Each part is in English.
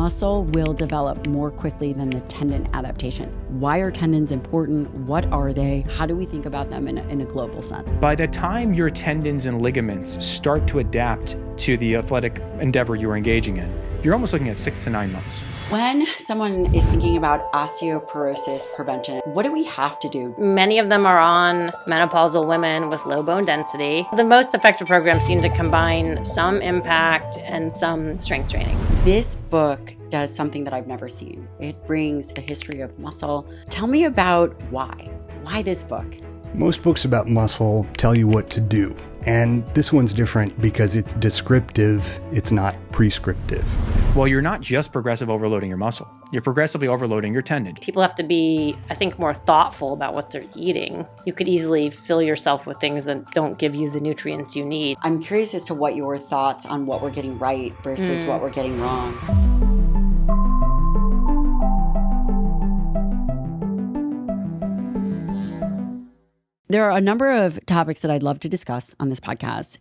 muscle will develop more quickly than the tendon adaptation. Why are tendons important? What are they? How do we think about them in a global sense? By the time your tendons and ligaments start to adapt to the athletic endeavor you're engaging in, you're almost looking at 6 to 9 months. When someone is thinking about osteoporosis prevention, what do we have to do? Many of them are on menopausal women with low bone density. The most effective programs seem to combine some impact and some strength training. This book does something that I've never seen. It brings the history of muscle. Tell me about why. Why this book? Most books about muscle tell you what to do. And this one's different because it's descriptive, it's not prescriptive. Well, you're not just progressive overloading your muscle. You're progressively overloading your tendon. People have to be, I think, more thoughtful about what they're eating. You could easily fill yourself with things that don't give you the nutrients you need. I'm curious as to what your thoughts on what we're getting right versus what we're getting wrong. There are a number of topics that I'd love to discuss on this podcast,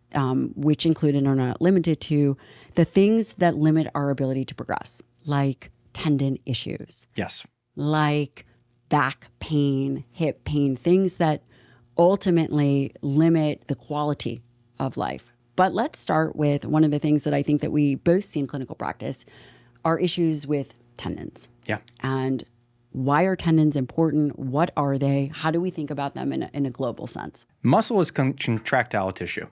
which include and are not limited to the things that limit our ability to progress, like tendon issues. Yes. Like back pain, hip pain, things that ultimately limit the quality of life. But let's start with one of the things that I think that we both see in clinical practice are issues with tendons. Yeah. And why are tendons important? What are they? How do we think about them in a global sense? Muscle is contractile tissue.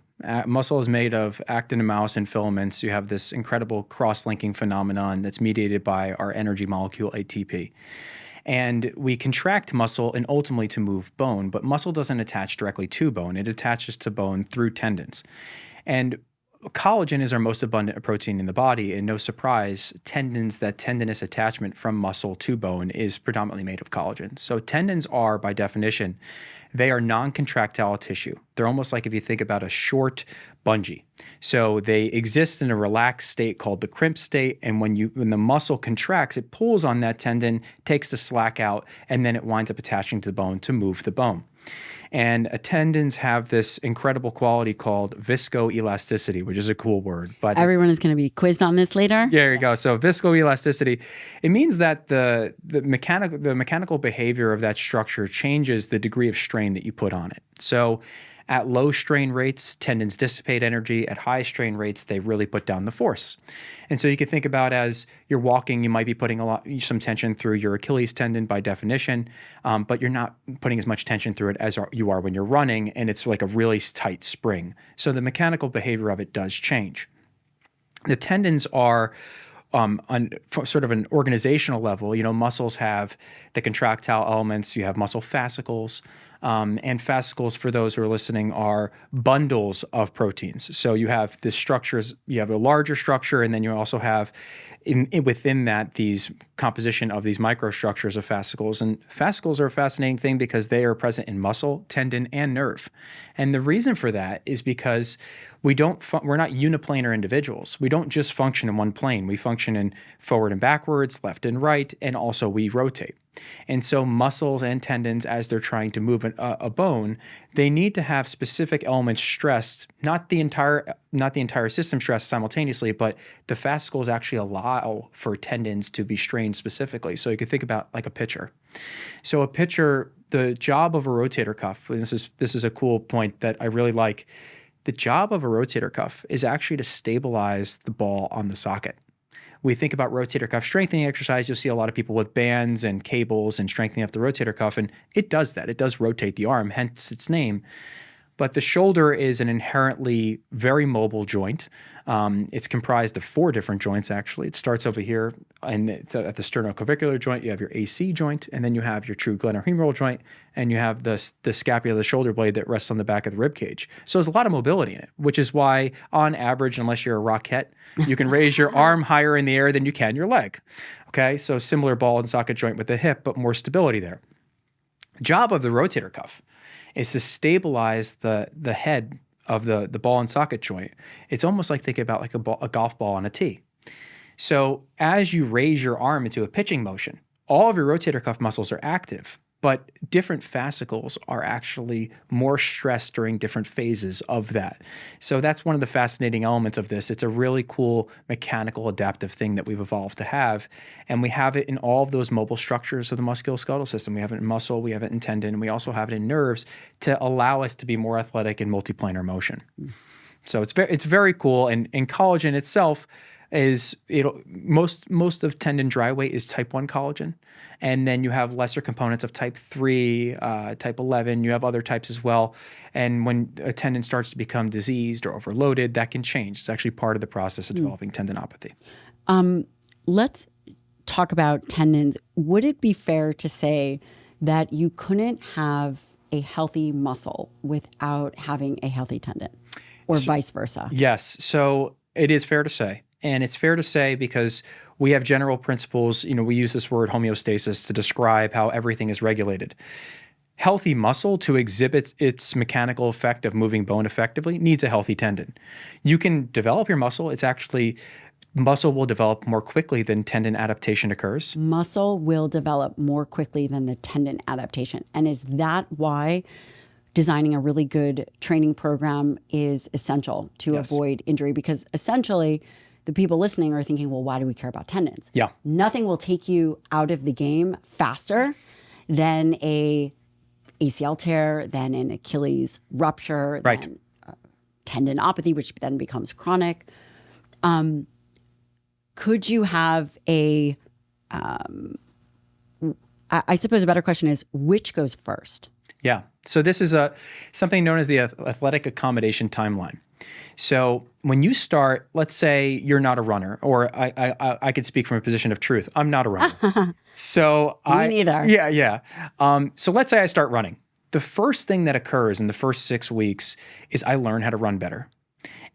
Muscle is made of actin and myosin filaments. You have this incredible cross-linking phenomenon that's mediated by our energy molecule ATP. And we contract muscle and ultimately to move bone, but muscle doesn't attach directly to bone. It attaches to bone through tendons. And collagen is our most abundant protein in the body, and no surprise, tendons, that tendinous attachment from muscle to bone is predominantly made of collagen. So tendons are, by definition, they are non-contractile tissue. They're almost like if you think about a short bungee. So they exist in a relaxed state called the crimp state, and when the muscle contracts, it pulls on that tendon, takes the slack out, and then it winds up attaching to the bone to move the bone. And tendons have this incredible quality called visco-elasticity, which is a cool word. But everyone is going to be quizzed on this later. There you go. So visco-elasticity, it means that the mechanical behavior of that structure changes the degree of strain that you put on it. So at low strain rates, tendons dissipate energy. At high strain rates, they really put down the force. And so you can think about as you're walking, you might be putting some tension through your Achilles tendon by definition, but you're not putting as much tension through it as you are when you're running, and it's like a really tight spring. So the mechanical behavior of it does change. The tendons are on sort of an organizational level. You know, muscles have the contractile elements. You have muscle fascicles. And fascicles, for those who are listening, are bundles of proteins. So you have this structures, you have a larger structure, and then you also have within that these composition of these microstructures of fascicles. And fascicles are a fascinating thing because they are present in muscle, tendon, and nerve. And the reason for that is because we're not uniplanar individuals. We don't just function in one plane. We function in forward and backwards, left and right, and also we rotate. And so muscles and tendons, as they're trying to move a bone, they need to have specific elements stressed, not the entire system stressed simultaneously, but the fascicles actually allow for tendons to be strained specifically. So you could think about like a pitcher. So a pitcher, the job of a rotator cuff, and this is a cool point that I really like. The job of a rotator cuff is actually to stabilize the ball on the socket. We think about rotator cuff strengthening exercise, you'll see a lot of people with bands and cables and strengthening up the rotator cuff, and it does that. It does rotate the arm, hence its name. But the shoulder is an inherently very mobile joint. It's comprised of 4 different joints, actually. It starts over here and at the sternoclavicular joint. You have your AC joint, and then you have your true glenohumeral joint, and you have the scapula, the shoulder blade that rests on the back of the rib cage. So there's a lot of mobility in it, which is why, on average, unless you're a rockette, you can raise your arm higher in the air than you can your leg. Okay, so similar ball and socket joint with the hip, but more stability there. Job of the rotator cuff is to stabilize the head of the ball and socket joint. It's almost like thinking about like a golf ball on a tee. So as you raise your arm into a pitching motion, all of your rotator cuff muscles are active, but different fascicles are actually more stressed during different phases of that. So that's one of the fascinating elements of this. It's a really cool mechanical adaptive thing that we've evolved to have. And we have it in all of those mobile structures of the musculoskeletal system. We have it in muscle, we have it in tendon, and we also have it in nerves to allow us to be more athletic in multiplanar motion. So it's very cool. And collagen itself is most of tendon dry weight is type 1 collagen. And then you have lesser components of type 3, type 11. You have other types as well. And when a tendon starts to become diseased or overloaded, that can change. It's actually part of the process of developing tendinopathy. Let's talk about tendons. Would it be fair to say that you couldn't have a healthy muscle without having a healthy tendon, or vice versa? Yes. So it is fair to say. And it's fair to say because we have general principles. We use this word homeostasis to describe how everything is regulated. Healthy muscle, to exhibit its mechanical effect of moving bone effectively, needs a healthy tendon. You can develop your muscle. Muscle will develop more quickly than tendon adaptation occurs. Muscle will develop more quickly than the tendon adaptation. And is that why designing a really good training program is essential to avoid injury? Because essentially, the people listening are thinking, well, why do we care about tendons? Yeah. Nothing will take you out of the game faster than a ACL tear, than an Achilles rupture, than tendinopathy, which then becomes chronic. Could you have I suppose a better question is, which goes first? Yeah. So this is something known as the athletic accommodation timeline. So when you start, let's say you're not a runner, or I could speak from a position of truth. I'm not a runner. So Me neither. Yeah. So let's say I start running. The first thing that occurs in the first 6 weeks is I learn how to run better.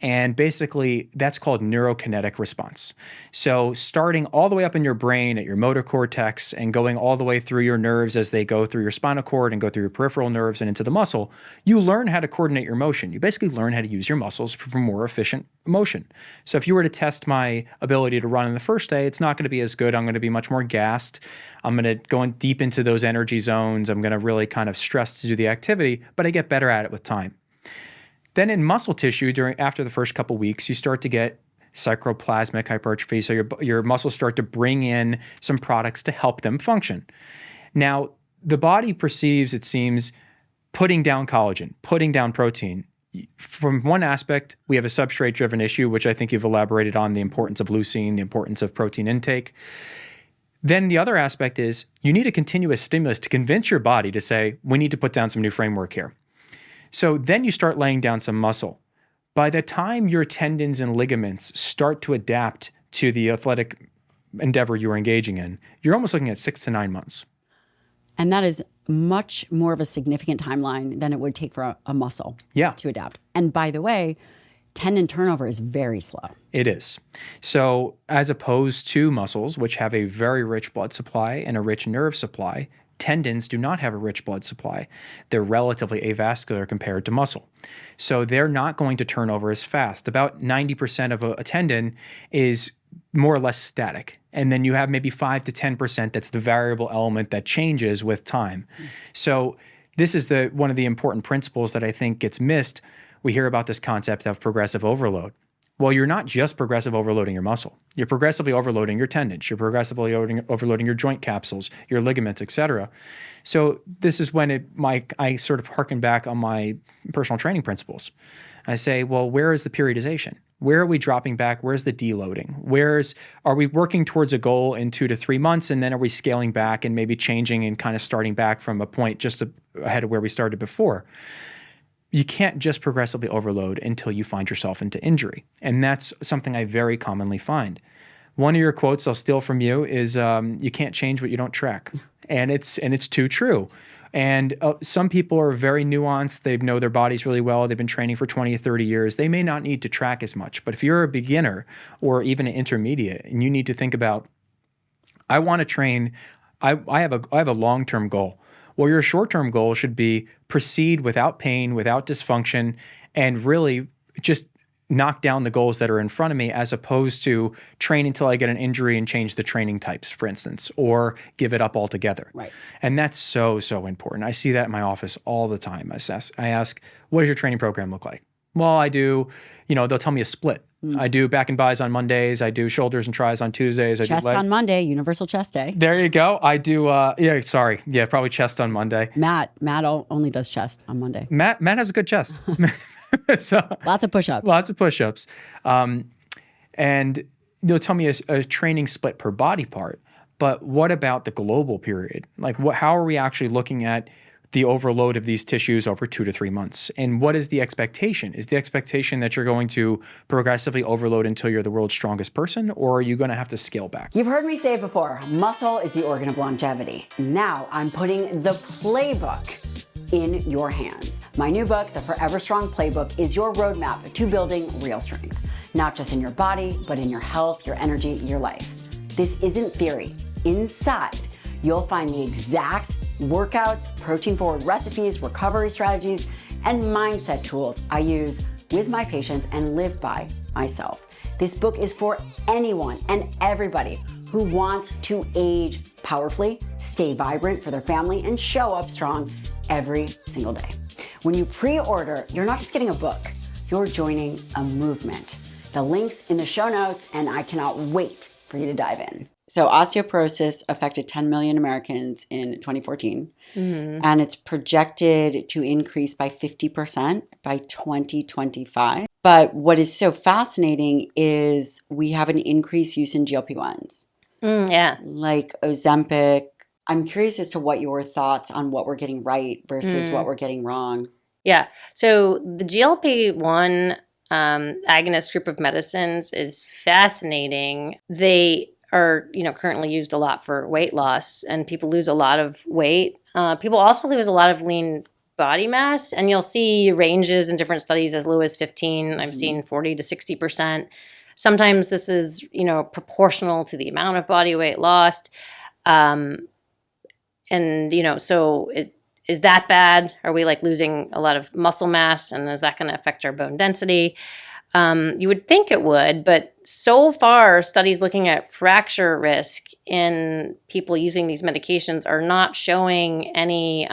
And basically, that's called neurokinetic response. So starting all the way up in your brain at your motor cortex and going all the way through your nerves as they go through your spinal cord and go through your peripheral nerves and into the muscle, you learn how to coordinate your motion. You basically learn how to use your muscles for more efficient motion. So if you were to test my ability to run in the first day, it's not going to be as good. I'm going to be much more gassed. I'm going to go in deep into those energy zones. I'm going to really kind of stress to do the activity, but I get better at it with time. Then in muscle tissue, after the first couple weeks, you start to get sarcoplasmic hypertrophy. So your muscles start to bring in some products to help them function. Now, the body perceives, it seems, putting down collagen, putting down protein. From one aspect, we have a substrate-driven issue, which I think you've elaborated on, the importance of leucine, the importance of protein intake. Then the other aspect is you need a continuous stimulus to convince your body to say, we need to put down some new framework here. So then you start laying down some muscle. By the time your tendons and ligaments start to adapt to the athletic endeavor you're engaging in, you're almost looking at 6 to 9 months. And that is much more of a significant timeline than it would take for a muscle to adapt. And by the way, tendon turnover is very slow. It is. So as opposed to muscles, which have a very rich blood supply and a rich nerve supply, tendons do not have a rich blood supply. They're relatively avascular compared to muscle. So they're not going to turn over as fast. About 90% of a tendon is more or less static. And then you have maybe 5 to 10% that's the variable element that changes with time. So this is one of the important principles that I think gets missed. We hear about this concept of progressive overload. Well, you're not just progressive overloading your muscle. You're progressively overloading your tendons. You're progressively overloading your joint capsules, your ligaments, et cetera. So this is when I sort of harken back on my personal training principles. I say, well, where is the periodization? Where are we dropping back? Where's the deloading? Are we working towards a goal in 2 to 3 months, and then are we scaling back and maybe changing and kind of starting back from a point just ahead of where we started before? You can't just progressively overload until you find yourself into injury. And that's something I very commonly find. One of your quotes I'll steal from you is, you can't change what you don't track. And it's too true. And some people are very nuanced. They know their bodies really well. They've been training for 20 or 30 years. They may not need to track as much. But if you're a beginner or even an intermediate and you need to think about, I want to train, I have a long-term goal. Well, your short-term goal should be proceed without pain, without dysfunction, and really just knock down the goals that are in front of me, as opposed to train until I get an injury and change the training types, for instance, or give it up altogether. Right. And that's so important. I see that in my office all the time. I ask, what does your training program look like? Well, I do, they'll tell me a split. I do back and bis on Mondays. I do shoulders and tris on Tuesdays. I Chest do legs on Monday, Universal Chest Day. There you go. I do, probably chest on Monday. Matt only does chest on Monday. Matt has a good chest. So Lots of push-ups. Lots of push-ups. And they'll tell me a training split per body part. But what about the global period? Like, how are we actually looking at the overload of these tissues over 2 to 3 months? And what is the expectation? Is the expectation that you're going to progressively overload until you're the world's strongest person, or are you going to have to scale back? You've heard me say it before, muscle is the organ of longevity. Now I'm putting the playbook in your hands. My new book, The Forever Strong Playbook, is your roadmap to building real strength, not just in your body, but in your health, your energy, your life. This isn't theory. Inside, you'll find the exact workouts, protein-forward recipes, recovery strategies, and mindset tools I use with my patients and live by myself. This book is for anyone and everybody who wants to age powerfully, stay vibrant for their family, and show up strong every single day. When you pre-order, you're not just getting a book, you're joining a movement. The link's in the show notes, and I cannot wait for you to dive in. So osteoporosis affected 10 million Americans in 2014, and it's projected to increase by 50% by 2025. But what is so fascinating is we have an increased use in GLP-1s. Like Ozempic. I'm curious as to what your thoughts on what we're getting right versus what we're getting wrong. Yeah. So the GLP-1 agonist group of medicines is fascinating. They are, currently used a lot for weight loss, and people lose a lot of weight. People also lose a lot of lean body mass, and you'll see ranges in different studies as low as 15. I've seen 40 to 60%. Sometimes this is, proportional to the amount of body weight lost. Is that bad? Are we losing a lot of muscle mass, and is that going to affect our bone density? You would think it would, but so far studies looking at fracture risk in people using these medications are not showing any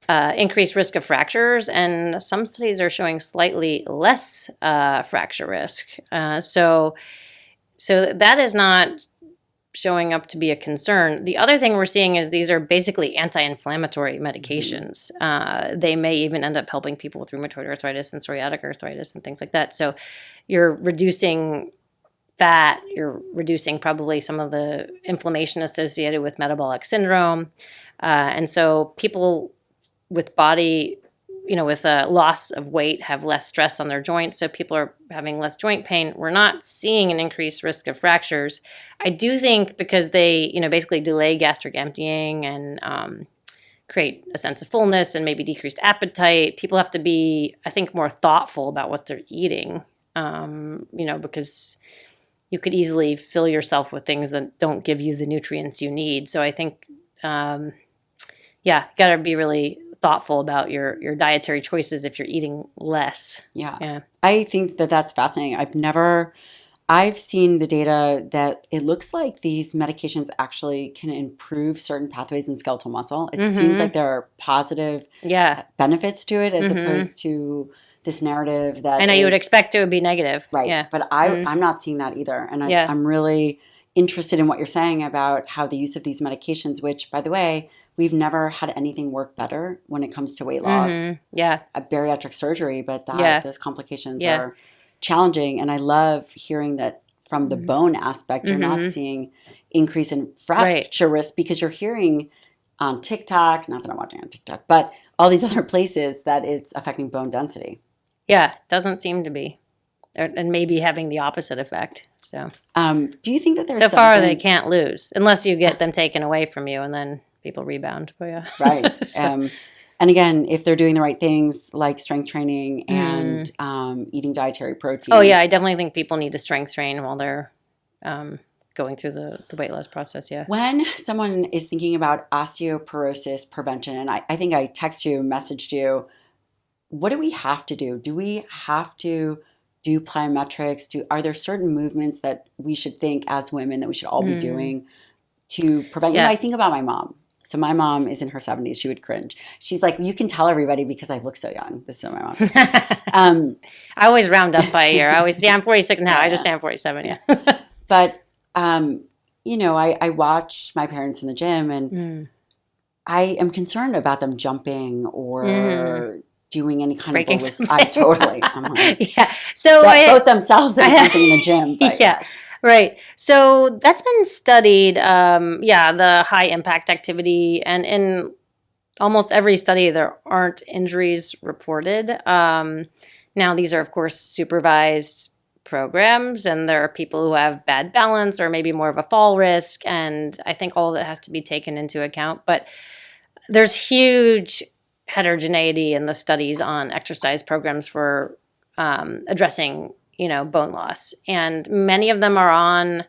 increased risk of fractures, and some studies are showing slightly less fracture risk. So that is not showing up to be a concern. The other thing we're seeing is these are basically anti-inflammatory medications. They may even end up helping people with rheumatoid arthritis and psoriatic arthritis and things like that. So you're reducing fat, you're reducing probably some of the inflammation associated with metabolic syndrome. And so people with body, with a loss of weight have less stress on their joints. So people are having less joint pain. We're not seeing an increased risk of fractures. I do think because they, basically delay gastric emptying and create a sense of fullness and maybe decreased appetite, people have to be, I think, more thoughtful about what they're eating, because you could easily fill yourself with things that don't give you the nutrients you need. So I think, got to be really thoughtful about your dietary choices if you're eating less. Yeah. I think that's fascinating. I've seen the data that it looks like these medications actually can improve certain pathways in skeletal muscle. It seems like there are positive benefits to it as opposed to this narrative that I know you would expect it would be negative. Right. Yeah. But I'm not seeing that either. And I'm really interested in what you're saying about how the use of these medications, which, by the way, we've never had anything work better when it comes to weight loss. A bariatric surgery, but those complications are challenging. And I love hearing that from the bone aspect, you're not seeing increase in fracture risk, because you're hearing on TikTok, not that I'm watching on TikTok, but all these other places that it's affecting bone density. Yeah, doesn't seem to be. And maybe having the opposite effect. So, do you think that there's so far they can't lose unless you get them taken away from you, and then people rebound. But right. So. And again, if they're doing the right things like strength training and eating dietary protein. Oh yeah, I definitely think people need to strength train while they're going through the weight loss process. Yeah. When someone is thinking about osteoporosis prevention, and I think I messaged you, what do we have to do? Do we have to do plyometrics? Are there certain movements that we should think as women that we should all be doing to prevent? Yeah. I think about my mom. So my mom is in her 70s. She would cringe. She's like, you can tell everybody because I look so young. This is what my mom says. I always round up by a year. I always say I'm 46 now. I just say I'm 47. Yeah. But, I watch my parents in the gym and I am concerned about them jumping or doing any kind Breaking of something. I totally. I'm like, Yeah. So both themselves and something in the gym. But yeah. yes. Right. So that's been studied. The high impact activity, and in almost every study, there aren't injuries reported. Now, these are, of course, supervised programs, and there are people who have bad balance or maybe more of a fall risk. And I think all of that has to be taken into account. But there's huge heterogeneity in the studies on exercise programs for addressing bone loss. And many of them are on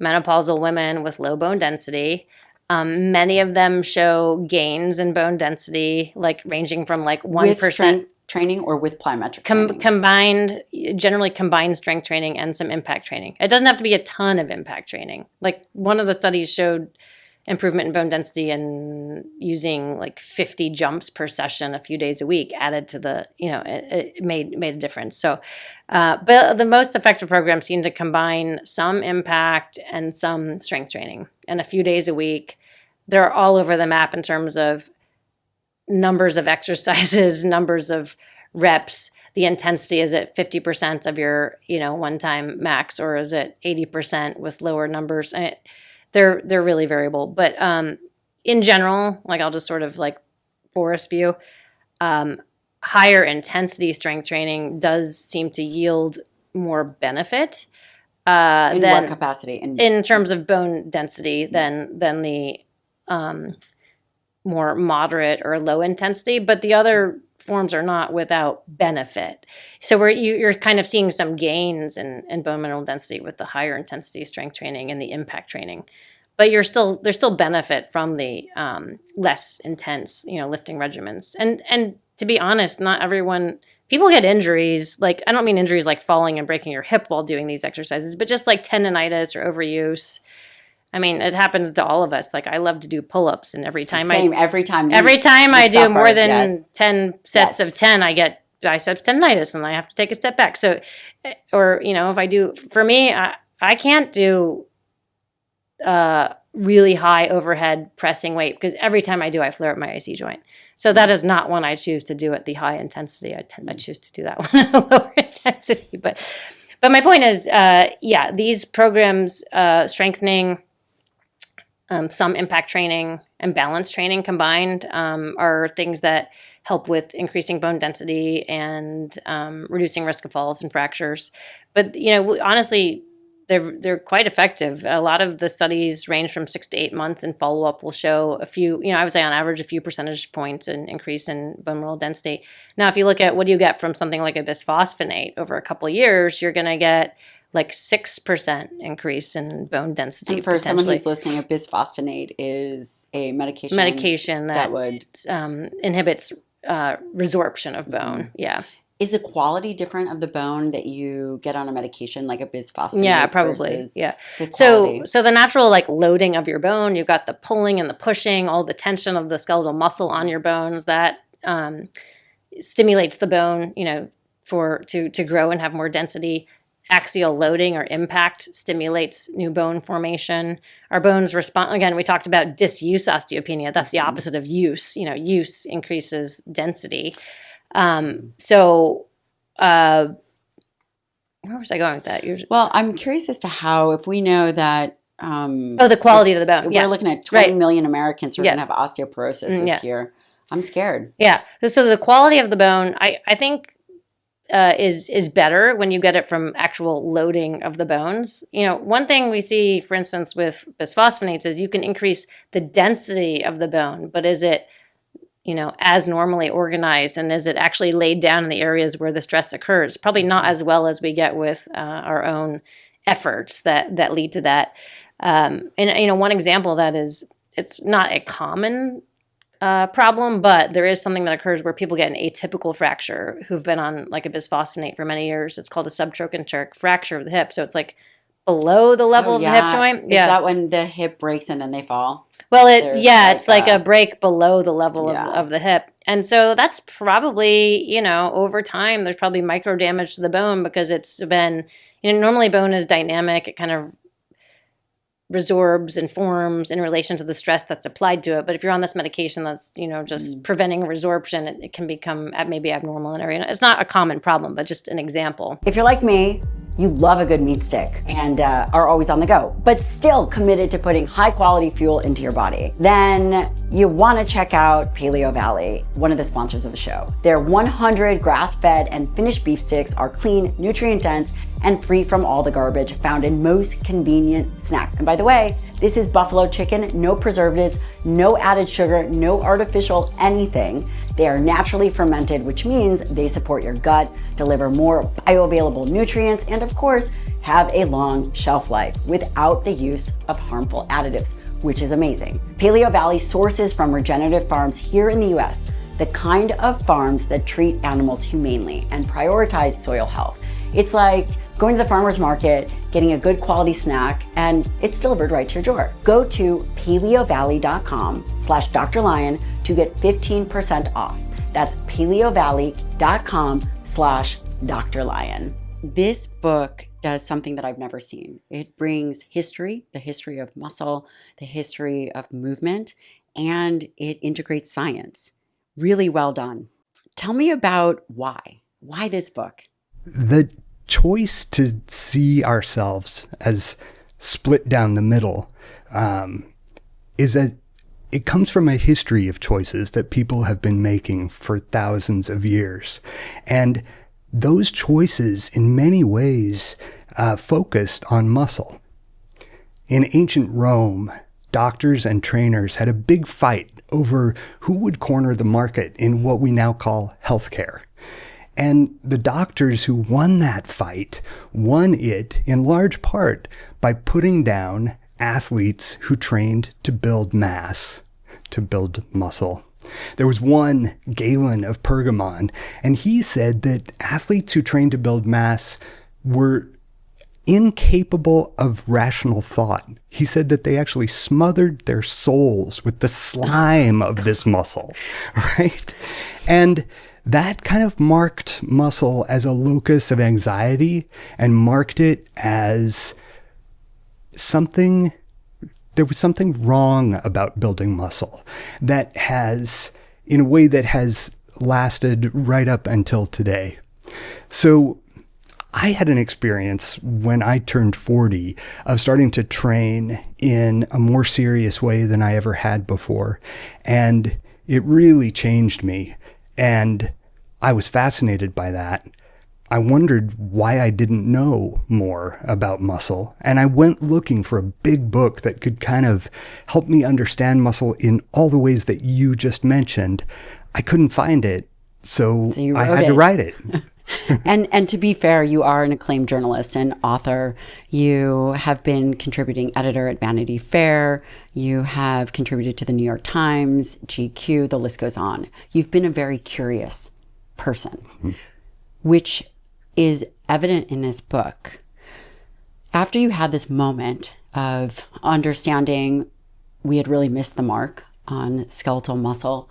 menopausal women with low bone density. Many of them show gains in bone density, like ranging from like 1%. With strength training or with plyometric training? Generally combined strength training and some impact training. It doesn't have to be a ton of impact training. Like one of the studies showed improvement in bone density and using like 50 jumps per session a few days a week added to the, it made a difference. So, but the most effective programs seem to combine some impact and some strength training and a few days a week. They're all over the map in terms of numbers of exercises, numbers of reps. The intensity, is it 50% of your, one-time max, or is it 80% with lower numbers? They're really variable, but in general, like I'll just sort of like forest view, higher intensity strength training does seem to yield more benefit. In what capacity? In terms of bone density than the more moderate or low intensity, but the other forms are not without benefit. So you're kind of seeing some gains in bone mineral density with the higher intensity strength training and the impact training. But there's still benefit from the less intense, lifting regimens. And to be honest, not everyone, people get injuries. Like, I don't mean injuries like falling and breaking your hip while doing these exercises, but just like tendonitis or overuse. I mean, it happens to all of us. Like, I love to do pull-ups, and every time I do more than 10 sets of 10, I get biceps tendonitis, and I have to take a step back. So, or, if I do, for me, I can't do really high overhead pressing weight because every time I do, I flare up my AC joint. So that is not one I choose to do at the high intensity. I choose to do that one at a lower intensity. But my point is, these programs, strengthening, some impact training and balance training combined are things that help with increasing bone density and reducing risk of falls and fractures. But, honestly, they're quite effective. A lot of the studies range from 6 to 8 months, and follow-up will show a few, I would say on average, a few percentage points in increase in bone mineral density. Now, if you look at what do you get from something like a bisphosphonate over a couple of years, you're going to get like 6% increase in bone density. And for someone who's listening, a bisphosphonate is a medication that would inhibits resorption of bone. Yeah. Is the quality different of the bone that you get on a medication like a bisphosphonate? Yeah, probably. Yeah. So the natural like loading of your bone, you've got the pulling and the pushing, all the tension of the skeletal muscle on your bones that stimulates the bone, to grow and have more density. Axial loading or impact stimulates new bone formation. Our bones respond. Again, we talked about disuse osteopenia. That's the opposite of use. Use increases density. Where was I going with that? Well, I'm curious as to how, if we know that. The quality of the bone. We're looking at 20 million Americans who are going to have osteoporosis this year. I'm scared. Yeah. So the quality of the bone, I think, is better when you get it from actual loading of the bones. One thing we see, for instance, with bisphosphonates is you can increase the density of the bone, but is it, as normally organized, and is it actually laid down in the areas where the stress occurs? Probably not as well as we get with our own efforts that lead to that. And one example of that is, it's not a common problem, but there is something that occurs where people get an atypical fracture who've been on like a bisphosphonate for many years. It's called a subtrochanteric fracture of the hip. So it's like below the level of the hip joint. Is that when the hip breaks and then they fall? Well, it's like a break below the level of the hip. And so that's probably, over time, there's probably micro damage to the bone because it's been, normally bone is dynamic. It kind of resorbs and forms in relation to the stress that's applied to it. But if you're on this medication that's, just preventing resorption, it can become maybe abnormal in an area. It's not a common problem, but just an example. If you're like me, you love a good meat stick and are always on the go, but still committed to putting high quality fuel into your body, then you want to check out Paleo Valley, one of the sponsors of the show. Their 100 grass-fed and finished beef sticks are clean, nutrient-dense, and free from all the garbage found in most convenient snacks. And by the way, this is buffalo chicken, no preservatives, no added sugar, no artificial anything. They are naturally fermented, which means they support your gut, deliver more bioavailable nutrients, and of course, have a long shelf life without the use of harmful additives, which is amazing. Paleo Valley sources from regenerative farms here in the US, the kind of farms that treat animals humanely and prioritize soil health. It's like going to the farmer's market, getting a good quality snack, and it's delivered right to your door. Go to paleovalley.com/Dr. Lyon to get 15% off. That's paleovalley.com/Dr. Lyon. This book does something that I've never seen. It brings history, the history of muscle, the history of movement, and it integrates science. Really well done. Tell me about why. Why this book? The choice to see ourselves as split down the middle is that it comes from a history of choices that people have been making for thousands of years. And those choices, in many ways, focused on muscle. In ancient Rome, doctors and trainers had a big fight over who would corner the market in what we now call healthcare. And the doctors who won that fight won it in large part by putting down athletes who trained to build mass, to build muscle. There was one, Galen of Pergamon, and he said that athletes who trained to build mass were incapable of rational thought. He said that they actually smothered their souls with the slime of this muscle, right? And that kind of marked muscle as a locus of anxiety and marked it as something. There was something wrong about building muscle that has, in a way that has lasted right up until today. So I had an experience when I turned 40 of starting to train in a more serious way than I ever had before. And it really changed me. And I was fascinated by that. I wondered why I didn't know more about muscle. And I went looking for a big book that could kind of help me understand muscle in all the ways that you just mentioned. I couldn't find it, so I had to write it. And to be fair, you are an acclaimed journalist and author. You have been contributing editor at Vanity Fair. You have contributed to the New York Times, GQ, the list goes on. You've been a very curious person, which is evident in this book. After you had this moment of understanding we had really missed the mark on skeletal muscle,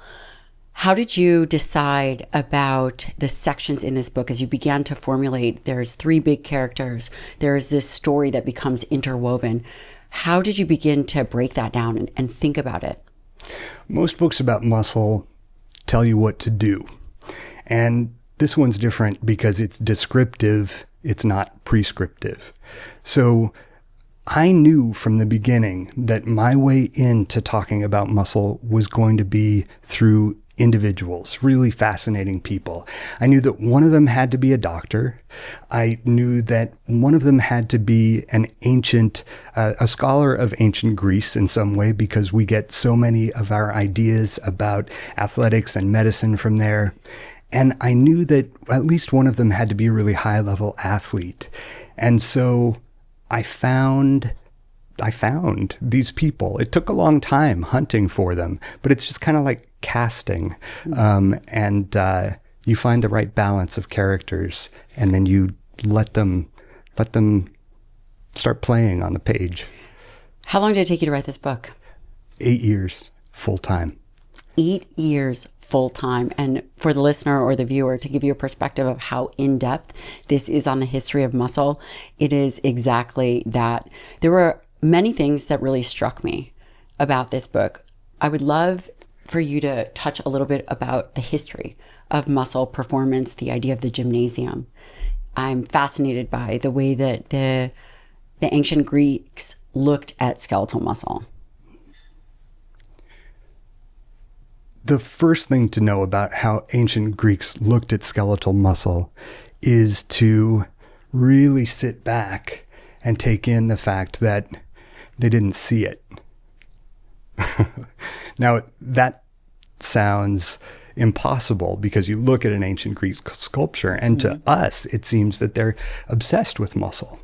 how did you decide about the sections in this book as you began to formulate? There's 3 big characters. There's this story that becomes interwoven. How did you begin to break that down and think about it? Most books about muscle tell you what to do. And this one's different because it's descriptive, it's not prescriptive. So I knew from the beginning that my way into talking about muscle was going to be through individuals, really fascinating people. I knew that one of them had to be a doctor. I knew that one of them had to be an ancient, a scholar of ancient Greece in some way, because we get so many of our ideas about athletics and medicine from there. And I knew that at least one of them had to be a really high-level athlete. And so I found I found these people. It took a long time hunting for them, but it's just kind of like casting. You find the right balance of characters, and then you let them start playing on the page. How long did it take you to write this book? 8 years, full time. 8 years full time. And for the listener or the viewer, to give you a perspective of how in-depth this is on the history of muscle, it is exactly that. There were many things that really struck me about this book. I would love for you to touch a little bit about the history of muscle performance, the idea of the gymnasium. I'm fascinated by the way that the ancient Greeks looked at skeletal muscle. The first thing to know about how ancient Greeks looked at skeletal muscle is to really sit back and take in the fact that they didn't see it. Now, that sounds impossible because you look at an ancient Greek sculpture, and to us, it seems that they're obsessed with muscle.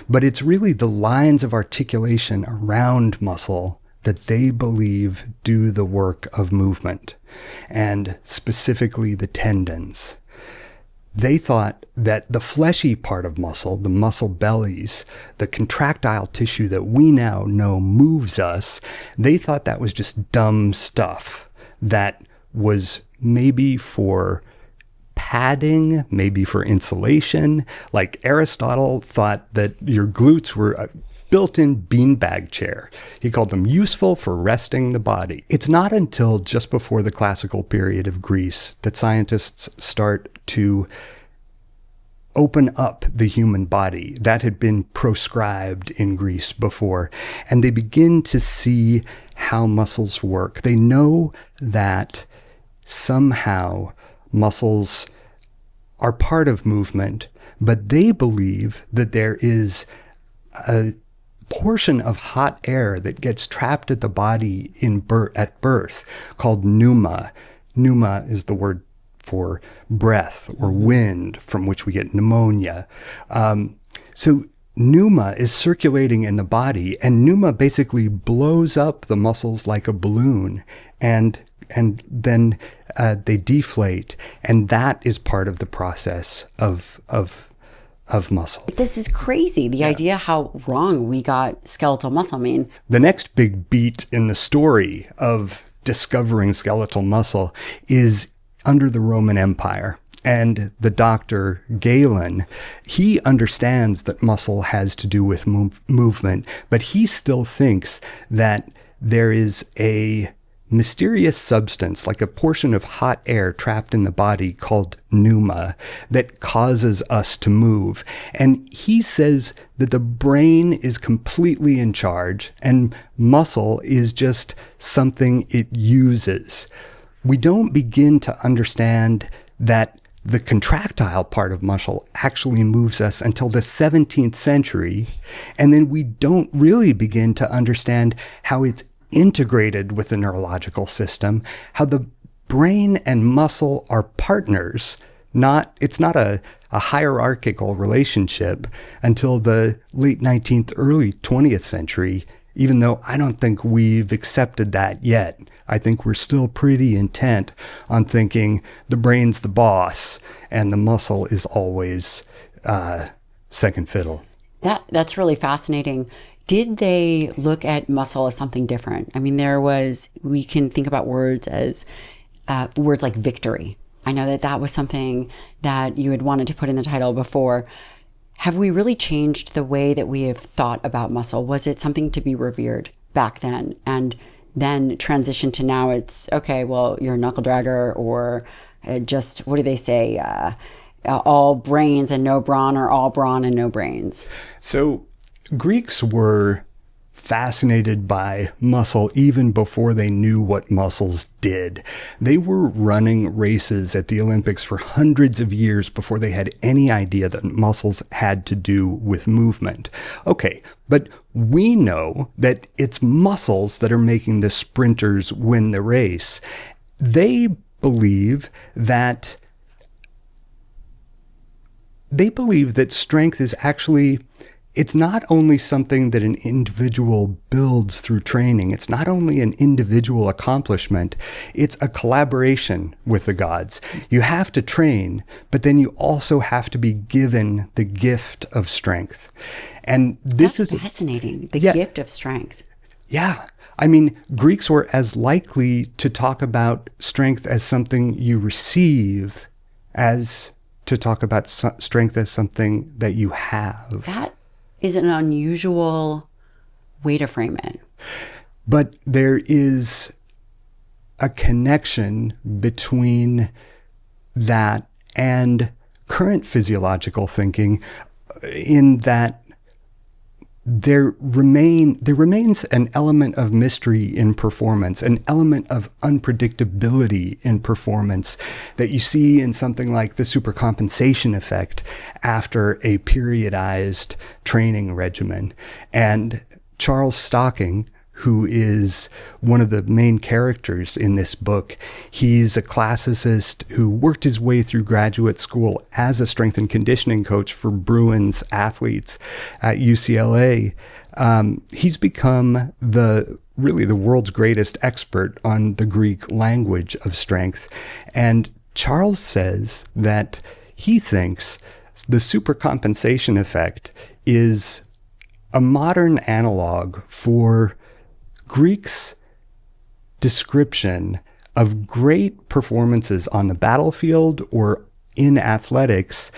But it's really the lines of articulation around muscle that they believe do the work of movement, and specifically the tendons. They thought that the fleshy part of muscle, the muscle bellies, the contractile tissue that we now know moves us, they thought that was just dumb stuff that was maybe for padding, maybe for insulation. Like Aristotle thought that your glutes were a built-in beanbag chair. He called them useful for resting the body. It's not until just before the classical period of Greece that scientists start to open up the human body that had been proscribed in Greece before, and they begin to see how muscles work. They know that somehow muscles are part of movement, but they believe that there is a portion of hot air that gets trapped at the body at birth called pneuma. Pneuma is the word for breath or wind, from which we get pneumonia. So pneuma is circulating in the body, and pneuma basically blows up the muscles like a balloon, and then they deflate, and that is part of the process of muscle. This is crazy. The idea how wrong we got skeletal muscle. I mean, the next big beat in the story of discovering skeletal muscle is under the Roman Empire. And the doctor, Galen, he understands that muscle has to do with movement, but he still thinks that there is a mysterious substance, like a portion of hot air trapped in the body called pneuma, that causes us to move. And he says that the brain is completely in charge and muscle is just something it uses. We don't begin to understand that the contractile part of muscle actually moves us until the 17th century. And then we don't really begin to understand how it's integrated with the neurological system, how the brain and muscle are partners. It's not a hierarchical relationship until the late 19th, early 20th century, even though I don't think we've accepted that yet. I think we're still pretty intent on thinking the brain's the boss and the muscle is always second fiddle. That's really fascinating. Did they look at muscle as something different? I mean, we can think about words as words like victory. I know that was something that you had wanted to put in the title before. Have we really changed the way that we have thought about muscle? Was it something to be revered back then? And then transition to now it's, okay, well, you're a knuckle dragger, or just, what do they say? All brains and no brawn, or all brawn and no brains. So Greeks were fascinated by muscle even before they knew what muscles did. They were running races at the Olympics for hundreds of years before they had any idea that muscles had to do with movement. Okay, but we know that it's muscles that are making the sprinters win the race. They believe that strength is actually it's not only something that an individual builds through training. It's not only an individual accomplishment. It's a collaboration with the gods. You have to train, but then you also have to be given the gift of strength. And this That's is fascinating. The gift of strength. Yeah. I mean, Greeks were as likely to talk about strength as something you receive as to talk about strength as something that you have. That is an unusual way to frame it. But there is a connection between that and current physiological thinking in that there remains an element of mystery in performance, an element of unpredictability in performance that you see in something like the supercompensation effect after a periodized training regimen. And Charles Stocking, who is one of the main characters in this book, he's a classicist who worked his way through graduate school as a strength and conditioning coach for Bruins athletes at UCLA. He's become really the world's greatest expert on the Greek language of strength. And Charles says that he thinks the supercompensation effect is a modern analog for Greeks' description of great performances on the battlefield or in athletics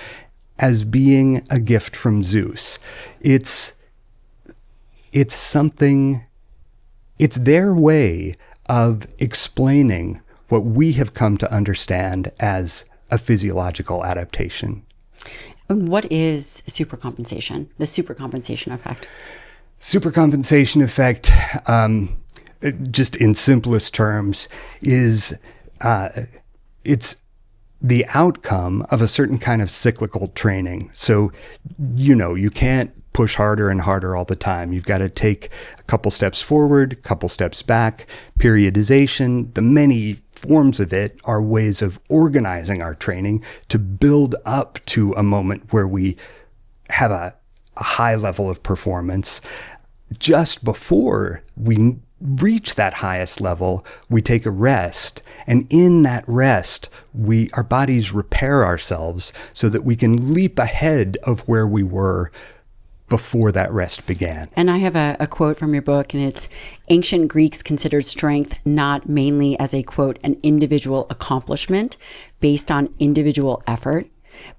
as being a gift from Zeus. It's their way of explaining what we have come to understand as a physiological adaptation. And what is supercompensation, the supercompensation effect? Supercompensation effect, just in simplest terms, is it's the outcome of a certain kind of cyclical training. So, you can't push harder and harder all the time. You've got to take a couple steps forward, a couple steps back. Periodization, the many forms of it are ways of organizing our training to build up to a moment where we have a high level of performance. Just before we reach that highest level, we take a rest. And in that rest, our bodies repair ourselves so that we can leap ahead of where we were before that rest began. And I have a quote from your book, and it's, ancient Greeks considered strength not mainly as a, quote, an individual accomplishment based on individual effort,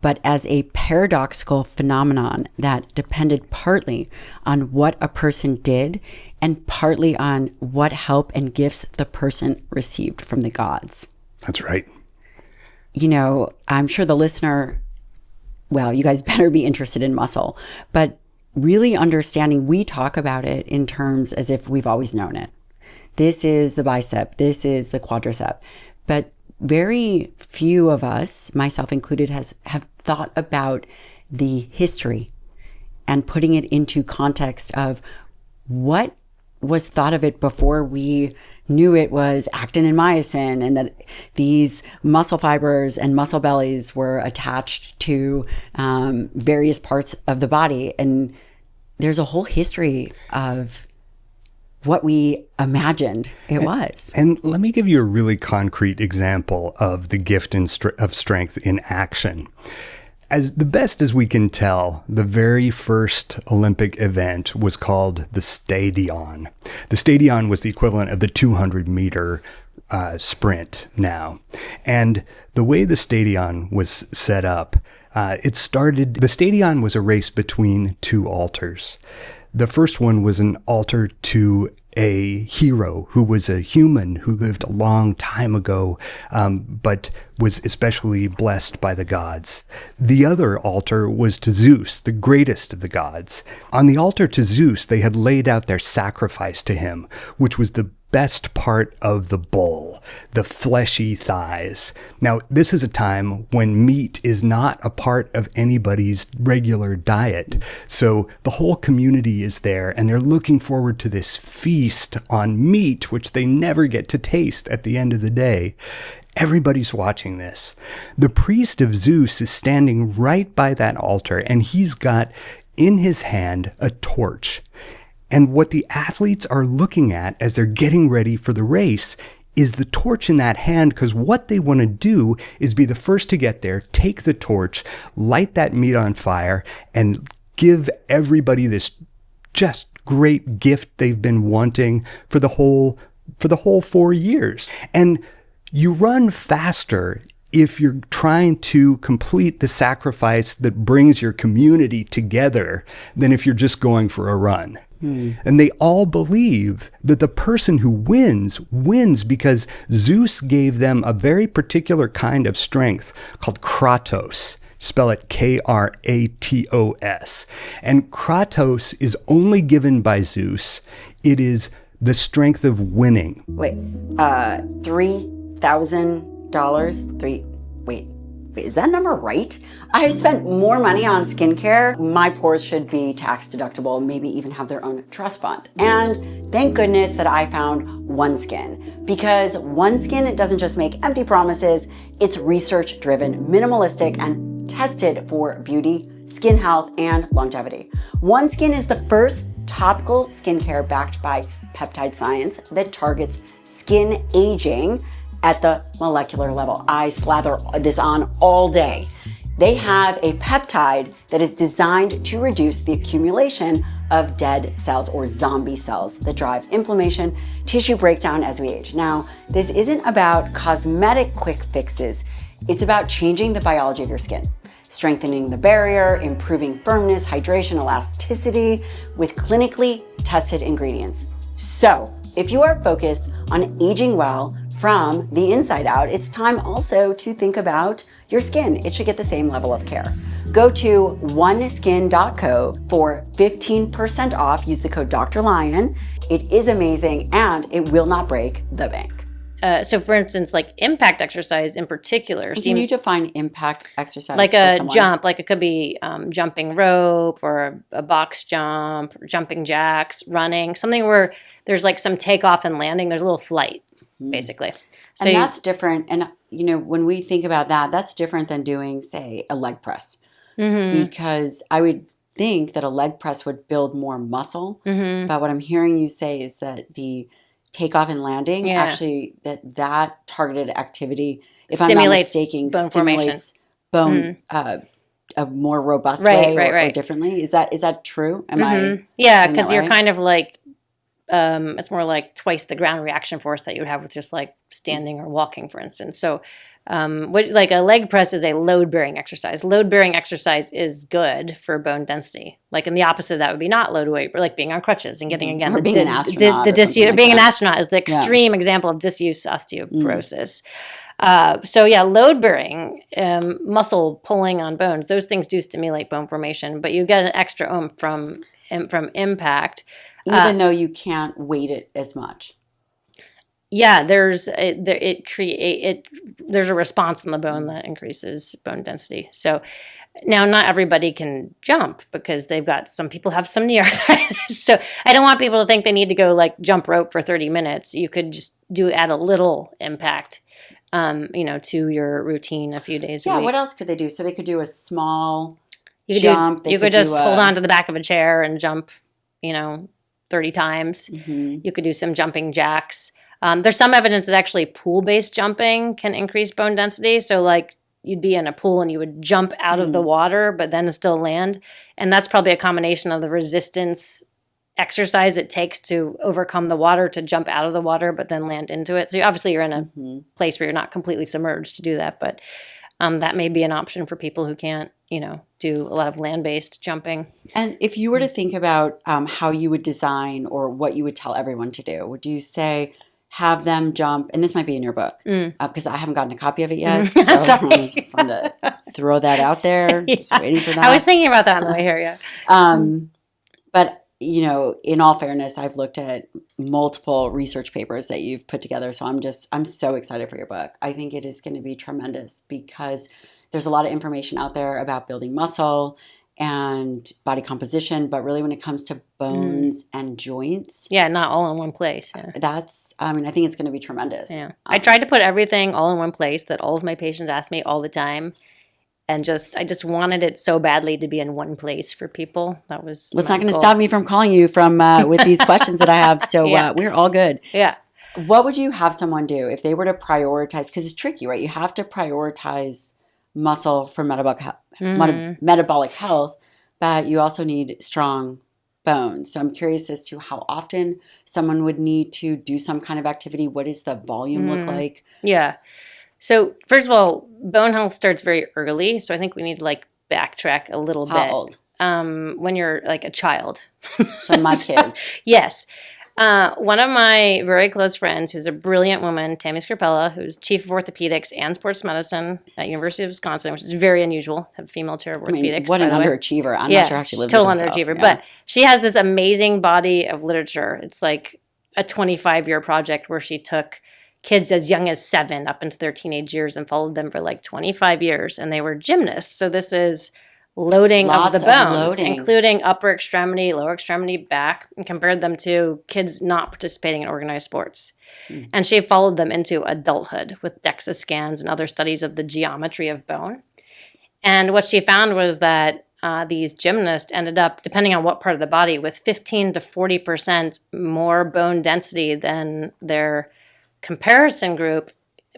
but as a paradoxical phenomenon that depended partly on what a person did and partly on what help and gifts the person received from the gods. That's right. I'm sure the listener, well, you guys better be interested in muscle, but really understanding, we talk about it in terms as if we've always known it. This is the bicep, this is the quadricep, but very few of us, myself included, have thought about the history and putting it into context of what was thought of it before we knew it was actin and myosin, and that these muscle fibers and muscle bellies were attached to various parts of the body. And there's a whole history of what we imagined it was. And let me give you a really concrete example of the gift of strength in action. As the best as we can tell, the very first Olympic event was called the Stadion. The Stadion was the equivalent of the 200-meter sprint now. And the way the Stadion was set up, the Stadion was a race between two altars. The first one was an altar to a hero who was a human who lived a long time ago, but was especially blessed by the gods. The other altar was to Zeus, the greatest of the gods. On the altar to Zeus, they had laid out their sacrifice to him, which was the best part of the bull, the fleshy thighs. Now, this is a time when meat is not a part of anybody's regular diet. So the whole community is there, and they're looking forward to this feast on meat, which they never get to taste at the end of the day. Everybody's watching this. The priest of Zeus is standing right by that altar, and he's got in his hand a torch. And what the athletes are looking at as they're getting ready for the race is the torch in that hand, because what they want to do is be the first to get there, take the torch, light that meat on fire, and give everybody this just great gift they've been wanting for the whole 4 years. And you run faster if you're trying to complete the sacrifice that brings your community together than if you're just going for a run. And they all believe that the person who wins because Zeus gave them a very particular kind of strength called kratos. Spell it Kratos. And kratos is only given by Zeus. It is the strength of winning. Wait, $3,000? Wait, is that number right? I've spent more money on skincare. My pores should be tax deductible, maybe even have their own trust fund. And thank goodness that I found OneSkin, because OneSkin, it doesn't just make empty promises, it's research driven, minimalistic, and tested for beauty, skin health, and longevity. OneSkin is the first topical skincare backed by peptide science that targets skin aging at the molecular level. I slather this on all day. They have a peptide that is designed to reduce the accumulation of dead cells or zombie cells that drive inflammation, tissue breakdown as we age. Now, this isn't about cosmetic quick fixes. It's about changing the biology of your skin, strengthening the barrier, improving firmness, hydration, elasticity with clinically tested ingredients. So, if you are focused on aging well from the inside out, it's time also to think about your skin. It should get the same level of care. Go to oneskin.co for 15% off. Use the code Dr. Lyon. It is amazing and it will not break the bank. So for instance, like impact exercise in particular Can you define impact exercise? Like a jump, like it could be jumping rope or a box jump, jumping jacks, running, something where there's like some takeoff and landing. There's a little flight, basically. So and that's different. And, you know, when we think about that, that's different than doing, say, a leg press. Because I would think that a leg press would build more muscle. But what I'm hearing you say is that the takeoff and landing, actually, that targeted activity, if I'm not mistaken, bone stimulates bone a more robust way or differently. Is that true? Am I? Yeah, because you're kind of like, it's more like twice the ground reaction force that you would have with just like standing or walking, for instance. So like a leg press is a load-bearing exercise. Load-bearing exercise is good for bone density. Like, in the opposite of that would be not load weight, but like being on crutches and getting, again, being an astronaut. Being an astronaut is the extreme example of disuse osteoporosis. So yeah, load-bearing, muscle pulling on bones, those things do stimulate bone formation, but you get an extra oomph from impact. Even though you can't weight it as much. Yeah, there's a response in the bone that increases bone density. So now not everybody can jump because some people have some knee arthritis. So I don't want people to think they need to go like jump rope for 30 minutes. You could just add a little impact, to your routine a few days a week. Yeah, what else could they do? So they could do a small jump. You could just hold on to the back of a chair and jump, 30 times. You could do some jumping jacks. There's some evidence that actually pool-based jumping can increase bone density. So like you'd be in a pool and you would jump out of the water, but then still land. And that's probably a combination of the resistance exercise it takes to overcome the water to jump out of the water, but then land into it. So obviously you're in a place where you're not completely submerged to do that, but that may be an option for people who can't, do a lot of land-based jumping. And if you were to think about how you would design or what you would tell everyone to do, would you say have them jump, and this might be in your book, because I haven't gotten a copy of it yet. So I'm sorry. I just wanted to throw that out there. Just waiting for that. I was thinking about that on the way here, yeah. But, in all fairness, I've looked at multiple research papers that you've put together. So I'm so excited for your book. I think it is going to be tremendous because there's a lot of information out there about building muscle and body composition, but really when it comes to bones and joints. Yeah, not all in one place. Yeah. I think it's going to be tremendous. Yeah. I tried to put everything all in one place that all of my patients ask me all the time. And I just wanted it so badly to be in one place for people. That was Well, it's not going to stop me from calling you from with these questions that I have. So we're all good. Yeah. What would you have someone do if they were to prioritize? Because it's tricky, right? You have to prioritize muscle for metabolic health, but you also need strong bones. So I'm curious as to how often someone would need to do some kind of activity. What does the volume look like? Yeah. So first of all, bone health starts very early. So I think we need to like backtrack a little bit. How old? When you're like a child. So my kids. Yes. One of my very close friends, who's a brilliant woman, Tammy Scarpella, who's chief of orthopedics and sports medicine at University of Wisconsin, which is very unusual, have a female chair of orthopedics. What an underachiever. I'm not sure how she lives total with herself. Underachiever. Yeah. But she has this amazing body of literature. It's like a 25-year project where she took kids as young as 7 up into their teenage years and followed them for like 25 years. And they were gymnasts. So this is loading Lots of the bones, loading. including upper extremity, lower extremity, back, and compared them to kids not participating in organized sports. And she followed them into adulthood with DEXA scans and other studies of the geometry of bone. And what she found was that these gymnasts ended up, depending on what part of the body, with 15 to 40% more bone density than their comparison group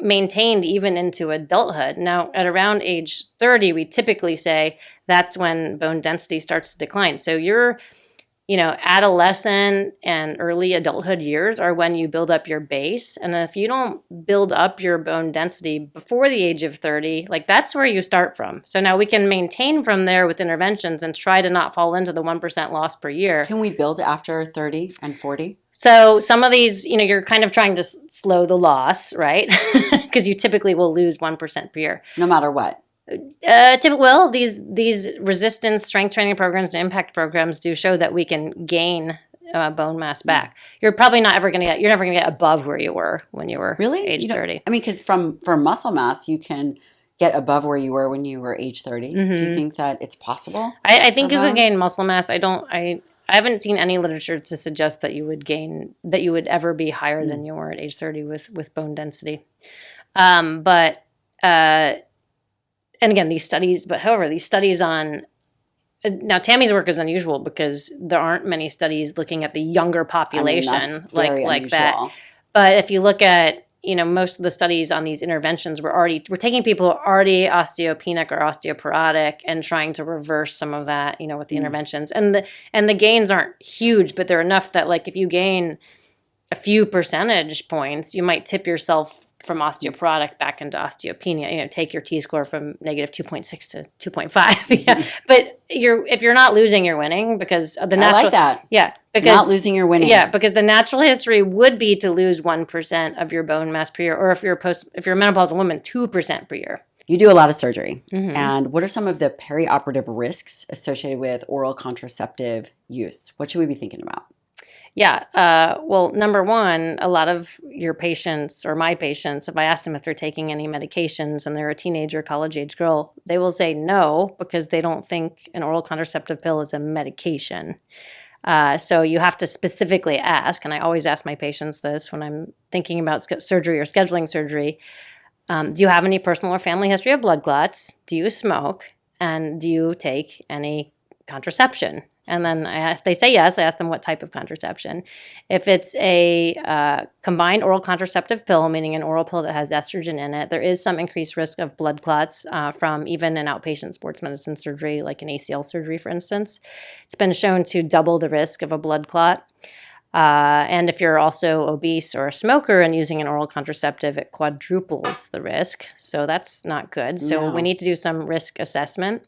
maintained even into adulthood. Now, at around age 30, we typically say that's when bone density starts to decline. So your, adolescent and early adulthood years are when you build up your base. And then if you don't build up your bone density before the age of 30, like that's where you start from. So now we can maintain from there with interventions and try to not fall into the 1% loss per year. Can we build after 30 and 40? So some of these, you're kind of trying to slow the loss, right? Because you typically will lose 1% per year. No matter what. These resistance strength training programs and impact programs do show that we can gain bone mass back. You're probably never going to get above where you were when you were age 30. I mean, because for muscle mass, you can get above where you were when you were age 30. Do you think that it's possible? I think you can gain muscle mass. I haven't seen any literature to suggest that you would ever be higher than you were at age 30 with bone density. And again, these studies on now Tammy's work is unusual because there aren't many studies looking at the younger population like that. But if you look at most of the studies on these interventions, we're taking people who are already osteopenic or osteoporotic and trying to reverse some of that, with the interventions. And the gains aren't huge, but they're enough that like if you gain a few percentage points, you might tip yourself from osteoporotic back into osteopenia. Take your T-score from negative 2.6 to 2.5. Yeah. But if you're not losing, you're winning because of the natural. I like that. Yeah, because not losing, you're winning. Yeah, because the natural history would be to lose 1% of your bone mass per year, or if you're a menopausal woman, 2% per year. You do a lot of surgery. And what are some of the perioperative risks associated with oral contraceptive use? What should we be thinking about? Yeah. Well, number one, a lot of your patients or my patients, if I ask them if they're taking any medications and they're a teenager, college age girl, they will say no because they don't think an oral contraceptive pill is a medication. So you have to specifically ask, and I always ask my patients this when I'm thinking about surgery or scheduling surgery. Do you have any personal or family history of blood clots? Do you smoke? And do you take any contraception? And then if they say yes, I ask them what type of contraception. If it's a combined oral contraceptive pill, meaning an oral pill that has estrogen in it, there is some increased risk of blood clots from even an outpatient sports medicine surgery, like an ACL surgery, for instance. It's been shown to double the risk of a blood clot. And if you're also obese or a smoker and using an oral contraceptive, it quadruples the risk. So that's not good. So we need to do some risk assessment.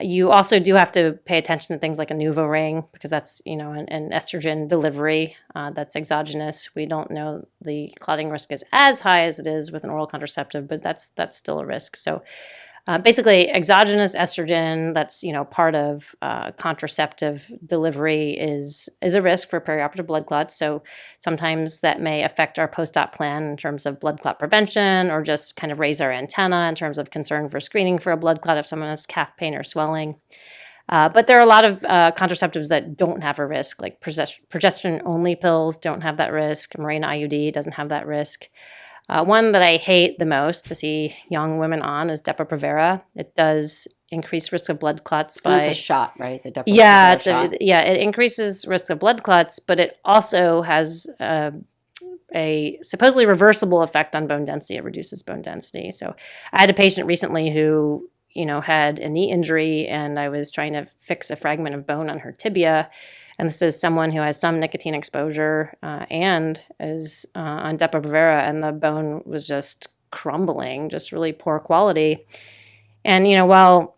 You also do have to pay attention to things like a NuvaRing because that's, an estrogen delivery that's exogenous. We don't know the clotting risk is as high as it is with an oral contraceptive, but that's still a risk. So basically, exogenous estrogen that's, part of contraceptive delivery is a risk for perioperative blood clots. So sometimes that may affect our post-op plan in terms of blood clot prevention or just kind of raise our antenna in terms of concern for screening for a blood clot if someone has calf pain or swelling. But there are a lot of contraceptives that don't have a risk, like progesterone-only pills don't have that risk. Mirena IUD doesn't have that risk. One that I hate the most to see young women on is Depo-Provera. It does increase risk of blood clots by... It's a shot, right? The Yeah, shot. it increases risk of blood clots, but it also has a supposedly reversible effect on bone density. It reduces bone density. So I had a patient recently who, had a knee injury, and I was trying to fix a fragment of bone on her tibia. And this is someone who has some nicotine exposure and is on Depo-Provera, and the bone was just crumbling, just really poor quality. And, while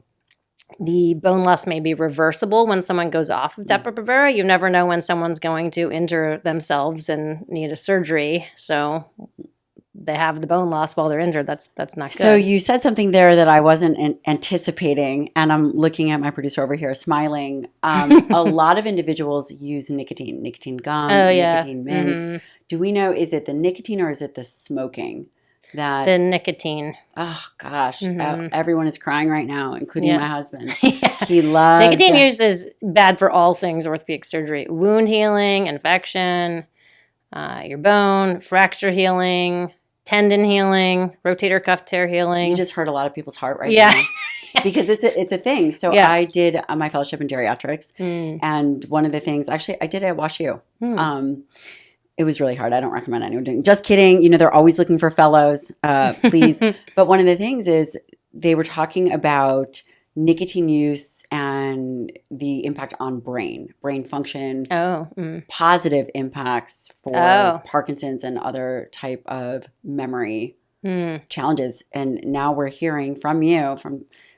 the bone loss may be reversible when someone goes off of Depo-Provera, you never know when someone's going to injure themselves and need a surgery. So they have the bone loss while they're injured. That's not good. So you said something there that I wasn't anticipating, and I'm looking at my producer over here smiling. A lot of individuals use nicotine gum, nicotine mints. Mm-hmm. Do we know, is it the nicotine or is it the smoking? The nicotine. Oh, gosh. Mm-hmm. Everyone is crying right now, including my husband. He loves nicotine use is bad for all things orthopedic surgery. Wound healing, infection, your bone, fracture healing, tendon healing, rotator cuff tear healing. You just hurt a lot of people's heart right now. Because it's a thing. So I did my fellowship in geriatrics. And one of the things, actually, I did it at WashU. It was really hard. I don't recommend anyone doing. Just kidding. They're always looking for fellows, please. But one of the things is they were talking about nicotine use and the impact on brain function, positive impacts for Parkinson's and other type of memory challenges. And now we're hearing from you,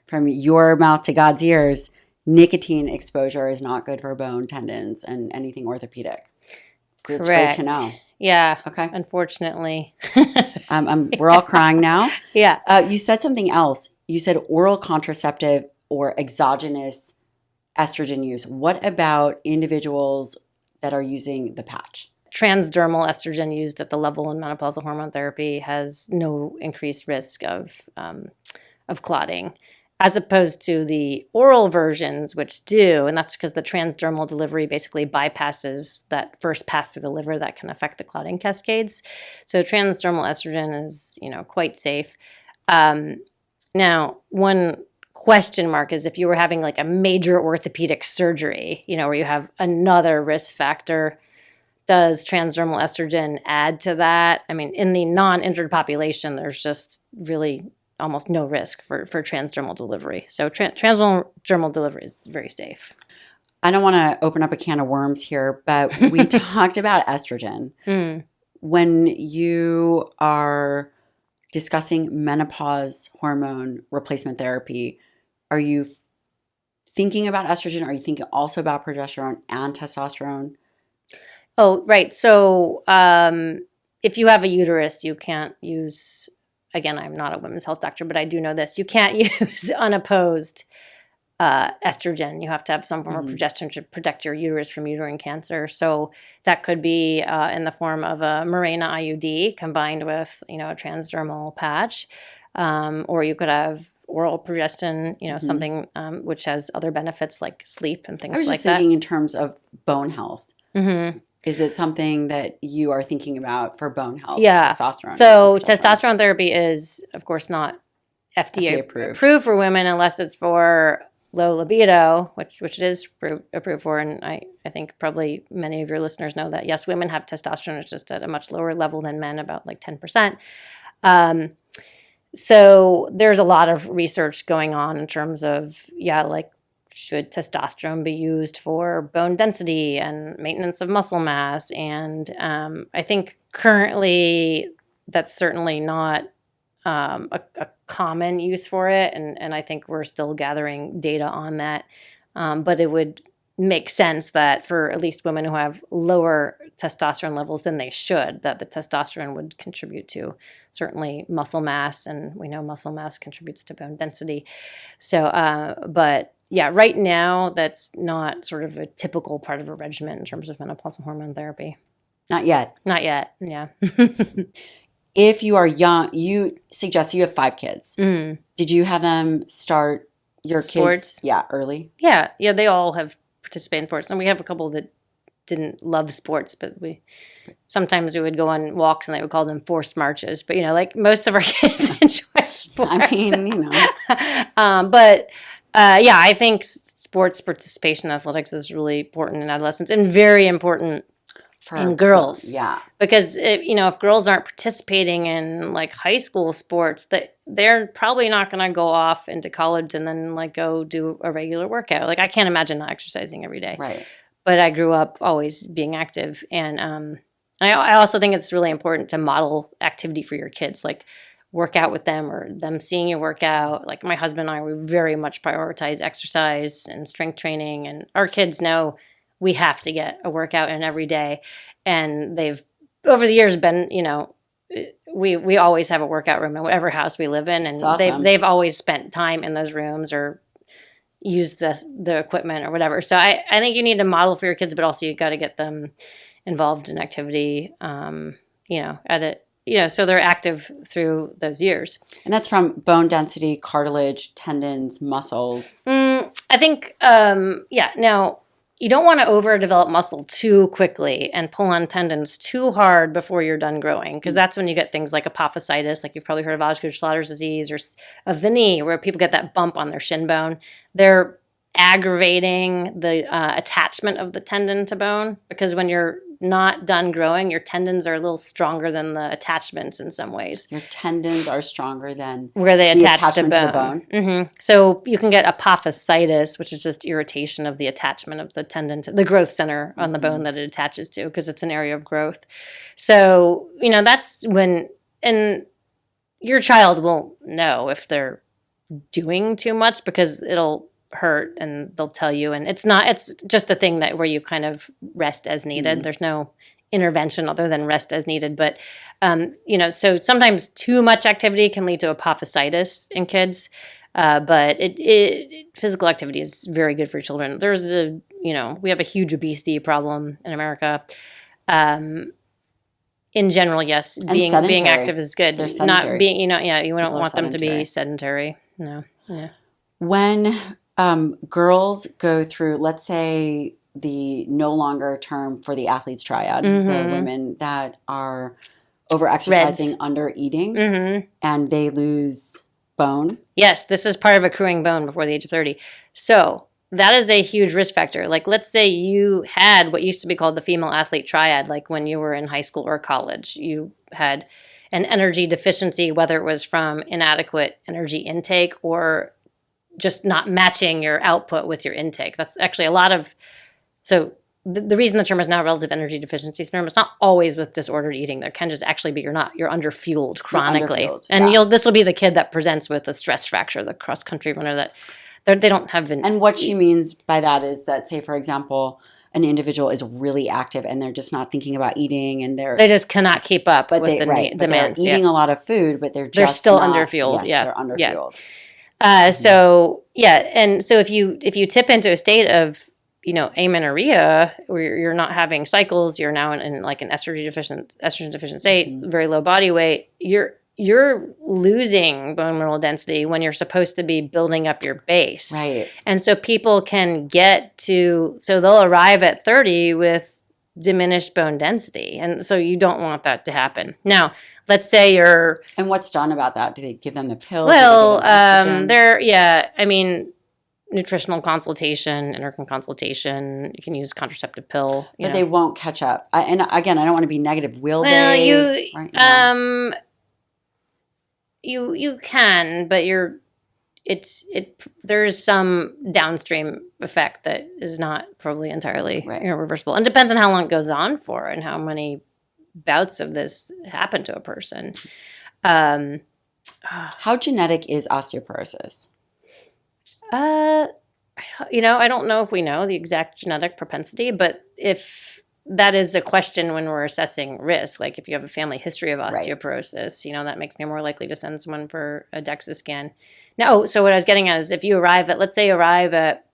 from your mouth to God's ears, nicotine exposure is not good for bone, tendons, and anything orthopedic. It's great to know. Yeah. Okay. Unfortunately. We're all crying now. Yeah. You said something else. You said oral contraceptive or exogenous estrogen use. What about individuals that are using the patch? Transdermal estrogen used at the level in menopausal hormone therapy has no increased risk of clotting, as opposed to the oral versions, which do, and that's because the transdermal delivery basically bypasses that first pass through the liver that can affect the clotting cascades. So transdermal estrogen is, quite safe. Now, one question mark is if you were having like a major orthopedic surgery, where you have another risk factor, does transdermal estrogen add to that? I mean, in the non-injured population, there's just really almost no risk for transdermal delivery. So transdermal delivery is very safe. I don't want to open up a can of worms here, but we talked about estrogen. When you are discussing menopause hormone replacement therapy, are you thinking about estrogen? Are you thinking also about progesterone and testosterone? Oh, right. So if you have a uterus, you can't use... Again, I'm not a women's health doctor, but I do know this. You can't use unopposed estrogen. You have to have some form of progesterone to protect your uterus from uterine cancer. So that could be in the form of a Mirena IUD combined with, a transdermal patch. Or you could have oral progestin, something which has other benefits like sleep and things like that. I was just thinking in terms of bone health. Is it something that you are thinking about for bone health? Yeah. Testosterone. So testosterone therapy is, of course, not FDA approved for women unless it's for low libido, which it is approved for. And I think probably many of your listeners know that, yes, women have testosterone. It's just at a much lower level than men, about like 10%. So there's a lot of research going on in terms of, should testosterone be used for bone density and maintenance of muscle mass? And I think currently that's certainly not a common use for it. And I think we're still gathering data on that. But it would make sense that for at least women who have lower testosterone levels than they should, that the testosterone would contribute to certainly muscle mass. And we know muscle mass contributes to bone density. So, but yeah, right now, that's not sort of a typical part of a regimen in terms of menopausal hormone therapy. Not yet. Not yet, yeah. If you are young, you suggest you have 5 kids. Did you have them start your sports? Kids? Yeah, early? Yeah, they all have participated in sports. And we have a couple that didn't love sports, but sometimes we would go on walks and they would call them forced marches. But, like most of our kids enjoy sports. I mean, I think sports participation in athletics is really important in adolescence and very important in girls. Yeah. Because, if girls aren't participating in like high school sports, that they're probably not going to go off into college and then like go do a regular workout. Like I can't imagine not exercising every day. Right. But I grew up always being active. And I also think it's really important to model activity for your kids, like work out with them or them seeing you work out. Like my husband and I, we very much prioritize exercise and strength training. And our kids know we have to get a workout in every day. And they've, over the years, been, we always have a workout room in whatever house we live in. And awesome. they've always spent time in those rooms or used the equipment or whatever. So I think you need to model for your kids, but also you got to get them involved in activity, so they're active through those years. And that's from bone density, cartilage, tendons, muscles. I think, now you don't want to overdevelop muscle too quickly and pull on tendons too hard before you're done growing, because that's when you get things like apophysitis, like you've probably heard of Osgood-Schlatters disease, or of the knee, where people get that bump on their shin bone. They're aggravating the attachment of the tendon to bone, because when you're not done growing, your tendons are a little stronger than the attachments in some ways. Your tendons are stronger than where they attach to attachment bone. to the bone. Mm-hmm. So you can get apophysitis, which is just irritation of the attachment of the tendon to the growth center on the bone that it attaches to, because it's an area of growth. So, that's when, and your child will know if they're doing too much, because it'll hurt and they'll tell you, and it's just a thing that where you kind of rest as needed. There's no intervention other than rest as needed. But so sometimes too much activity can lead to apophysitis in kids, but physical activity is very good for children. There's we have a huge obesity problem in America. In general, yes, being active is good. Not being, you don't want them to be sedentary. No. Yeah. When girls go through, let's say, the no longer term for the athletes triad, the women that are over-exercising, under-eating, and they lose bone. Yes, this is part of accruing bone before the age of 30. So that is a huge risk factor. Like, let's say you had what used to be called the female athlete triad, like when you were in high school or college. You had an energy deficiency, whether it was from inadequate energy intake or just not matching your output with your intake. That's actually a lot of, so the reason the term is now relative energy deficiency syndrome, it's not always with disordered eating. There can just actually be, you're underfueled chronically. This will be the kid that presents with a stress fracture, the cross country runner that they don't have. And what she means by that is that, say, for example, an individual is really active and they're just not thinking about eating, and they just cannot keep up with the demands. They're eating a lot of food, but they're still underfueled. Yes, they're underfueled. And so if you tip into a state of amenorrhea, where you're not having cycles, you're now in like an estrogen deficient state, very low body weight, you're losing bone mineral density when you're supposed to be building up your base. Right. And so people can they'll arrive at 30 with diminished bone density. And so you don't want that to happen. Now, let's say you're... And what's done about that? Do they give them the pills? Well, nutritional consultation, endocrine consultation, you can use contraceptive pill. But they won't catch up. And again, I don't want to be negative. Will they? You can, but there's some downstream effect that is not probably entirely reversible, and depends on how long it goes on for and how many bouts of this happen to a person. How genetic is osteoporosis? I don't know if we know the exact genetic propensity, but if that is a question when we're assessing risk, like if you have a family history of osteoporosis, that makes me more likely to send someone for a DEXA scan. No, so what I was getting at is if you arrive at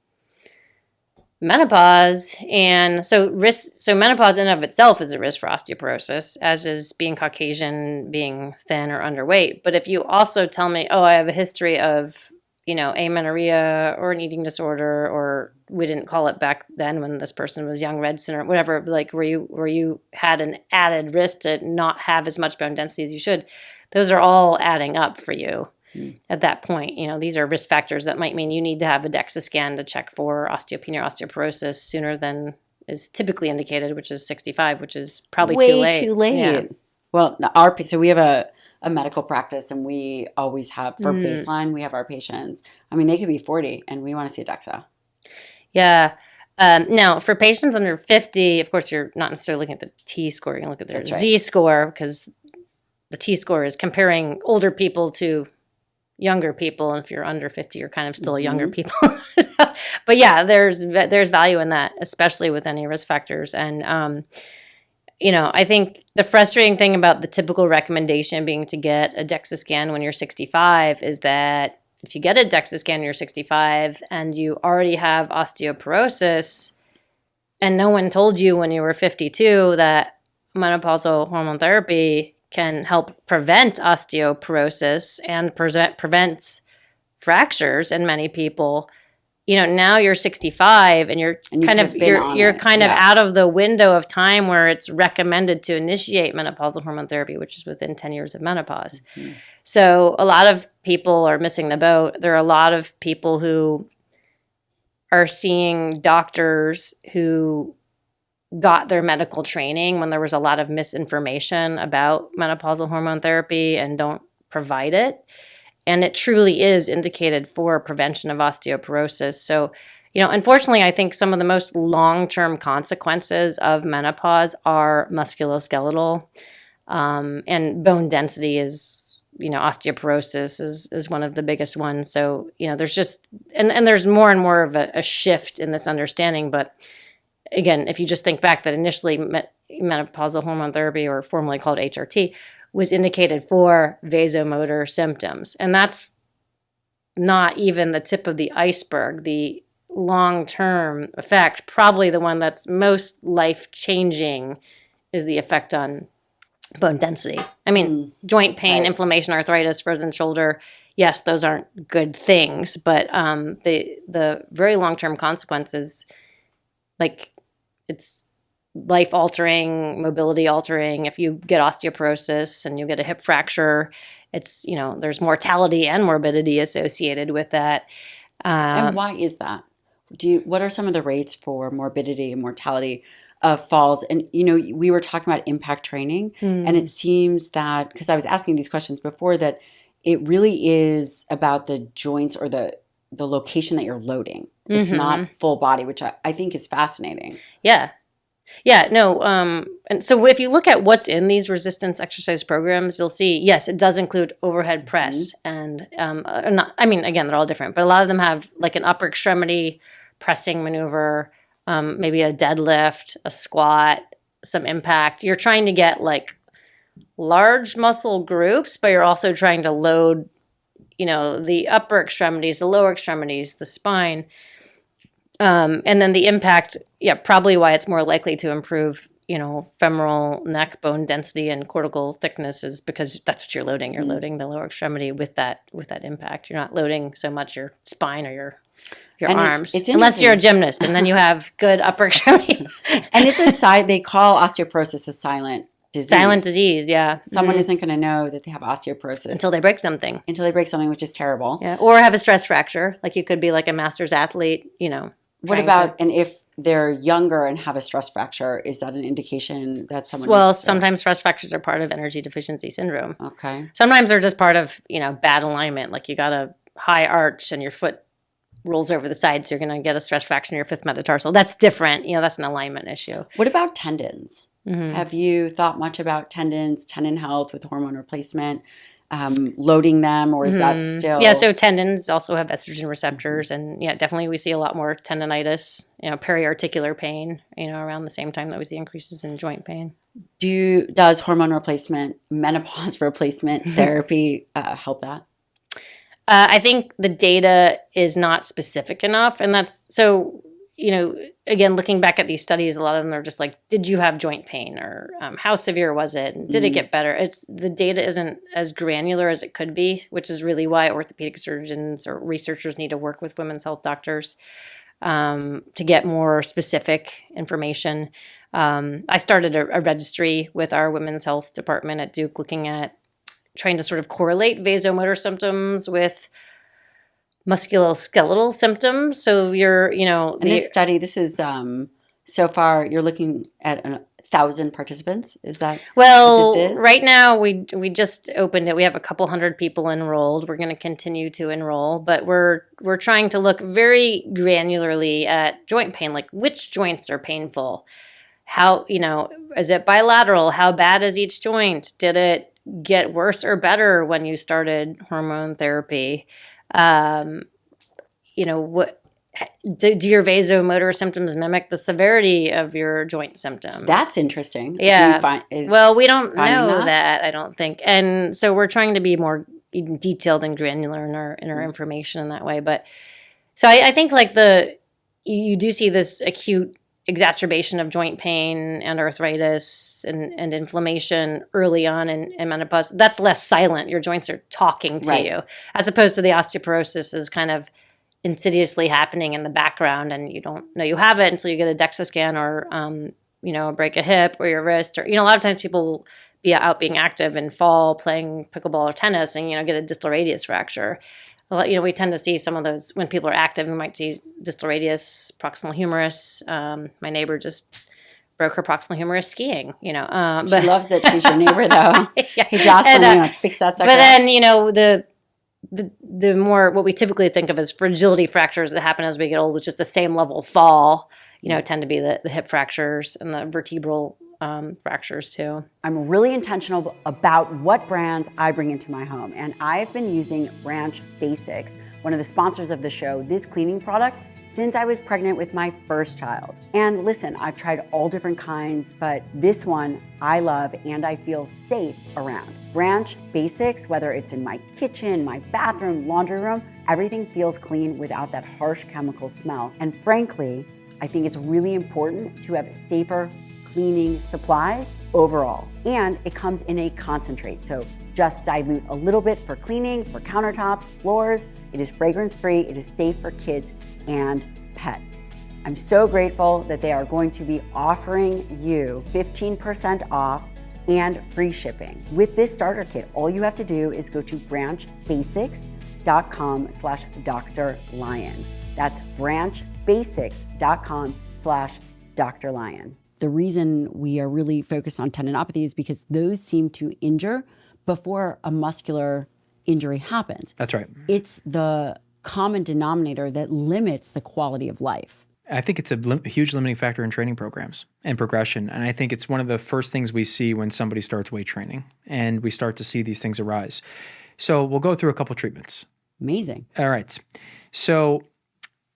menopause, and so menopause in and of itself is a risk for osteoporosis, as is being Caucasian, being thin or underweight. But if you also tell me, I have a history of amenorrhea or an eating disorder, or we didn't call it back then when this person was young, Red syndrome, whatever, like where you had an added risk to not have as much bone density as you should, those are all adding up for you at that point. These are risk factors that might mean you need to have a DEXA scan to check for osteopenia or osteoporosis sooner than is typically indicated, which is 65, which is probably Way too late. too late. Yeah. Well, so we have a medical practice, and we always have, for baseline, we have our patients. I mean, they could be 40 and we want to see a DEXA. Yeah. Now, for patients under 50, of course, you're not necessarily looking at the T-score. You're going to look at their Z-score, because the T-score is comparing older people to younger people. And if you're under 50, you're kind of still younger people. But yeah, there's value in that, especially with any risk factors. And, I think the frustrating thing about the typical recommendation being to get a DEXA scan when you're 65 is that if you get a DEXA scan when you're 65 and you already have osteoporosis, and no one told you when you were 52 that menopausal hormone therapy can help prevent osteoporosis and prevents fractures in many people, now you're 65 and you're kind of out of the window of time where it's recommended to initiate menopausal hormone therapy, which is within 10 years of menopause. Mm-hmm. So a lot of people are missing the boat. There are a lot of people who are seeing doctors who got their medical training when there was a lot of misinformation about menopausal hormone therapy and don't provide it. And it truly is indicated for prevention of osteoporosis. So, unfortunately, I think some of the most long-term consequences of menopause are musculoskeletal, and bone density is, osteoporosis is one of the biggest ones. So, there's just, and there's more and more of a shift in this understanding. But again, if you just think back that initially menopausal hormone therapy, or formerly called HRT, was indicated for vasomotor symptoms. And that's not even the tip of the iceberg. The long-term effect, probably the one that's most life-changing, is the effect on bone density. I mean, joint pain, inflammation, arthritis, frozen shoulder, yes, those aren't good things, but the very long-term consequences, like it's life-altering, mobility-altering. If you get osteoporosis and you get a hip fracture, it's, there's mortality and morbidity associated with that. And why is that? What are some of the rates for morbidity and mortality of falls? And, we were talking about impact training, and it seems that, because I was asking these questions before, that it really is about the joints or the location that you're loading. It's not full body, which I think is fascinating. Yeah. Yeah, no. And so if you look at what's in these resistance exercise programs, you'll see, yes, it does include overhead press. And again, they're all different, but a lot of them have like an upper extremity pressing maneuver, maybe a deadlift, a squat, some impact. You're trying to get like large muscle groups, but you're also trying to load, the upper extremities, the lower extremities, the spine. And then the impact, probably why it's more likely to improve, femoral neck bone density and cortical thickness is because that's what you're loading. You're loading the lower extremity with that impact. You're not loading so much your spine or your arms, it's unless you're a gymnast, and then you have good upper extremity. And it's they call osteoporosis a silent disease. Silent disease, yeah. Someone isn't going to know that they have osteoporosis until they break something. Which is terrible. Yeah, or have a stress fracture. Like you could be like a master's athlete, What about, and if they're younger and have a stress fracture, is that an indication that someone sometimes stress fractures are part of energy deficiency syndrome. Okay. Sometimes they're just part of, bad alignment. Like you got a high arch and your foot rolls over the side, so you're going to get a stress fracture in your fifth metatarsal. That's different. That's an alignment issue. What about tendons? Have you thought much about tendons, tendon health with hormone replacement? Loading them, or is that still? Yeah, so tendons also have estrogen receptors, and definitely we see a lot more tendonitis, periarticular pain, around the same time that we see increases in joint pain. Does hormone replacement, menopause replacement therapy help that? I think the data is not specific enough, and that's so. again, looking back at these studies, a lot of them are just like, did you have joint pain, or how severe was it? And did it get better? The data isn't as granular as it could be, which is really why orthopedic surgeons or researchers need to work with women's health doctors to get more specific information. I started a registry with our women's health department at Duke, looking at trying to sort of correlate vasomotor symptoms with musculoskeletal symptoms. So in this study, this is so far you're looking at 1,000 participants. Is that what this is? Right now we just opened it. We have a couple hundred people enrolled. We're going to continue to enroll, but we're trying to look very granularly at joint pain, like which joints are painful. How, is it bilateral? How bad is each joint? Did it get worse or better when you started hormone therapy? What do your vasomotor symptoms mimic the severity of your joint symptoms? That's interesting. Yeah. We don't know that, I don't think. And so we're trying to be more detailed and granular in our information in that way. But so I think like you do see this acute exacerbation of joint pain and arthritis and inflammation early on in menopause. That's less silent. Your joints are talking to you, as opposed to the osteoporosis is kind of insidiously happening in the background, and you don't know you have it until you get a DEXA scan or, break a hip or your wrist, or, a lot of times people will be out being active and fall playing pickleball or tennis and, get a distal radius fracture. We tend to see some of those when people are active. We might see distal radius, proximal humerus. My neighbor just broke her proximal humerus skiing. She loves that she's your neighbor, though. Yeah. Hey, Jocelyn, fix that sucker. But then, the more what we typically think of as fragility fractures that happen as we get old, which is the same level of fall, tend to be the hip fractures and the vertebral fractures too. I'm really intentional about what brands I bring into my home, and I've been using Branch Basics, one of the sponsors of the show, this cleaning product, since I was pregnant with my first child. And listen, I've tried all different kinds, but this one I love and I feel safe around. Branch Basics, whether it's in my kitchen, my bathroom, laundry room, everything feels clean without that harsh chemical smell. And frankly, I think it's really important to have safer cleaning supplies overall. And it comes in a concentrate, so just dilute a little bit for cleaning, for countertops, floors. It is fragrance-free, it is safe for kids and pets. I'm so grateful that they are going to be offering you 15% off and free shipping. With this starter kit, all you have to do is go to branchbasics.com/Dr. Lyon. That's branchbasics.com/Dr. Lyon. The reason we are really focused on tendinopathy is because those seem to injure before a muscular injury happens. That's right. It's the common denominator that limits the quality of life. I think it's a huge limiting factor in training programs and progression. And I think it's one of the first things we see when somebody starts weight training and we start to see these things arise. So we'll go through a couple treatments. Amazing. All right. So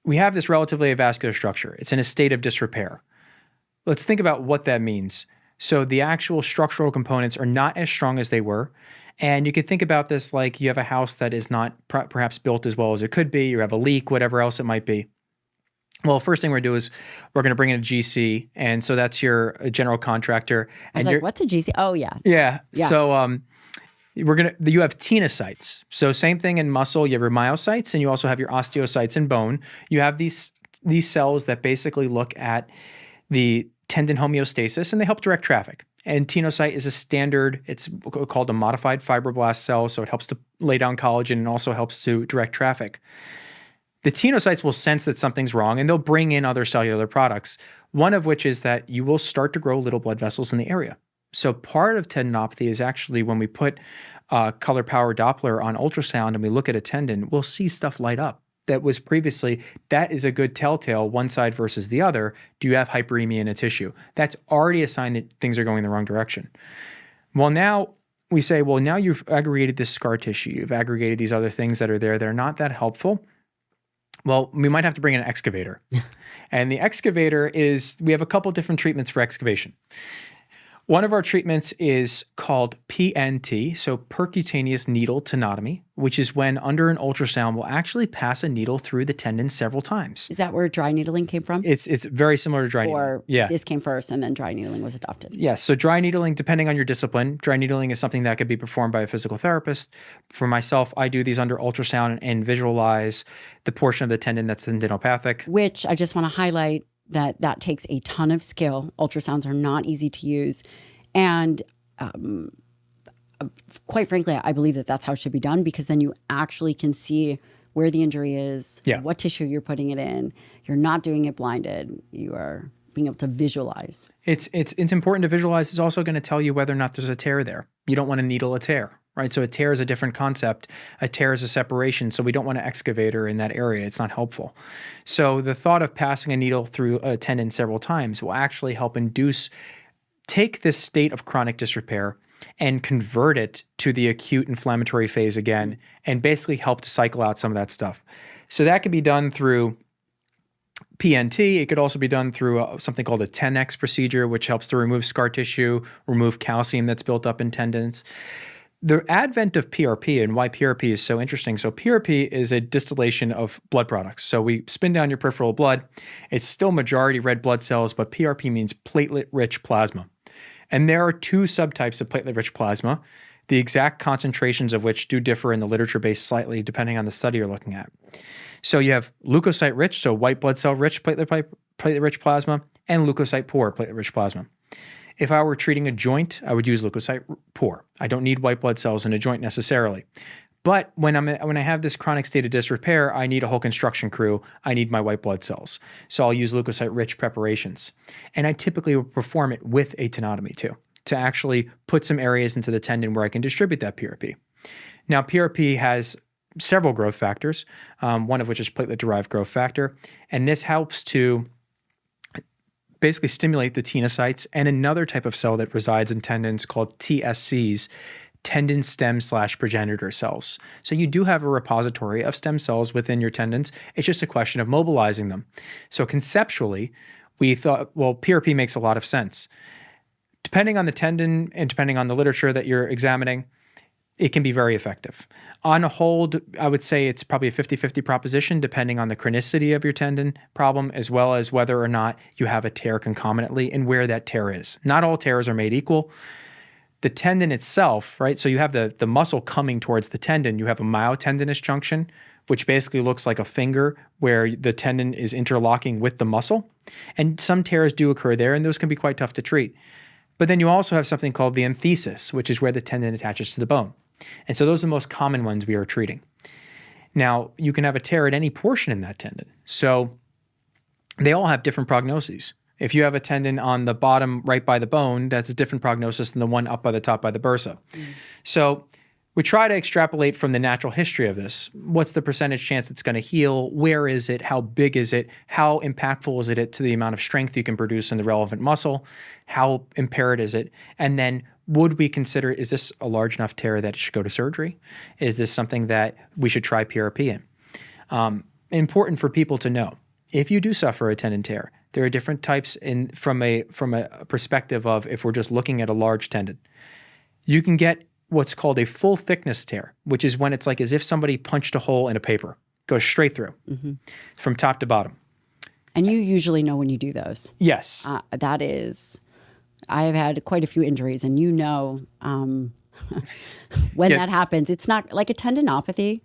we have this relatively avascular structure. It's in a state of disrepair. Let's think about what that means. So the actual structural components are not as strong as they were. And you could think about this like you have a house that is not perhaps built as well as it could be. You have a leak, whatever else it might be. Well, first thing we're going to do is we're going to bring in a GC. And so that's your general contractor. I was like, what's a GC? Oh, yeah. Yeah. So you have tenocytes. So same thing in muscle. You have your myocytes and you also have your osteocytes in bone. You have these cells that basically look at the tendon homeostasis and they help direct traffic. And tenocyte is a standard, it's called a modified fibroblast cell, so it helps to lay down collagen and also helps to direct traffic. The tenocytes will sense that something's wrong and they'll bring in other cellular products, one of which is that you will start to grow little blood vessels in the area. So part of tendinopathy is actually when we put color power Doppler on ultrasound and we look at a tendon, we'll see stuff light up. That was previously, that is a good telltale, one side versus the other. Do you have hyperemia in a tissue? That's already a sign that things are going the wrong direction. Well, now we say, well, now you've aggregated this scar tissue. You've aggregated these other things that are there. They're not that helpful. Well, we might have to bring in an excavator. And the excavator is, we have a couple different treatments for excavation. One of our treatments is called PNT, so percutaneous needle tenotomy, which is when under an ultrasound we'll actually pass a needle through the tendon several times. Is that where dry needling came from? It's very similar to dry needling. Or this came first and then dry needling was adopted? Yes. So dry needling, depending on your discipline, dry needling is something that could be performed by a physical therapist. For myself, I do these under ultrasound and visualize the portion of the tendon that's tendinopathic. Which I just want to highlight that takes a ton of skill. Ultrasounds are not easy to use. And quite frankly, I believe that that's how it should be done, because then you actually can see where the injury is, what tissue you're putting it in. You're not doing it blinded. You are being able to visualize. It's important to visualize. It's also going to tell you whether or not there's a tear there. You don't want to needle a tear, right? So a tear is a different concept. A tear is a separation. So we don't want to excavate her in that area. It's not helpful. So the thought of passing a needle through a tendon several times will actually help take this state of chronic disrepair and convert it to the acute inflammatory phase again, and basically help to cycle out some of that stuff. So that could be done through PNT. It could also be done through something called a 10X procedure, which helps to remove scar tissue, remove calcium that's built up in tendons. The advent of PRP and why PRP is so interesting. So PRP is a distillation of blood products. So we spin down your peripheral blood. It's still majority red blood cells, but PRP means platelet-rich plasma. And there are two subtypes of platelet-rich plasma, the exact concentrations of which do differ in the literature base slightly depending on the study you're looking at. So you have leukocyte-rich, so white blood cell-rich platelet-rich plasma, and leukocyte-poor platelet-rich plasma. If I were treating a joint, I would use leukocyte-poor. I don't need white blood cells in a joint necessarily. But when I have this chronic state of disrepair, I need a whole construction crew. I need my white blood cells. So I'll use leukocyte-rich preparations. And I typically will perform it with a tenotomy too, to actually put some areas into the tendon where I can distribute that PRP. Now, PRP has several growth factors, one of which is platelet-derived growth factor. And this helps to basically stimulate the tenocytes and another type of cell that resides in tendons called TSCs, tendon stem/progenitor cells. So you do have a repository of stem cells within your tendons. It's just a question of mobilizing them. So conceptually, we thought, well, PRP makes a lot of sense. Depending on the tendon and depending on the literature that you're examining, it can be very effective. On a whole, I would say it's probably a 50-50 proposition depending on the chronicity of your tendon problem, as well as whether or not you have a tear concomitantly and where that tear is. Not all tears are made equal. The tendon itself, right? So you have the muscle coming towards the tendon. You have a myotendinous junction, which basically looks like a finger where the tendon is interlocking with the muscle. And some tears do occur there, and those can be quite tough to treat. But then you also have something called the enthesis, which is where the tendon attaches to the bone. And so those are the most common ones we are treating. Now, you can have a tear at any portion in that tendon. So they all have different prognoses. If you have a tendon on the bottom right by the bone, that's a different prognosis than the one up by the top by the bursa. So we try to extrapolate from the natural history of this. What's the percentage chance it's going to heal? Where is it? How big is it? How impactful is it to the amount of strength you can produce in the relevant muscle? How impaired is it? And then would we consider, is this a large enough tear that it should go to surgery? Is this something that we should try PRP in? Important for people to know. If you do suffer a tendon tear, there are different types from a perspective of if we're just looking at a large tendon. You can get what's called a full thickness tear, which is when it's like as if somebody punched a hole in a paper, goes straight through from top to bottom. And you usually know when you do those. Yes. That is, I've had quite a few injuries, and when that happens, it's not like a tendinopathy.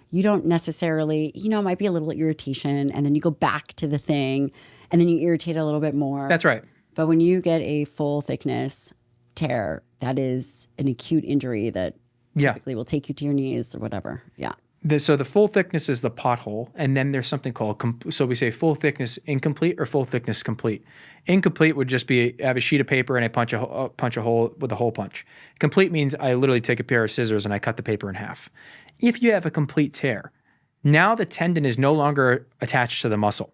You don't necessarily, it might be a little irritation, and then you go back to the thing, and then you irritate a little bit more. That's right. But when you get a full thickness tear, that is an acute injury that typically will take you to your knees or whatever. Yeah. So the full thickness is the pothole, and then there's something called, so we say full thickness incomplete or full thickness complete. Incomplete would just be, I have a sheet of paper and I punch a hole with a hole punch. Complete means I literally take a pair of scissors and I cut the paper in half. If you have a complete tear, now the tendon is no longer attached to the muscle.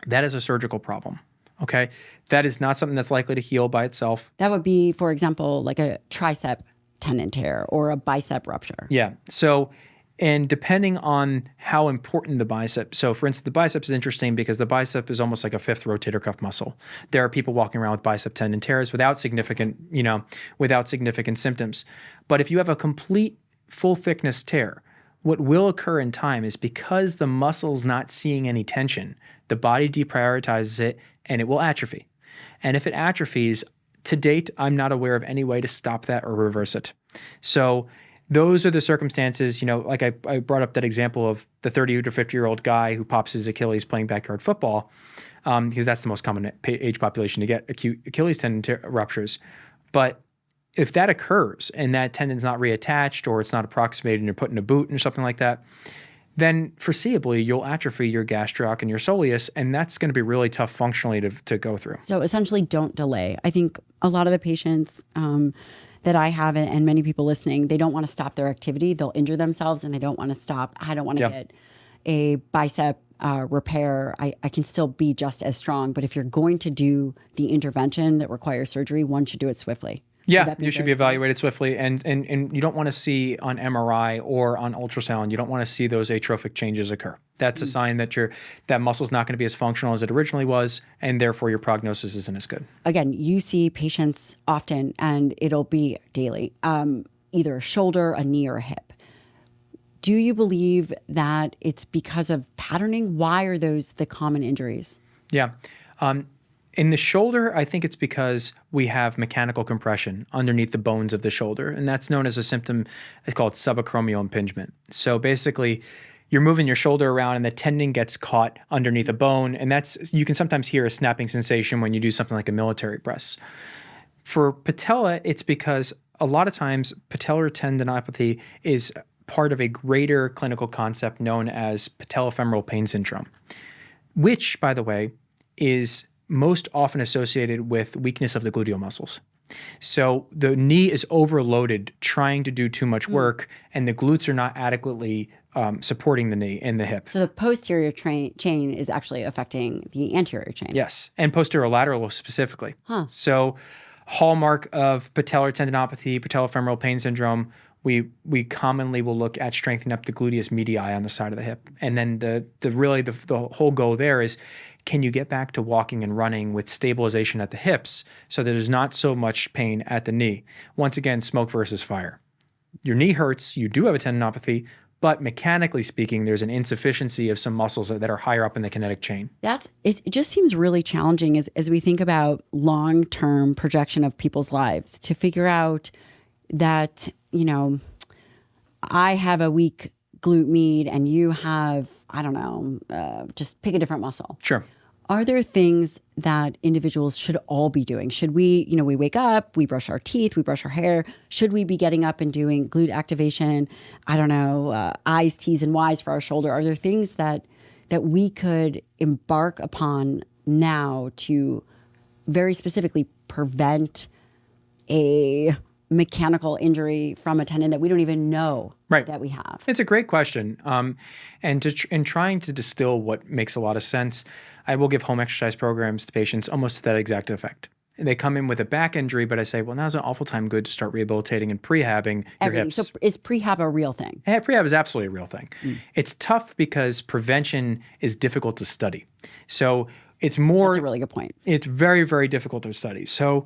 That is a surgical problem, okay? That is not something that's likely to heal by itself. That would be, for example, like a tricep tendon tear or a bicep rupture. Yeah. So And depending on how important the bicep, so for instance, the bicep is interesting because the bicep is almost like a fifth rotator cuff muscle. There are people walking around with bicep tendon tears without significant symptoms. But if you have a complete full thickness tear, what will occur in time is because the muscle's not seeing any tension, the body deprioritizes it and it will atrophy. And if it atrophies, to date, I'm not aware of any way to stop that or reverse it. So those are the circumstances, like I brought up that example of the 30 to 50-year-old guy who pops his Achilles playing backyard football, because that's the most common age population to get acute Achilles tendon ruptures. But if that occurs and that tendon's not reattached or it's not approximated and you're put in a boot or something like that, then foreseeably you'll atrophy your gastroc and your soleus, and that's going to be really tough functionally to go through. So essentially, don't delay. I think a lot of the patients that I have and many people listening, they don't want to stop their activity. They'll injure themselves and they don't want to stop. I don't want to get a bicep repair. I can still be just as strong. But if you're going to do the intervention that requires surgery, one should do it swiftly. Yeah, you should be evaluated swiftly. And you don't want to see on MRI or on ultrasound, you don't want to see those atrophic changes occur. That's a sign that that muscle's not going to be as functional as it originally was, and therefore your prognosis isn't as good. Again, you see patients often, and it'll be daily, either a shoulder, a knee, or a hip. Do you believe that it's because of patterning? Why are those the common injuries? Yeah. In the shoulder, I think it's because we have mechanical compression underneath the bones of the shoulder, and that's known as a symptom. It's called subacromial impingement. So basically, you're moving your shoulder around and the tendon gets caught underneath a bone, and you can sometimes hear a snapping sensation when you do something like a military press. For patella, it's because a lot of times patellar tendinopathy is part of a greater clinical concept known as patellofemoral pain syndrome, which, by the way, is most often associated with weakness of the gluteal muscles. So the knee is overloaded trying to do too much work, and the glutes are not adequately supporting the knee and the hip. So the posterior chain is actually affecting the anterior chain. Yes, and posterolateral specifically. Huh. So hallmark of patellar tendinopathy, patellofemoral pain syndrome, we commonly will look at strengthening up the gluteus medii on the side of the hip. And then the whole goal there is, can you get back to walking and running with stabilization at the hips so that there's not so much pain at the knee? Once again, smoke versus fire. Your knee hurts, you do have a tendinopathy, but mechanically speaking, there's an insufficiency of some muscles that are higher up in the kinetic chain. It just seems really challenging as we think about long-term projection of people's lives to figure out that, I have a weak glute med and you have, I don't know, just pick a different muscle. Sure. Are there things that individuals should all be doing? Should we, we wake up, we brush our teeth, we brush our hair. Should we be getting up and doing glute activation? I don't know, I's, T's, and Y's for our shoulder. Are there things that we could embark upon now to very specifically prevent a mechanical injury from a tendon that we don't even know that we have? It's a great question. And in trying to distill what makes a lot of sense, I will give home exercise programs to patients almost to that exact effect. They come in with a back injury, but I say, well, now's an awful time good to start rehabilitating and prehabbing your hips. So is prehab a real thing? Yeah, prehab is absolutely a real thing. It's tough because prevention is difficult to study. So it's more... That's a really good point. It's very, very difficult to study. So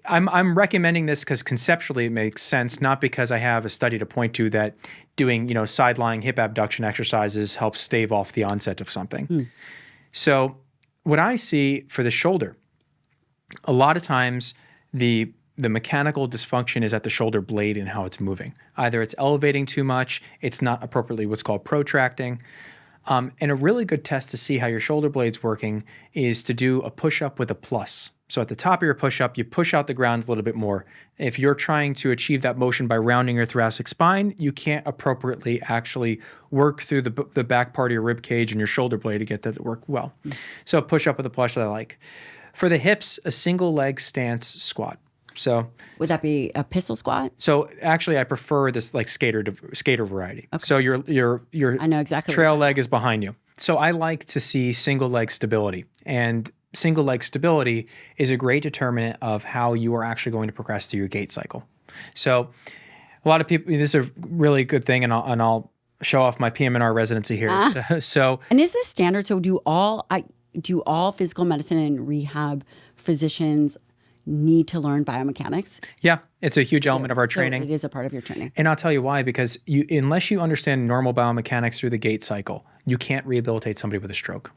I'm recommending this because conceptually it makes sense, not because I have a study to point to that doing, side-lying hip abduction exercises helps stave off the onset of something. So what I see for the shoulder, a lot of times the mechanical dysfunction is at the shoulder blade and how it's moving. Either it's elevating too much, it's not appropriately what's called protracting. And a really good test to see how your shoulder blade's working is to do a push-up with a plus. So at the top of your push-up, you push out the ground a little bit more. If you're trying to achieve that motion by rounding your thoracic spine, you can't appropriately actually work through the back part of your rib cage and your shoulder blade to get that to work well. So a push-up with a plus that I like. For the hips, a single leg stance squat. So would that be a pistol squat? So actually, I prefer this like skater variety. Okay. So your I know exactly trail leg is behind you. So I like to see single leg stability, and single leg stability is a great determinant of how you are actually going to progress through your gait cycle. So a lot of people, this is a really good thing, and I'll show off my PM&R residency here. So And is this standard? So do all physical medicine and rehab physicians need to learn biomechanics? yeah, it's a huge element of our training. It is a part of your training. And I'll tell you why, because unless you understand normal biomechanics through the gait cycle, you can't rehabilitate somebody with a stroke.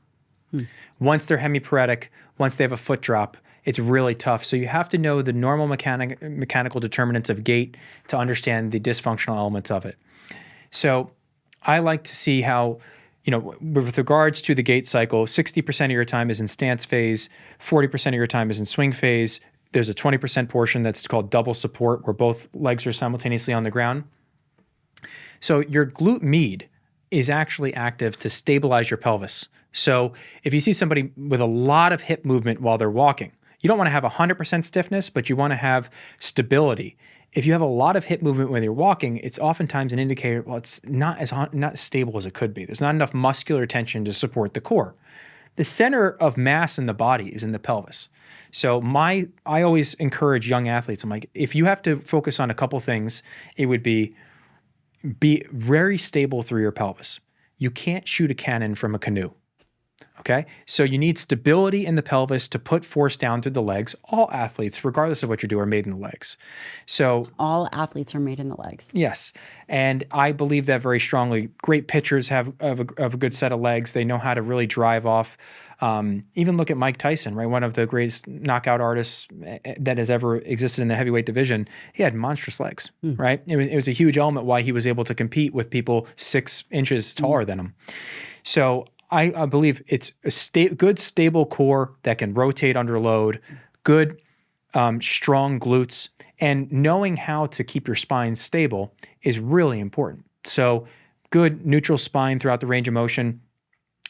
Once they're hemiparetic, once they have a foot drop, it's really tough. So you have to know the normal mechanical determinants of gait to understand the dysfunctional elements of it. So I like to see how, with regards to the gait cycle, 60% of your time is in stance phase, 40% of your time is in swing phase. There's a 20% portion that's called double support, where both legs are simultaneously on the ground. So your glute med is actually active to stabilize your pelvis. So if you see somebody with a lot of hip movement while they're walking, you don't want to have 100% stiffness, but you want to have stability. If you have a lot of hip movement when you're walking, it's oftentimes an indicator, well, it's not as stable as it could be. There's not enough muscular tension to support the core. The center of mass in the body is in the pelvis. So I always encourage young athletes, I'm like, if you have to focus on a couple things, it would be very stable through your pelvis. You can't shoot a cannon from a canoe. Okay, so you need stability in the pelvis to put force down through the legs. All athletes, regardless of what you do, are made in the legs. So all athletes are made in the legs. Yes, and I believe that very strongly. Great pitchers have a good set of legs. They know how to really drive off. Even look at Mike Tyson, right? One of the greatest knockout artists that has ever existed in the heavyweight division. He had monstrous legs, right? It was a huge element why he was able to compete with people 6 inches taller than him. So I believe it's a good, stable core that can rotate under load, good, strong glutes, and knowing how to keep your spine stable is really important. So good neutral spine throughout the range of motion.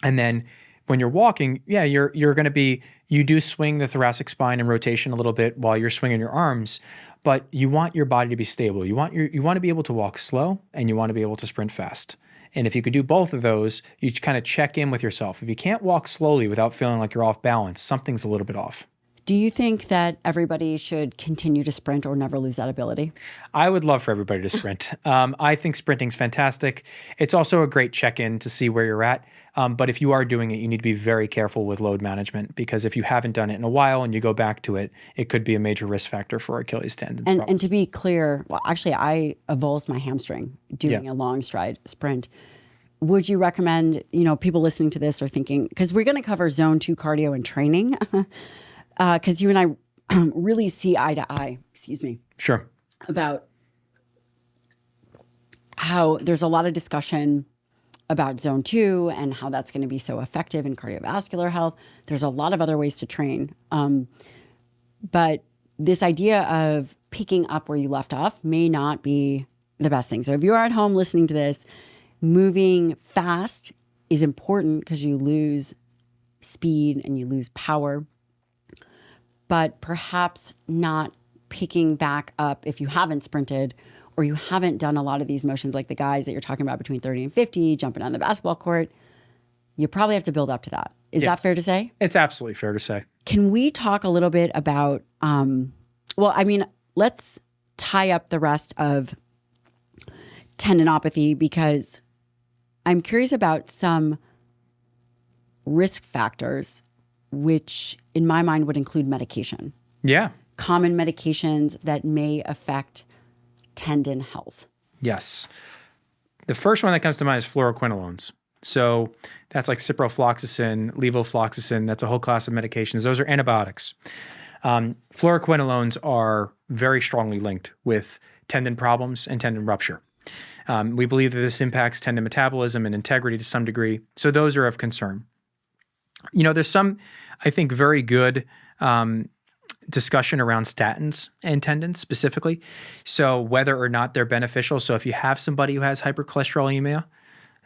And then when you're walking, you're going to be, you do swing the thoracic spine in rotation a little bit while you're swinging your arms, but you want your body to be stable. You want to be able to walk slow, and you want to be able to sprint fast. And if you could do both of those, you kind of check in with yourself. If you can't walk slowly without feeling like you're off balance, something's a little bit off. Do you think that everybody should continue to sprint or never lose that ability? I would love for everybody to sprint. I think sprinting's fantastic. It's also a great check-in to see where you're at. But if you are doing it, you need to be very careful with load management, because if you haven't done it in a while and you go back to it, it could be a major risk factor for Achilles tendons. And to be clear, well, actually, I avulsed my hamstring doing a long stride sprint. Would you recommend, people listening to this are thinking, because we're going to cover zone 2 cardio and training, because you and I really see eye to eye, Sure. about how there's a lot of discussion about zone 2 and how that's going to be so effective in cardiovascular health. There's a lot of other ways to train. But this idea of picking up where you left off may not be the best thing. So if you are at home listening to this, moving fast is important because you lose speed and you lose power, but perhaps not picking back up if you haven't sprinted or you haven't done a lot of these motions like the guys that you're talking about between 30 and 50, jumping on the basketball court. You probably have to build up to that. Is that fair to say? It's absolutely fair to say. Can we talk a little bit about, let's tie up the rest of tendinopathy, because I'm curious about some risk factors, which in my mind would include medication. Yeah. Common medications that may affect tendon health. Yes. The first one that comes to mind is fluoroquinolones. So that's like ciprofloxacin, levofloxacin. That's a whole class of medications. Those are antibiotics. Fluoroquinolones are very strongly linked with tendon problems and tendon rupture. We believe that this impacts tendon metabolism and integrity to some degree. So those are of concern. There's some, I think, very good discussion around statins and tendons specifically. So whether or not they're beneficial. So if you have somebody who has hypercholesterolemia,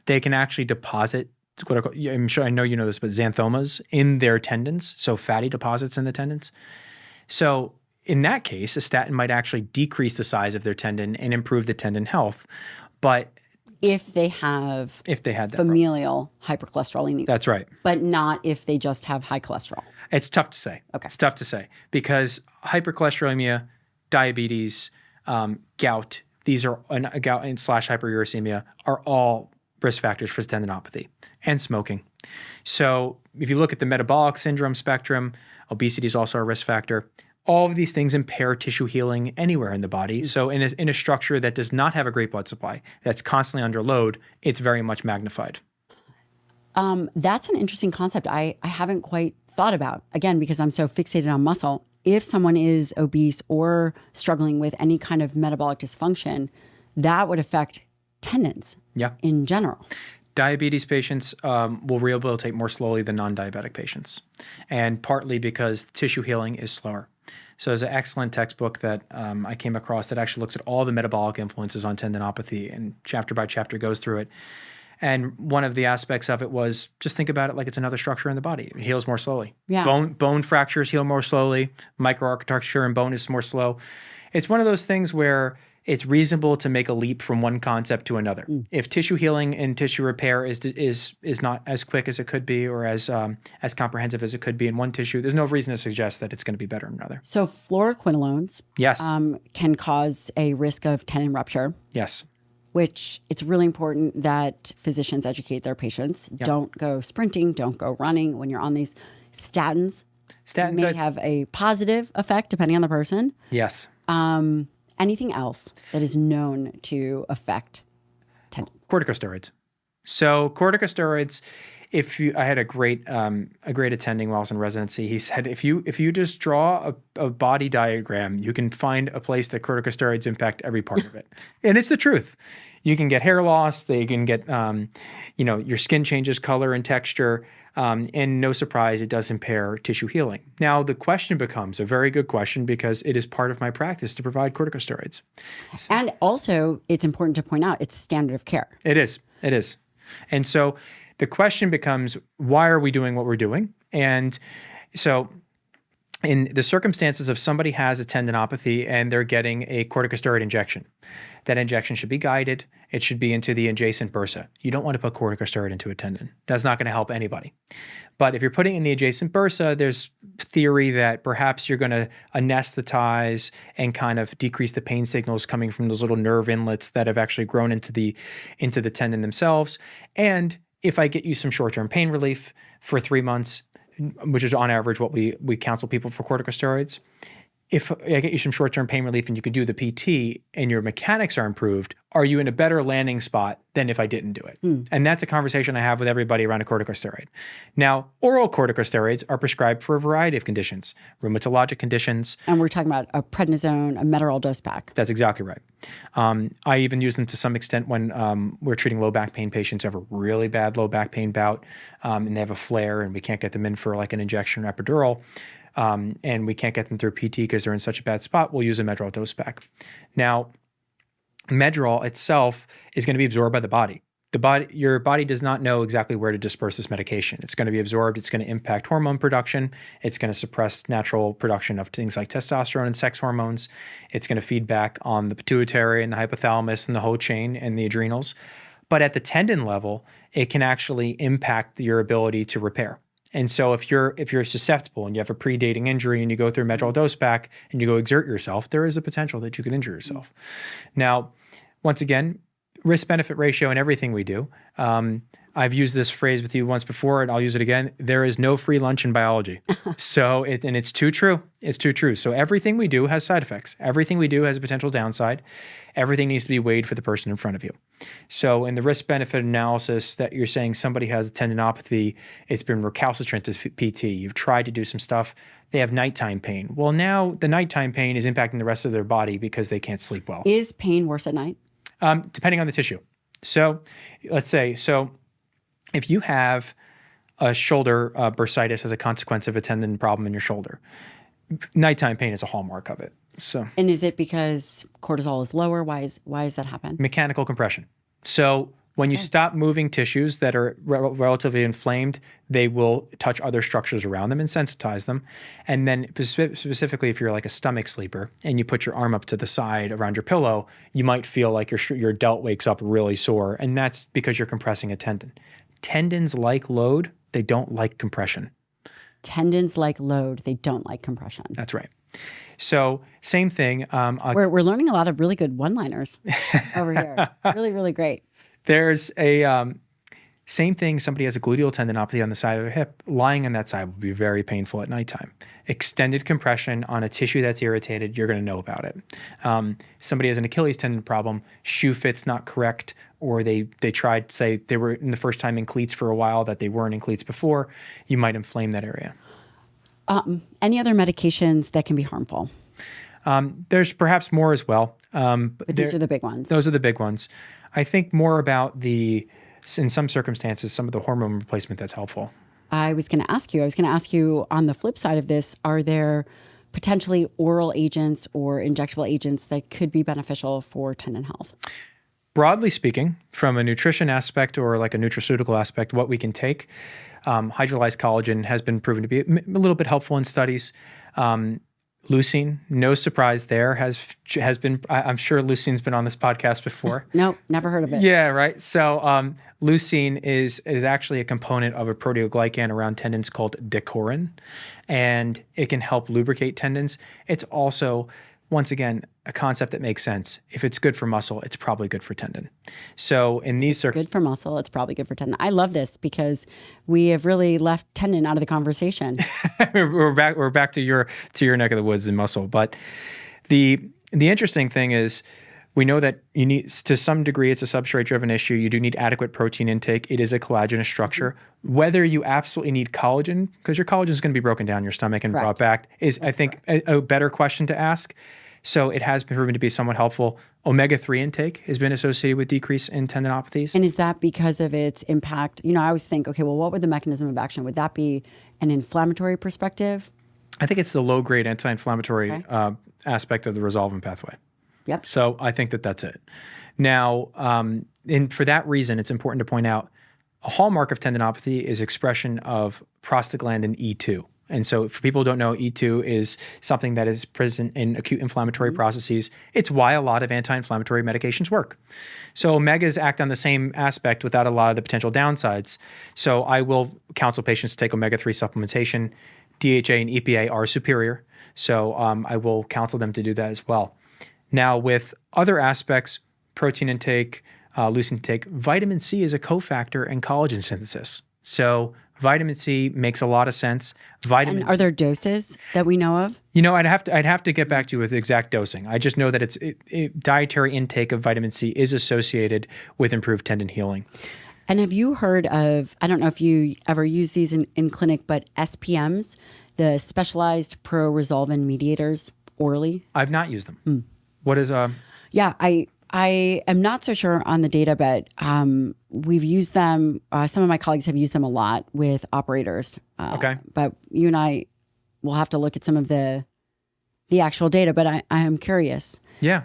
they can actually deposit, I know you know this, but xanthomas in their tendons. So fatty deposits in the tendons. So in that case, a statin might actually decrease the size of their tendon and improve the tendon health. But if they had that familial hypercholesterolemia. That's right. But not if they just have high cholesterol. It's tough to say. Okay. It's tough to say because hypercholesterolemia, diabetes, gout, these are gout and / hyperuricemia are all risk factors for tendinopathy, and smoking. So if you look at the metabolic syndrome spectrum, obesity is also a risk factor. All of these things impair tissue healing anywhere in the body. So in a structure that does not have a great blood supply, that's constantly under load, it's very much magnified. That's an interesting concept I haven't quite thought about, again, because I'm so fixated on muscle. If someone is obese or struggling with any kind of metabolic dysfunction, that would affect tendons in general. Diabetes patients will rehabilitate more slowly than non-diabetic patients, and partly because tissue healing is slower. So there's an excellent textbook that I came across that actually looks at all the metabolic influences on tendinopathy, and chapter by chapter goes through it. And one of the aspects of it was just think about it like it's another structure in the body. It heals more slowly. Yeah. Bone fractures heal more slowly. Microarchitecture in bone is more slow. It's one of those things where it's reasonable to make a leap from one concept to another. If tissue healing and tissue repair is not as quick as it could be, or as comprehensive as it could be in one tissue, there's no reason to suggest that it's going to be better in another. So fluoroquinolones can cause a risk of tendon rupture. Yes. Which it's really important that physicians educate their patients. Yep. Don't go sprinting, don't go running when you're on these statins. Statins may have a positive effect depending on the person. Yes. Anything else that is known to affect tendons? Corticosteroids. So corticosteroids, I had a great attending while I was in residency. He said, if you just draw a body diagram, you can find a place that corticosteroids impact every part of it. And it's the truth. You can get hair loss. They can get, your skin changes color and texture. And no surprise, it does impair tissue healing. Now, the question becomes a very good question because it is part of my practice to provide corticosteroids. And also, it's important to point out, it's standard of care. It is. And so the question becomes, why are we doing what we're doing? And so in the circumstances of somebody has a tendinopathy and they're getting a corticosteroid injection, that injection should be guided. It should be into the adjacent bursa. You don't want to put corticosteroid into a tendon. That's not going to help anybody. But if you're putting it in the adjacent bursa, there's theory that perhaps you're going to anesthetize and kind of decrease the pain signals coming from those little nerve inlets that have actually grown into the tendon themselves. And if I get you some short-term pain relief for 3 months, which is on average what we counsel people for corticosteroids, if I get you some short-term pain relief and you can do the PT and your mechanics are improved, are you in a better landing spot than if I didn't do it? And that's a conversation I have with everybody around a corticosteroid. Now, oral corticosteroids are prescribed for a variety of conditions, rheumatologic conditions. And we're talking about a prednisone, a Meteral dose pack. That's exactly right. I even use them to some extent when we're treating low back pain patients who have a really bad low back pain bout and they have a flare and we can't get them in for like an injection or epidural. And we can't get them through PT because they're in such a bad spot, we'll use a Meteral dose pack. Now, Meteral itself is going to be absorbed by the body. Your body does not know exactly where to disperse this medication. It's going to be absorbed. It's going to impact hormone production. It's going to suppress natural production of things like testosterone and sex hormones. It's going to feed back on the pituitary and the hypothalamus and the whole chain and the adrenals. But at the tendon level, it can actually impact your ability to repair. And so if you're susceptible and you have a predating injury and you go through a Meteral dose pack and you go exert yourself, there is a potential that you can injure yourself. Now, once again, risk-benefit ratio in everything we do. I've used this phrase with you once before, and I'll use it again. There is no free lunch in biology. And it's too true. It's too true. So everything we do has side effects. Everything we do has a potential downside. Everything needs to be weighed for the person in front of you. So in the risk-benefit analysis that you're saying somebody has a tendinopathy, it's been recalcitrant to PT, you've tried to do some stuff, they have nighttime pain. Well, now the nighttime pain is impacting the rest of their body because they can't sleep well. Is pain worse at night? Depending on the tissue. So let's say, if you have a shoulder bursitis as a consequence of a tendon problem in your shoulder, nighttime pain is a hallmark of it. So, and is it because cortisol is lower? Why does that happen? Mechanical compression. So when you stop moving tissues that are relatively inflamed, they will touch other structures around them and sensitize them. And then specifically if you're like a stomach sleeper and you put your arm up to the side around your pillow, you might feel like your delt wakes up really sore. And that's because you're compressing a tendon. Tendons like load, they don't like compression. Tendons like load, they don't like compression. That's right. So same thing. We're learning a lot of really good one-liners over here. Really, really great. There's a same thing. Somebody has a gluteal tendinopathy on the side of their hip. Lying on that side will be very painful at nighttime. Extended compression on a tissue that's irritated, you're going to know about it. Somebody has an Achilles tendon problem, shoe fit's not correct, or they tried, say, they were in the first time in cleats for a while that they weren't in cleats before, you might inflame that area. Any other medications that can be harmful? There's perhaps more as well. But these are the big ones. Those are the big ones. I think more about in some circumstances, some of the hormone replacement that's helpful. I was going to ask you on the flip side of this, are there potentially oral agents or injectable agents that could be beneficial for tendon health? Broadly speaking, from a nutrition aspect or like a nutraceutical aspect, what we can take, hydrolyzed collagen has been proven to be a little bit helpful in studies. Leucine, no surprise there, has been, I'm sure leucine's been on this podcast before. Nope, never heard of it. Yeah, right. So leucine is actually a component of a proteoglycan around tendons called decorin, and it can help lubricate tendons. It's also, once again, a concept that makes sense. If it's good for muscle, it's probably good for tendon. So in these good for muscle, it's probably good for tendon. I love this because we have really left tendon out of the conversation. we're back to your neck of the woods in muscle. But the interesting thing is, we know that you need, to some degree, it's a substrate-driven issue. You do need adequate protein intake. It is a collagenous structure. Whether you absolutely need collagen, because your collagen is going to be broken down in your stomach and brought back, is, I think, a better question to ask. So it has been proven to be somewhat helpful. Omega-3 intake has been associated with decrease in tendinopathies. And is that because of its impact? You know, I always think, okay, well, what would the mechanism of action? Would that be an inflammatory perspective? I think it's the low-grade anti-inflammatory aspect of the resolving pathway. Yep. So I think that's it. Now, and for that reason, it's important to point out a hallmark of tendinopathy is expression of prostaglandin E2. And so for people who don't know, E2 is something that is present in acute inflammatory processes. It's why a lot of anti-inflammatory medications work. So omegas act on the same aspect without a lot of the potential downsides. So I will counsel patients to take omega-3 supplementation. DHA and EPA are superior. So I will counsel them to do that as well. Now, with other aspects, protein intake, leucine intake, vitamin C is a cofactor in collagen synthesis. So vitamin C makes a lot of sense. And are there doses that we know of? You know, I'd have to get back to you with exact dosing. I just know that dietary intake of vitamin C is associated with improved tendon healing. And have you heard of, I don't know if you ever use these in clinic, but SPMs, the specialized pro-resolvin mediators orally? I've not used them. What is Yeah, I am not so sure on the data, but we've used them. Some of my colleagues have used them a lot with operators. Okay. But you and I will have to look at some of the actual data, but I am curious. Yeah.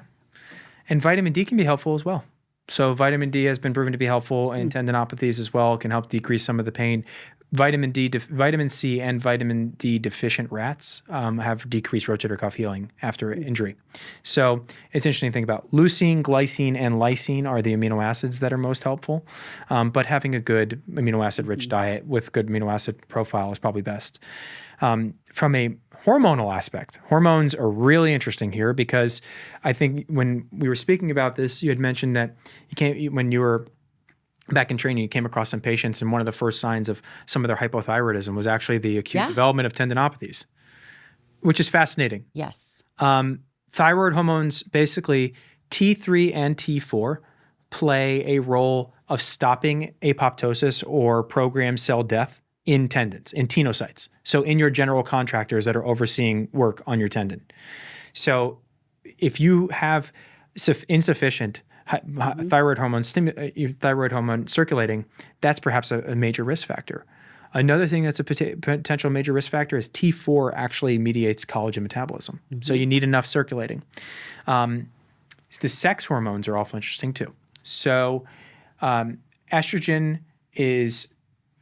And vitamin D can be helpful as well. So vitamin D has been proven to be helpful in tendinopathies as well. It can help decrease some of the pain. Vitamin C and vitamin D deficient rats have decreased rotator cuff healing after injury. So it's interesting to think about. Leucine, glycine, and lysine are the amino acids that are most helpful. But having a good amino acid-rich diet with good amino acid profile is probably best. From a hormonal aspect, hormones are really interesting here because I think when we were speaking about this, you had mentioned that when you were back in training, you came across some patients, and one of the first signs of some of their hypothyroidism was actually the acute development of tendinopathies, which is fascinating. Yes. Thyroid hormones, basically T3 and T4, play a role of stopping apoptosis or programmed cell death in tendons, in tenocytes. So in your general contractors that are overseeing work on your tendon. So if you have insufficient thyroid hormone circulating, that's perhaps a major risk factor. Another thing that's a potential major risk factor is T4 actually mediates collagen metabolism. So you need enough circulating. The sex hormones are also interesting too. So estrogen is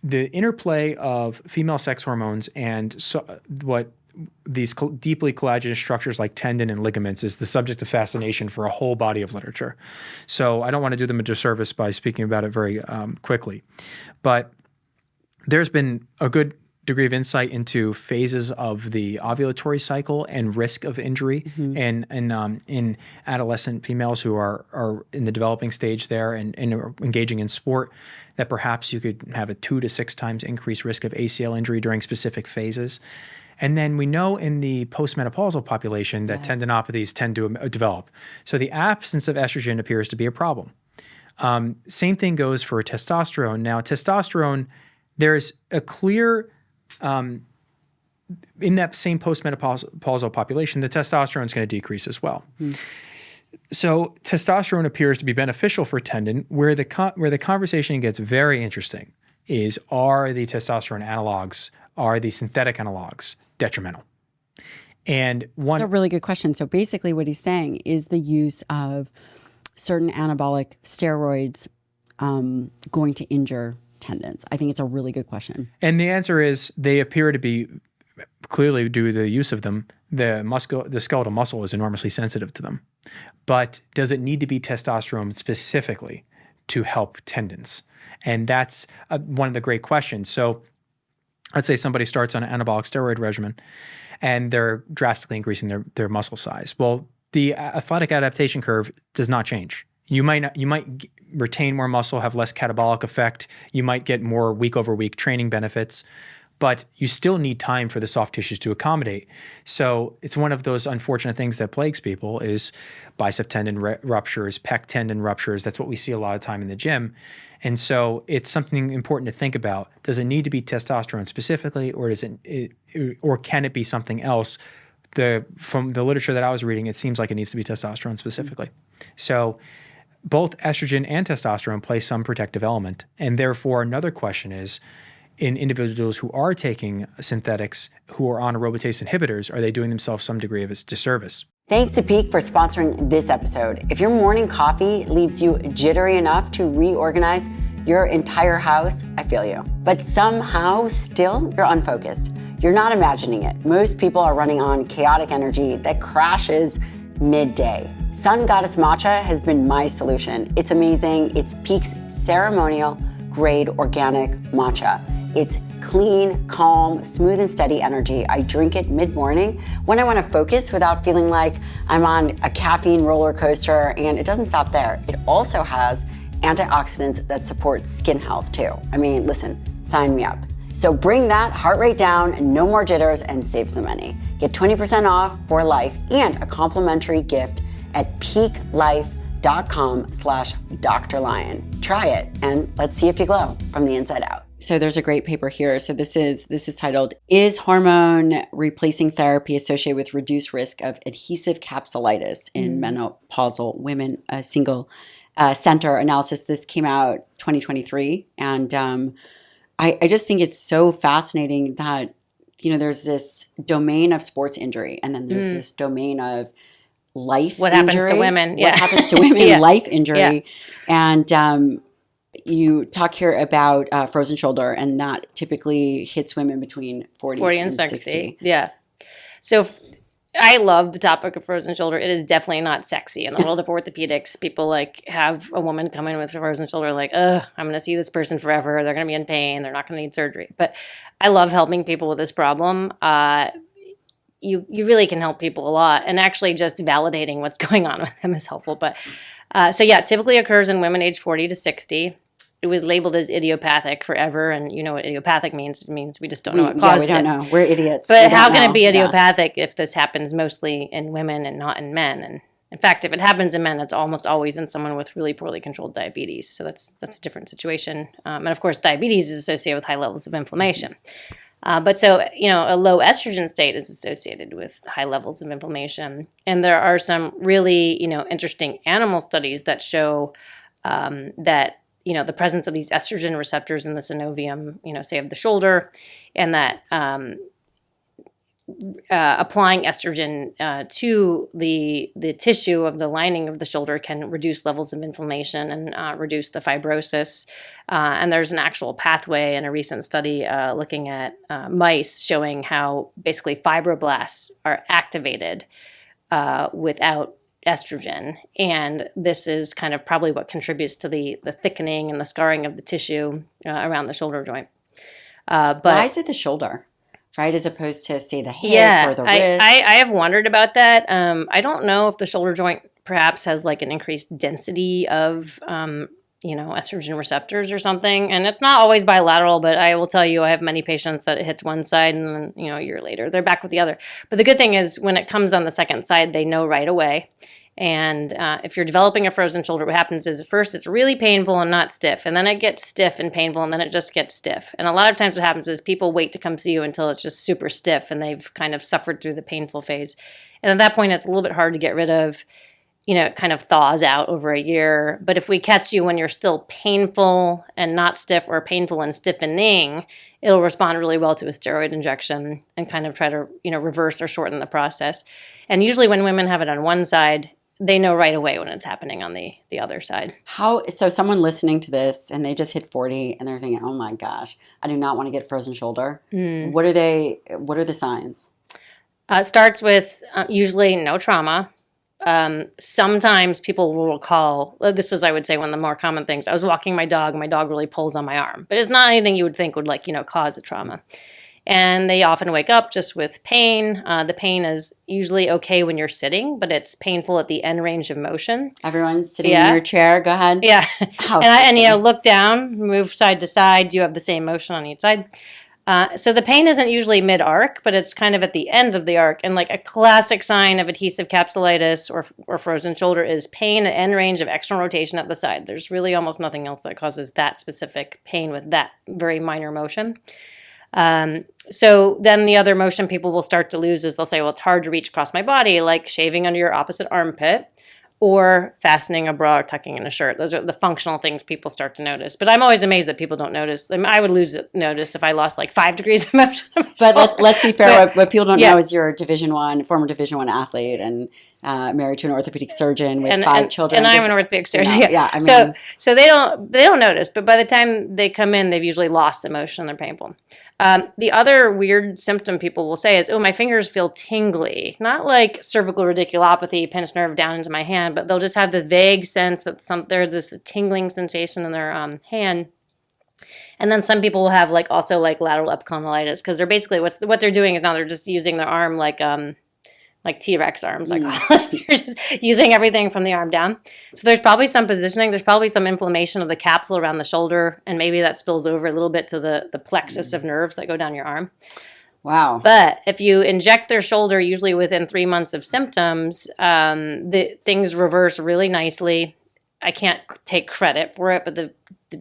the interplay of female sex hormones and what these deeply collagenous structures like tendon and ligaments is the subject of fascination for a whole body of literature. So I don't want to do them a disservice by speaking about it very quickly. But there's been a good degree of insight into phases of the ovulatory cycle and risk of injury in adolescent females who are in the developing stage there and are engaging in sport, that perhaps you could have a 2 to 6 times increased risk of ACL injury during specific phases. And then we know in the postmenopausal population that tendinopathies tend to develop. So the absence of estrogen appears to be a problem. Same thing goes for testosterone. Now, testosterone, there's a clear, in that same postmenopausal population, the testosterone is going to decrease as well. So testosterone appears to be beneficial for tendon. Where the conversation gets very interesting is, are the testosterone analogs, are the synthetic analogs detrimental? And That's a really good question. So basically what he's saying is the use of certain anabolic steroids going to injure tendons. I think it's a really good question. And the answer is they appear to be, clearly due to the use of them, the skeletal muscle is enormously sensitive to them. But does it need to be testosterone specifically to help tendons? And that's one of the great questions. So let's say somebody starts on an anabolic steroid regimen and they're drastically increasing their muscle size. Well, the athletic adaptation curve does not change. You might retain more muscle, have less catabolic effect. You might get more week over week training benefits, but you still need time for the soft tissues to accommodate. So it's one of those unfortunate things that plagues people is bicep tendon ruptures, pec tendon ruptures. That's what we see a lot of time in the gym. And so it's something important to think about. Does it need to be testosterone specifically, or or can it be something else? From the literature that I was reading, it seems like it needs to be testosterone specifically. So both estrogen and testosterone play some protective element. And therefore, another question is, in individuals who are taking synthetics, who are on aromatase inhibitors, are they doing themselves some degree of a disservice? Thanks to Peak for sponsoring this episode. If your morning coffee leaves you jittery enough to reorganize your entire house, I feel you. But somehow still you're unfocused. You're not imagining it. Most people are running on chaotic energy that crashes midday. Sun Goddess Matcha has been my solution. It's amazing. It's Peak's ceremonial grade organic matcha. It's clean, calm, smooth and steady energy. I drink it mid-morning when I want to focus without feeling like I'm on a caffeine roller coaster. And it doesn't stop there. It also has antioxidants that support skin health too. I mean, listen, sign me up. So bring that heart rate down, no more jitters, and save some money. Get 20% off for life and a complimentary gift at peaklife.com/Dr. Lyon. Try it and let's see if you glow from the inside out. So there's a great paper here. So this is titled, "Is hormone replacing therapy associated with reduced risk of adhesive capsulitis in menopausal women?" A single center analysis. This came out 2023. And I just think it's so fascinating that, there's this domain of sports injury and then there's this domain of life What injury. happens to women. What happens to women, life injury. Yeah. And you talk here about frozen shoulder, and that typically hits women between 40 and 60. Yeah. So I love the topic of frozen shoulder. It is definitely not sexy in the world of orthopedics. People have a woman come in with a frozen shoulder like, ugh, I'm going to see this person forever. They're going to be in pain. They're not going to need surgery. But I love helping people with this problem. You really can help people a lot. And actually just validating what's going on with them is helpful. But typically occurs in women aged 40 to 60. It was labeled as idiopathic forever, and you know what idiopathic means. It means we just don't know what causes it. We don't know. We're idiots. But how can it be idiopathic if this happens mostly in women and not in men? And in fact, if it happens in men, it's almost always in someone with really poorly controlled diabetes. So that's a different situation. And of course, diabetes is associated with high levels of inflammation. But a low estrogen state is associated with high levels of inflammation. And there are some really, interesting animal studies that show that the presence of these estrogen receptors in the synovium, say of the shoulder, and that applying estrogen to the tissue of the lining of the shoulder can reduce levels of inflammation and reduce the fibrosis. And there's an actual pathway in a recent study looking at mice showing how basically fibroblasts are activated without estrogen, and this is kind of probably what contributes to the thickening and the scarring of the tissue around the shoulder joint. But why is it the shoulder, right, as opposed to, say, the hip or the wrist? I have wondered about that. I don't know if the shoulder joint perhaps has like an increased density of estrogen receptors or something. And it's not always bilateral, but I will tell you, I have many patients that it hits one side and then, a year later, they're back with the other. But the good thing is when it comes on the second side, they know right away. And if you're developing a frozen shoulder, what happens is at first it's really painful and not stiff. And then it gets stiff and painful, and then it just gets stiff. And a lot of times what happens is people wait to come see you until it's just super stiff and they've kind of suffered through the painful phase. And at that point, it's a little bit hard to get rid of. It kind of thaws out over a year. But if we catch you when you're still painful and not stiff, or painful and stiffening, it'll respond really well to a steroid injection and kind of try to, reverse or shorten the process. And usually when women have it on one side, they know right away when it's happening on the other side. So someone listening to this and they just hit 40 and they're thinking, oh my gosh, I do not want to get frozen shoulder. What are the signs? It starts with usually no trauma. Sometimes people will recall, this is, I would say, one of the more common things. I was walking my dog and my dog really pulls on my arm, but it's not anything you would think would cause a trauma. And they often wake up just with pain. The pain is usually okay when you're sitting, but it's painful at the end range of motion. Everyone's sitting in your chair. Go ahead. Yeah. And look down, move side to side. You have the same motion on each side. So the pain isn't usually mid-arc, but it's kind of at the end of the arc. And like a classic sign of adhesive capsulitis or frozen shoulder is pain at end range of external rotation at the side. There's really almost nothing else that causes that specific pain with that very minor motion. So then the other motion people will start to lose is they'll say, well, it's hard to reach across my body, like shaving under your opposite armpit, or fastening a bra or tucking in a shirt. Those are the functional things people start to notice. But I'm always amazed that people don't notice. I would notice if I lost like 5 degrees of motion. But let's be fair. What people don't know is you're a former Division I athlete and married to an orthopedic surgeon with 5 children. And I'm an orthopedic surgeon. So they don't notice. But by the time they come in, they've usually lost the motion. They're painful. The other weird symptom people will say is, oh, my fingers feel tingly. Not like cervical radiculopathy, pinched nerve down into my hand, but they'll just have the vague sense that there's this tingling sensation in their hand. And then some people will have also lateral epicondylitis, because they're basically what they're doing is now they're just using their arm like T-Rex arms. They're just using everything from the arm down. So there's probably some positioning. There's probably some inflammation of the capsule around the shoulder, and maybe that spills over a little bit to the plexus of nerves that go down your arm. Wow. But if you inject their shoulder, usually within 3 months of symptoms, the things reverse really nicely. I can't take credit for it, but the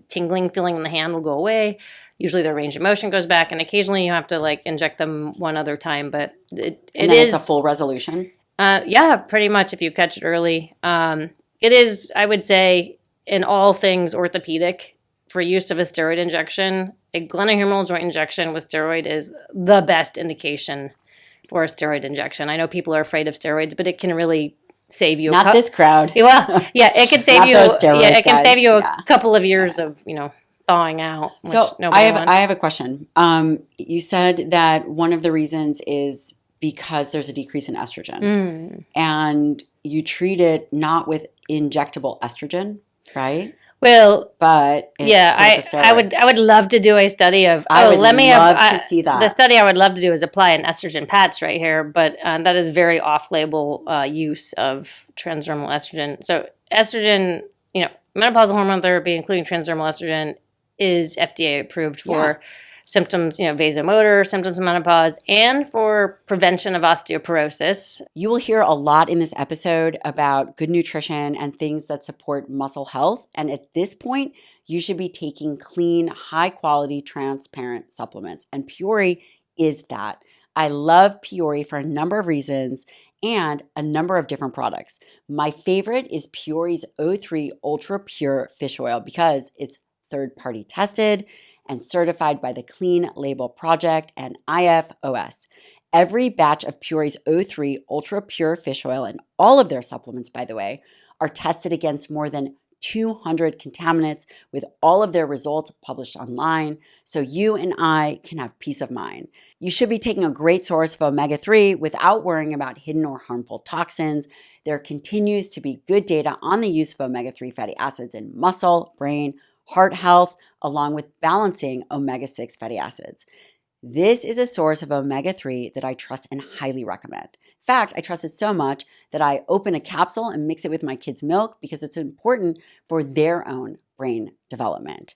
tingling feeling in the hand will go away. Usually their range of motion goes back, and occasionally you have to inject them one other time, but it's a full resolution. Yeah, pretty much if you catch it early. It is, I would say, in all things orthopedic, for use of a steroid injection, a glenohumeral joint injection with steroid is the best indication for a steroid injection. I know people are afraid of steroids, but it can really save you. Not this crowd. Well, yeah, it can save you. Steroids, it can guys. Save you a couple of years of thawing out. So I have a question. You said that one of the reasons is because there's a decrease in estrogen, and you treat it not with injectable estrogen, right? Well, but I would love to do a study of. To see that. The study I would love to do is apply an estrogen patch right here, but that is very off-label use of transdermal estrogen. So estrogen, menopausal hormone therapy, including transdermal estrogen, is FDA approved for symptoms, vasomotor, symptoms of menopause, and for prevention of osteoporosis. You will hear a lot in this episode about good nutrition and things that support muscle health. And at this point, you should be taking clean, high-quality, transparent supplements. And Peori is that. I love Peori for a number of reasons and a number of different products. My favorite is Peori's O3 Ultra Pure Fish Oil because it's third-party tested and certified by the Clean Label Project and IFOS. Every batch of Peori's O3 Ultra Pure Fish Oil and all of their supplements, by the way, are tested against more than 200 contaminants with all of their results published online, so you and I can have peace of mind. You should be taking a great source of omega-3 without worrying about hidden or harmful toxins. There continues to be good data on the use of omega-3 fatty acids in muscle, brain, heart health, along with balancing omega-6 fatty acids. This is a source of omega-3 that I trust and highly recommend. In fact, I trust it so much that I open a capsule and mix it with my kids' milk because it's important for their own brain development.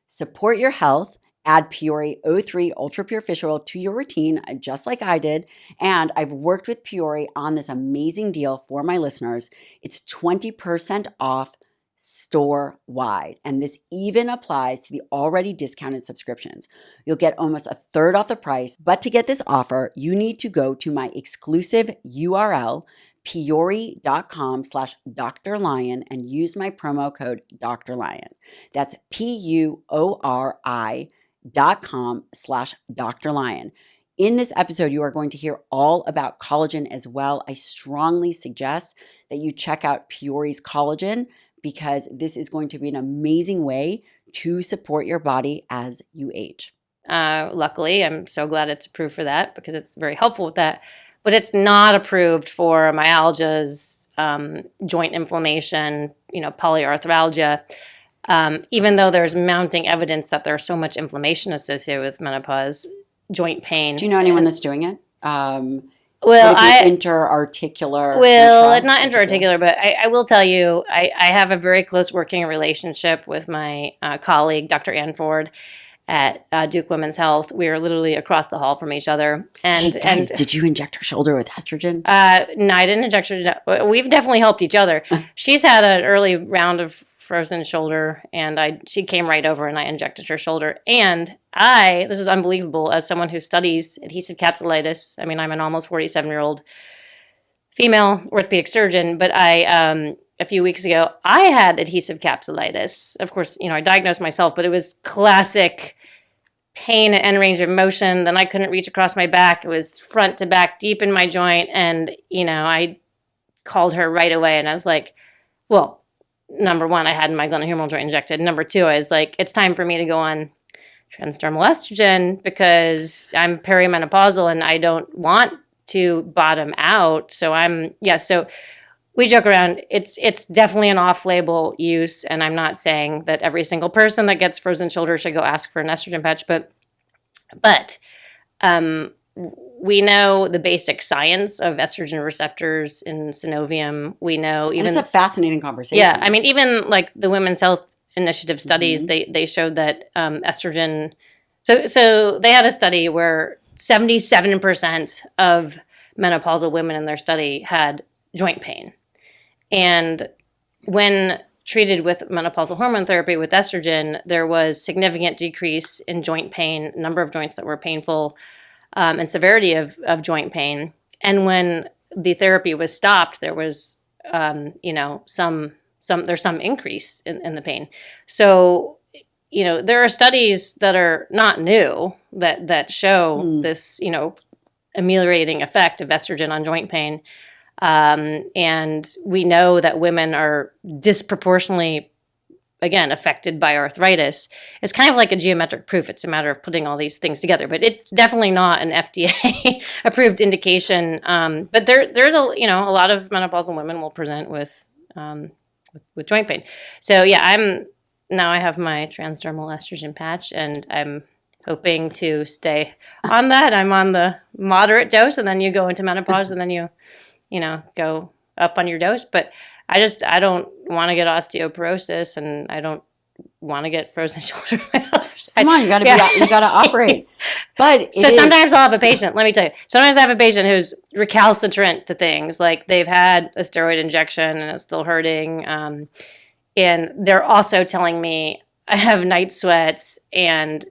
Support your health. Add Peori O3 Ultra Pure Fish Oil to your routine, just like I did. And I've worked with Peori on this amazing deal for my listeners. It's 20% off store-wide. And this even applies to the already discounted subscriptions. You'll get almost a third off the price. But to get this offer, you need to go to my exclusive URL, Peori.com/Dr. Lyon, and use my promo code Dr. Lyon. That's PUORI.com/Dr. Lyon. In this episode, you are going to hear all about collagen as well. I strongly suggest that you check out Peori's collagen because this is going to be an amazing way to support your body as you age. Luckily, I'm so glad it's approved for that because it's very helpful with that. But it's not approved for myalgias, joint inflammation, polyarthralgia. Even though there's mounting evidence that there's so much inflammation associated with menopause, joint pain. Do you know anyone that's doing it? Well, interarticular. Well, not interarticular, but I will tell you, I have a very close working relationship with my colleague, Dr. Ann Ford, at Duke Women's Health. We are literally across the hall from each other. And, hey guys, did you inject her shoulder with estrogen? No, I didn't inject her. No. We've definitely helped each other. She's had an early round of frozen shoulder, and she came right over and I injected her shoulder. And this is unbelievable, as someone who studies adhesive capsulitis. I mean, I'm an almost 47-year-old female orthopedic surgeon, but a few weeks ago, I had adhesive capsulitis. Of course, I diagnosed myself, but it was classic pain at end range of motion. Then I couldn't reach across my back. It was front to back, deep in my joint. And, I called her right away and I was like, well, number one, I had my glenohumeral joint injected. Number two, I was like, it's time for me to go on transdermal estrogen because I'm perimenopausal and I don't want to bottom out. So so we joke around. It's definitely an off-label use, and I'm not saying that every single person that gets frozen shoulder should go ask for an estrogen patch, but we know the basic science of estrogen receptors in synovium. We know even... And it's a fascinating conversation. Yeah. I mean, even like the Women's Health Initiative studies, they showed that estrogen... So they had a study where 77% of menopausal women in their study had joint pain. And when treated with menopausal hormone therapy with estrogen, there was significant decrease in joint pain, number of joints that were painful, and severity of joint pain. And when the therapy was stopped, there was, there's some increase in the pain. So, there are studies that are not new that show this, ameliorating effect of estrogen on joint pain. And we know that women are disproportionately, again, affected by arthritis. It's kind of like a geometric proof. It's a matter of putting all these things together, but it's definitely not an FDA approved indication. But there's a lot of menopausal women will present with joint pain. So yeah, I have my transdermal estrogen patch, and I'm hoping to stay on that. I'm on the moderate dose, and then you go into menopause, and then you go up on your dose. But I don't want to get osteoporosis, and I don't want to get frozen shoulder. Come on, you got to operate. But sometimes I'll have a patient. Let me tell you. Sometimes I have a patient who's recalcitrant to things, like they've had a steroid injection and it's still hurting, and they're also telling me I have night sweats and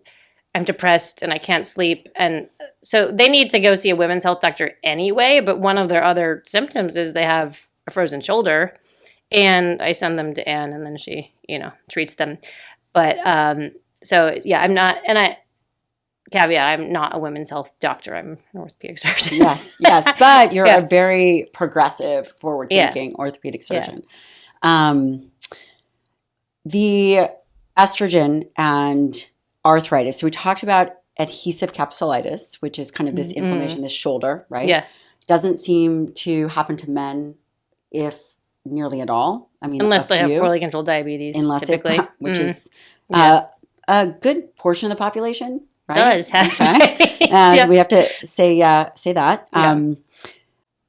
I'm depressed and I can't sleep. And so they need to go see a women's health doctor anyway. But one of their other symptoms is they have a frozen shoulder. And I send them to Anne, and then she, treats them. But so yeah, I'm not, and I'm not a women's health doctor. I'm an orthopedic surgeon. Yes, but you're a very progressive, forward-thinking orthopedic surgeon. Yeah. The estrogen and arthritis. So we talked about adhesive capsulitis, which is kind of this inflammation, this shoulder, right? Yeah. Doesn't seem to happen to men nearly at all. I mean, unless they have poorly controlled diabetes, typically. Which is A good portion of the population, right? Does have So we have to say that. Yeah.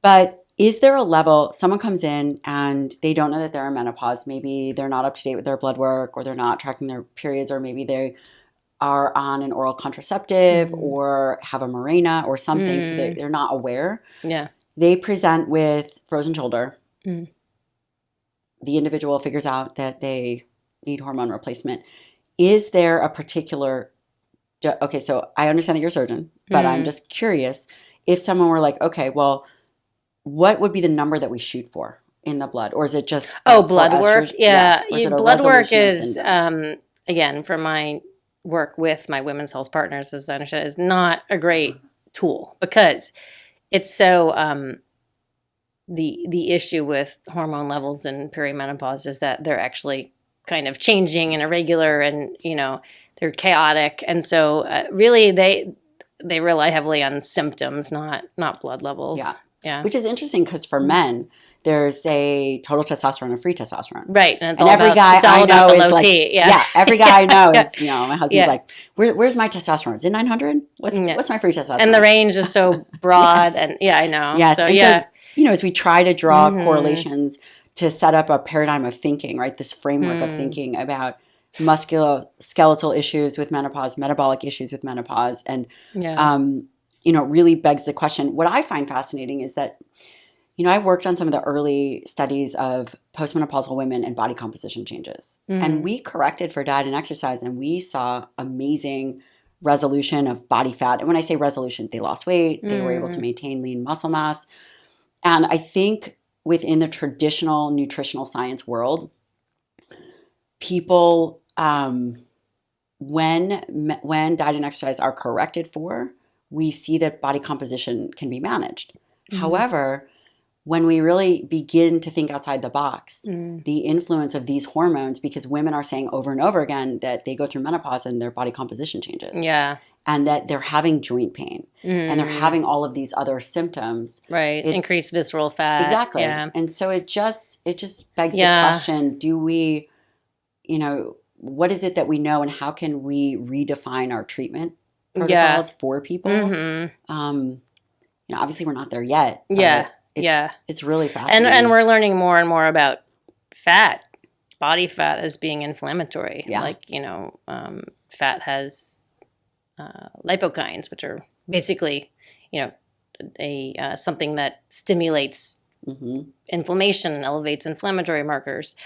But is there a level, someone comes in and they don't know that they're in menopause, maybe they're not up to date with their blood work, or they're not tracking their periods, or maybe they are on an oral contraceptive or have a Mirena or something, so they're not aware. Yeah. They present with frozen shoulder. The individual figures out that they need hormone replacement. Is there a particular, okay, so I understand that you're a surgeon, but I'm just curious if someone were like, okay, well, what would be the number that we shoot for in the blood? Or is it just blood work? Estrogen? Yeah. Yes. Or is it a Blood work resolution of is, symptoms? again, from my work with my women's health partners, as I understand, is not a great tool, because it's so the issue with hormone levels in perimenopause is that they're actually kind of changing and irregular, and they're chaotic, and so really they rely heavily on symptoms, not blood levels. Yeah. Which is interesting, because for men, there's a total testosterone and free testosterone. Right. And it's And all every about, guy it's all I about know the is low like, T. Yeah. every guy I know is, my husband's Yeah. like, where's my testosterone? Is it 900? What's my free testosterone? And the range is so broad. Yes. And I know. Yes. So, and yeah. so, as we try to draw correlations to set up a paradigm of thinking, right? This framework of thinking about musculoskeletal issues with menopause, metabolic issues with menopause, and, really begs the question. What I find fascinating is that, I worked on some of the early studies of postmenopausal women and body composition changes. And we corrected for diet and exercise, and we saw amazing resolution of body fat. And when I say resolution, they lost weight, they were able to maintain lean muscle mass. And I think within the traditional nutritional science world, people, when diet and exercise are corrected for, we see that body composition can be managed. However, when we really begin to think outside the box, the influence of these hormones, because women are saying over and over again that they go through menopause and their body composition changes. Yeah. And that they're having joint pain and they're having all of these other symptoms. Right. Increased visceral fat. Exactly. Yeah. And so it just begs the question, do we, what is it that we know, and how can we redefine our treatment protocols for people? Obviously we're not there yet. It's really fascinating. And we're learning more and more about fat, body fat, as being inflammatory. Yeah. Like, fat has lipokines, which are basically, something that stimulates inflammation and elevates inflammatory markers.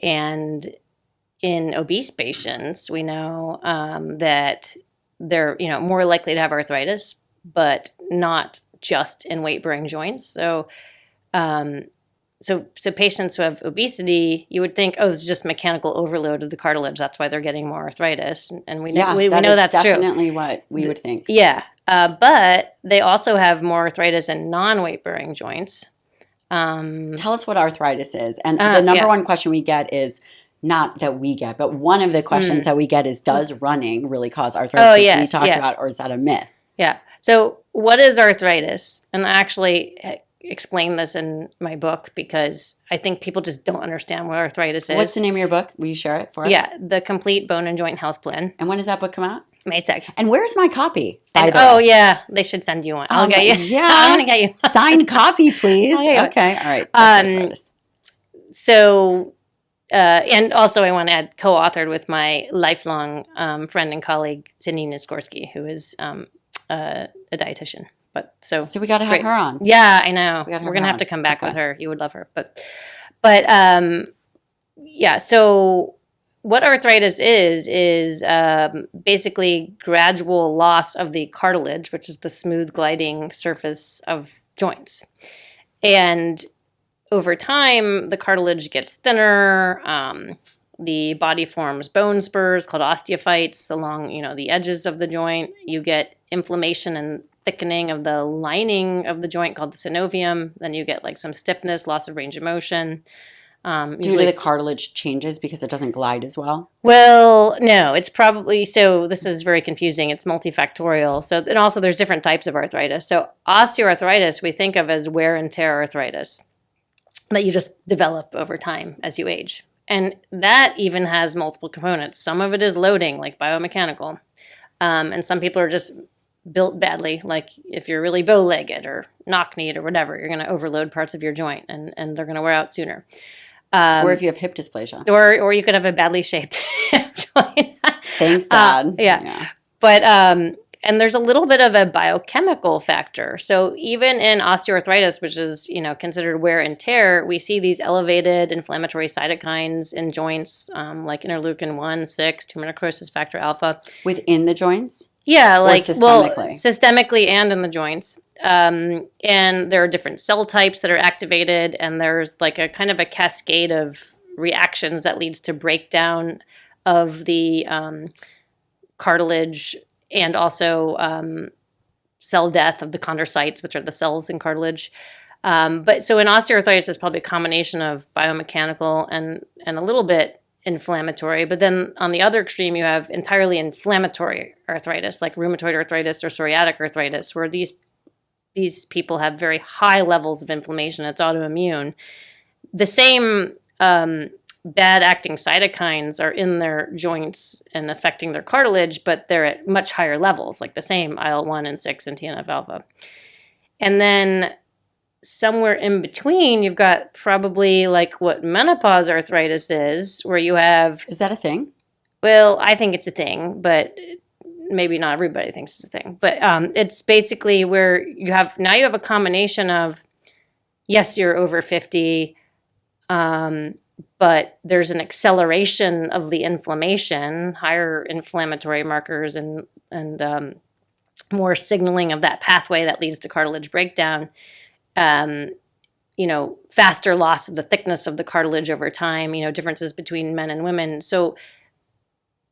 And in obese patients, we know that they're, more likely to have arthritis, but not just in weight-bearing joints. So, so patients who have obesity, you would think, it's just mechanical overload of the cartilage. That's why they're getting more arthritis. And we know, we know that's true. Definitely what we would think. Yeah. But they also have more arthritis in non-weight-bearing joints. Tell us what arthritis is. And the number one question we get is, not that we get, but one of the questions that we get is, does running really cause arthritis? Which we talked about, or is that a myth? Yeah. So what is arthritis? And I actually explain this in my book, because I think people just don't understand what arthritis is. What's the name of your book? Will you share it for us? Yeah, The Complete Bone and Joint Health Plan. And when does that book come out? May 6th. And where's my copy? Yeah, they should send you one. I'll get you. Yeah. I'm going to get you. Signed copy, please. Okay, all right. So, and also I want to add, co-authored with my lifelong friend and colleague, Sydney Niskorsky, who is a dietitian. But so we got to have her on. Yeah, I know. We're going to have to come back with her. You would love her. But yeah. So what arthritis is basically gradual loss of the cartilage, which is the smooth gliding surface of joints. And over time, the cartilage gets thinner. The body forms bone spurs called osteophytes along, the edges of the joint. You get inflammation and thickening of the lining of the joint called the synovium. Then you get like some stiffness, loss of range of motion. Due to the cartilage changes because it doesn't glide as well? Well, no, it's probably, so this is very confusing. It's multifactorial. So, and also there's different types of arthritis. So osteoarthritis we think of as wear and tear arthritis that you just develop over time as you age. And that even has multiple components. Some of it is loading, like biomechanical. And some people are just built badly. Like if you're really bow-legged or knock-kneed or whatever, you're going to overload parts of your joint and they're going to wear out sooner. Or if you have hip dysplasia. Or you could have a badly shaped joint. Thanks, Dad. Yeah. But, and there's a little bit of a biochemical factor. So even in osteoarthritis, which is, considered wear and tear, we see these elevated inflammatory cytokines in joints, like interleukin 1, 6, tumor necrosis factor alpha. Within the joints? Yeah, like, systemically? Systemically and in the joints. And there are different cell types that are activated, and there's like a kind of a cascade of reactions that leads to breakdown of the cartilage and also cell death of the chondrocytes, which are the cells in cartilage. But so in osteoarthritis, it's probably a combination of biomechanical and a little bit inflammatory. But then on the other extreme, you have entirely inflammatory arthritis, like rheumatoid arthritis or psoriatic arthritis, where these people have very high levels of inflammation. It's autoimmune. The same bad acting cytokines are in their joints and affecting their cartilage, but they're at much higher levels, like the same IL-1 and 6 and TNF-alpha. And then somewhere in between, you've got probably like what menopause arthritis is, where you have... Is that a thing? Well, I think it's a thing, but maybe not everybody thinks it's a thing. But it's basically where you have a combination of, yes, you're over 50, but there's an acceleration of the inflammation, higher inflammatory markers and more signaling of that pathway that leads to cartilage breakdown. Faster loss of the thickness of the cartilage over time, differences between men and women. So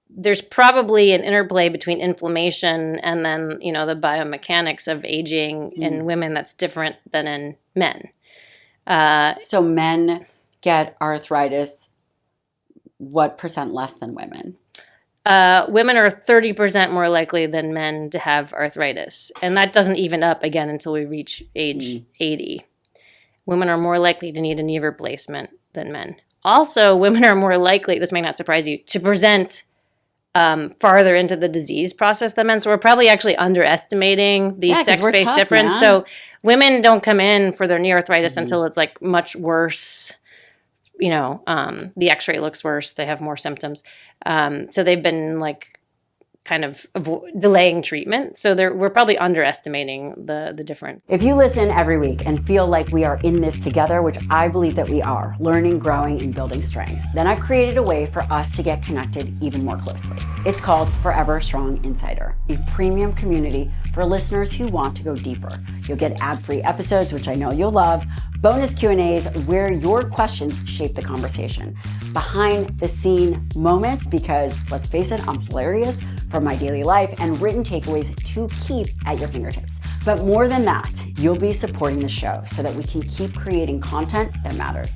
there's probably an interplay between inflammation and then, the biomechanics of aging in women that's different than in men. So men get arthritis, what percent less than women? Women are 30% more likely than men to have arthritis. And that doesn't even up again until we reach age 80. Women are more likely to need a knee replacement than men. Also, women are more likely, this may not surprise you, to present farther into the disease process than men. So we're probably actually underestimating the sex-based difference. Man. So women don't come in for their knee arthritis until it's like much worse. The x-ray looks worse. They have more symptoms. So they've been like kind of delaying treatment. So we're probably underestimating the difference. If you listen every week and feel like we are in this together, which I believe that we are, learning, growing, and building strength, then I've created a way for us to get connected even more closely. It's called Forever Strong Insider, a premium community for listeners who want to go deeper. You'll get ad-free episodes, which I know you'll love, bonus Q&As where your questions shape the conversation, behind the scene moments, because let's face it, I'm hilarious, from my daily life, and written takeaways to keep at your fingertips. But more than that, you'll be supporting the show so that we can keep creating content that matters.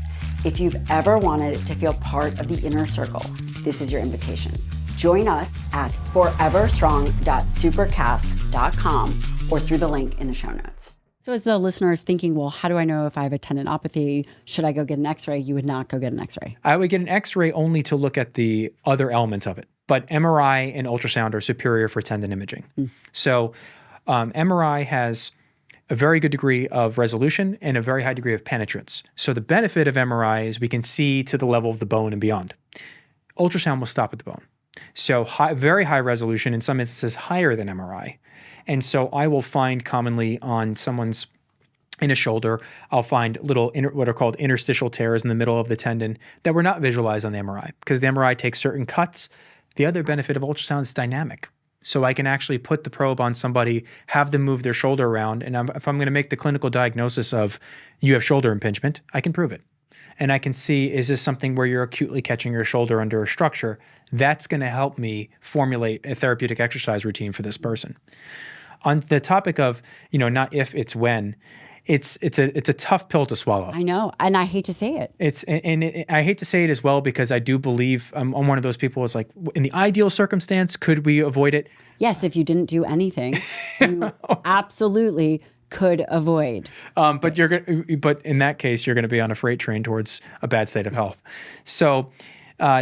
If you've ever wanted to feel part of the inner circle, this is your invitation. Join us at foreverstrong.supercast.com or through the link in the show notes. So as the listener is thinking, well, how do I know if I have a tendinopathy? Should I go get an x-ray? You would not go get an x-ray. I would get an x-ray only to look at the other elements of it. But MRI and ultrasound are superior for tendon imaging. So MRI has a very good degree of resolution and a very high degree of penetrance. So the benefit of MRI is we can see to the level of the bone and beyond. Ultrasound will stop at the bone. So very high resolution, in some instances higher than MRI. And so I will find commonly on someone's in a shoulder, I'll find little what are called interstitial tears in the middle of the tendon that were not visualized on the MRI because the MRI takes certain cuts. The other benefit of ultrasound is dynamic. So I can actually put the probe on somebody, have them move their shoulder around, and if I'm going to make the clinical diagnosis of you have shoulder impingement, I can prove it. And I can see, is this something where you're acutely catching your shoulder under a structure? That's going to help me formulate a therapeutic exercise routine for this person. On the topic of, not if, it's when, it's a tough pill to swallow. I know, and I hate to say it. I hate to say it as well because I do believe I'm one of those people. It's like in the ideal circumstance, could we avoid it? Yes, if you didn't do anything, you absolutely could avoid. But in that case, you're going to be on a freight train towards a bad state of health. So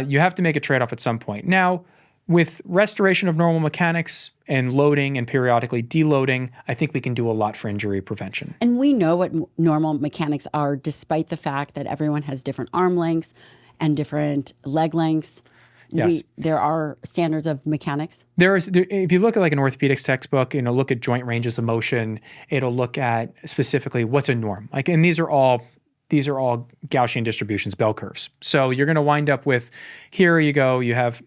you have to make a trade-off at some point. Now, with restoration of normal mechanics and loading and periodically deloading, I think we can do a lot for injury prevention. And we know what normal mechanics are, despite the fact that everyone has different arm lengths and different leg lengths. Yes. There are standards of mechanics. If you look at like an orthopedics textbook, look at joint ranges of motion, it'll look at specifically what's a norm. And these are all Gaussian distributions, bell curves. So you're going to wind up with, here you go, you have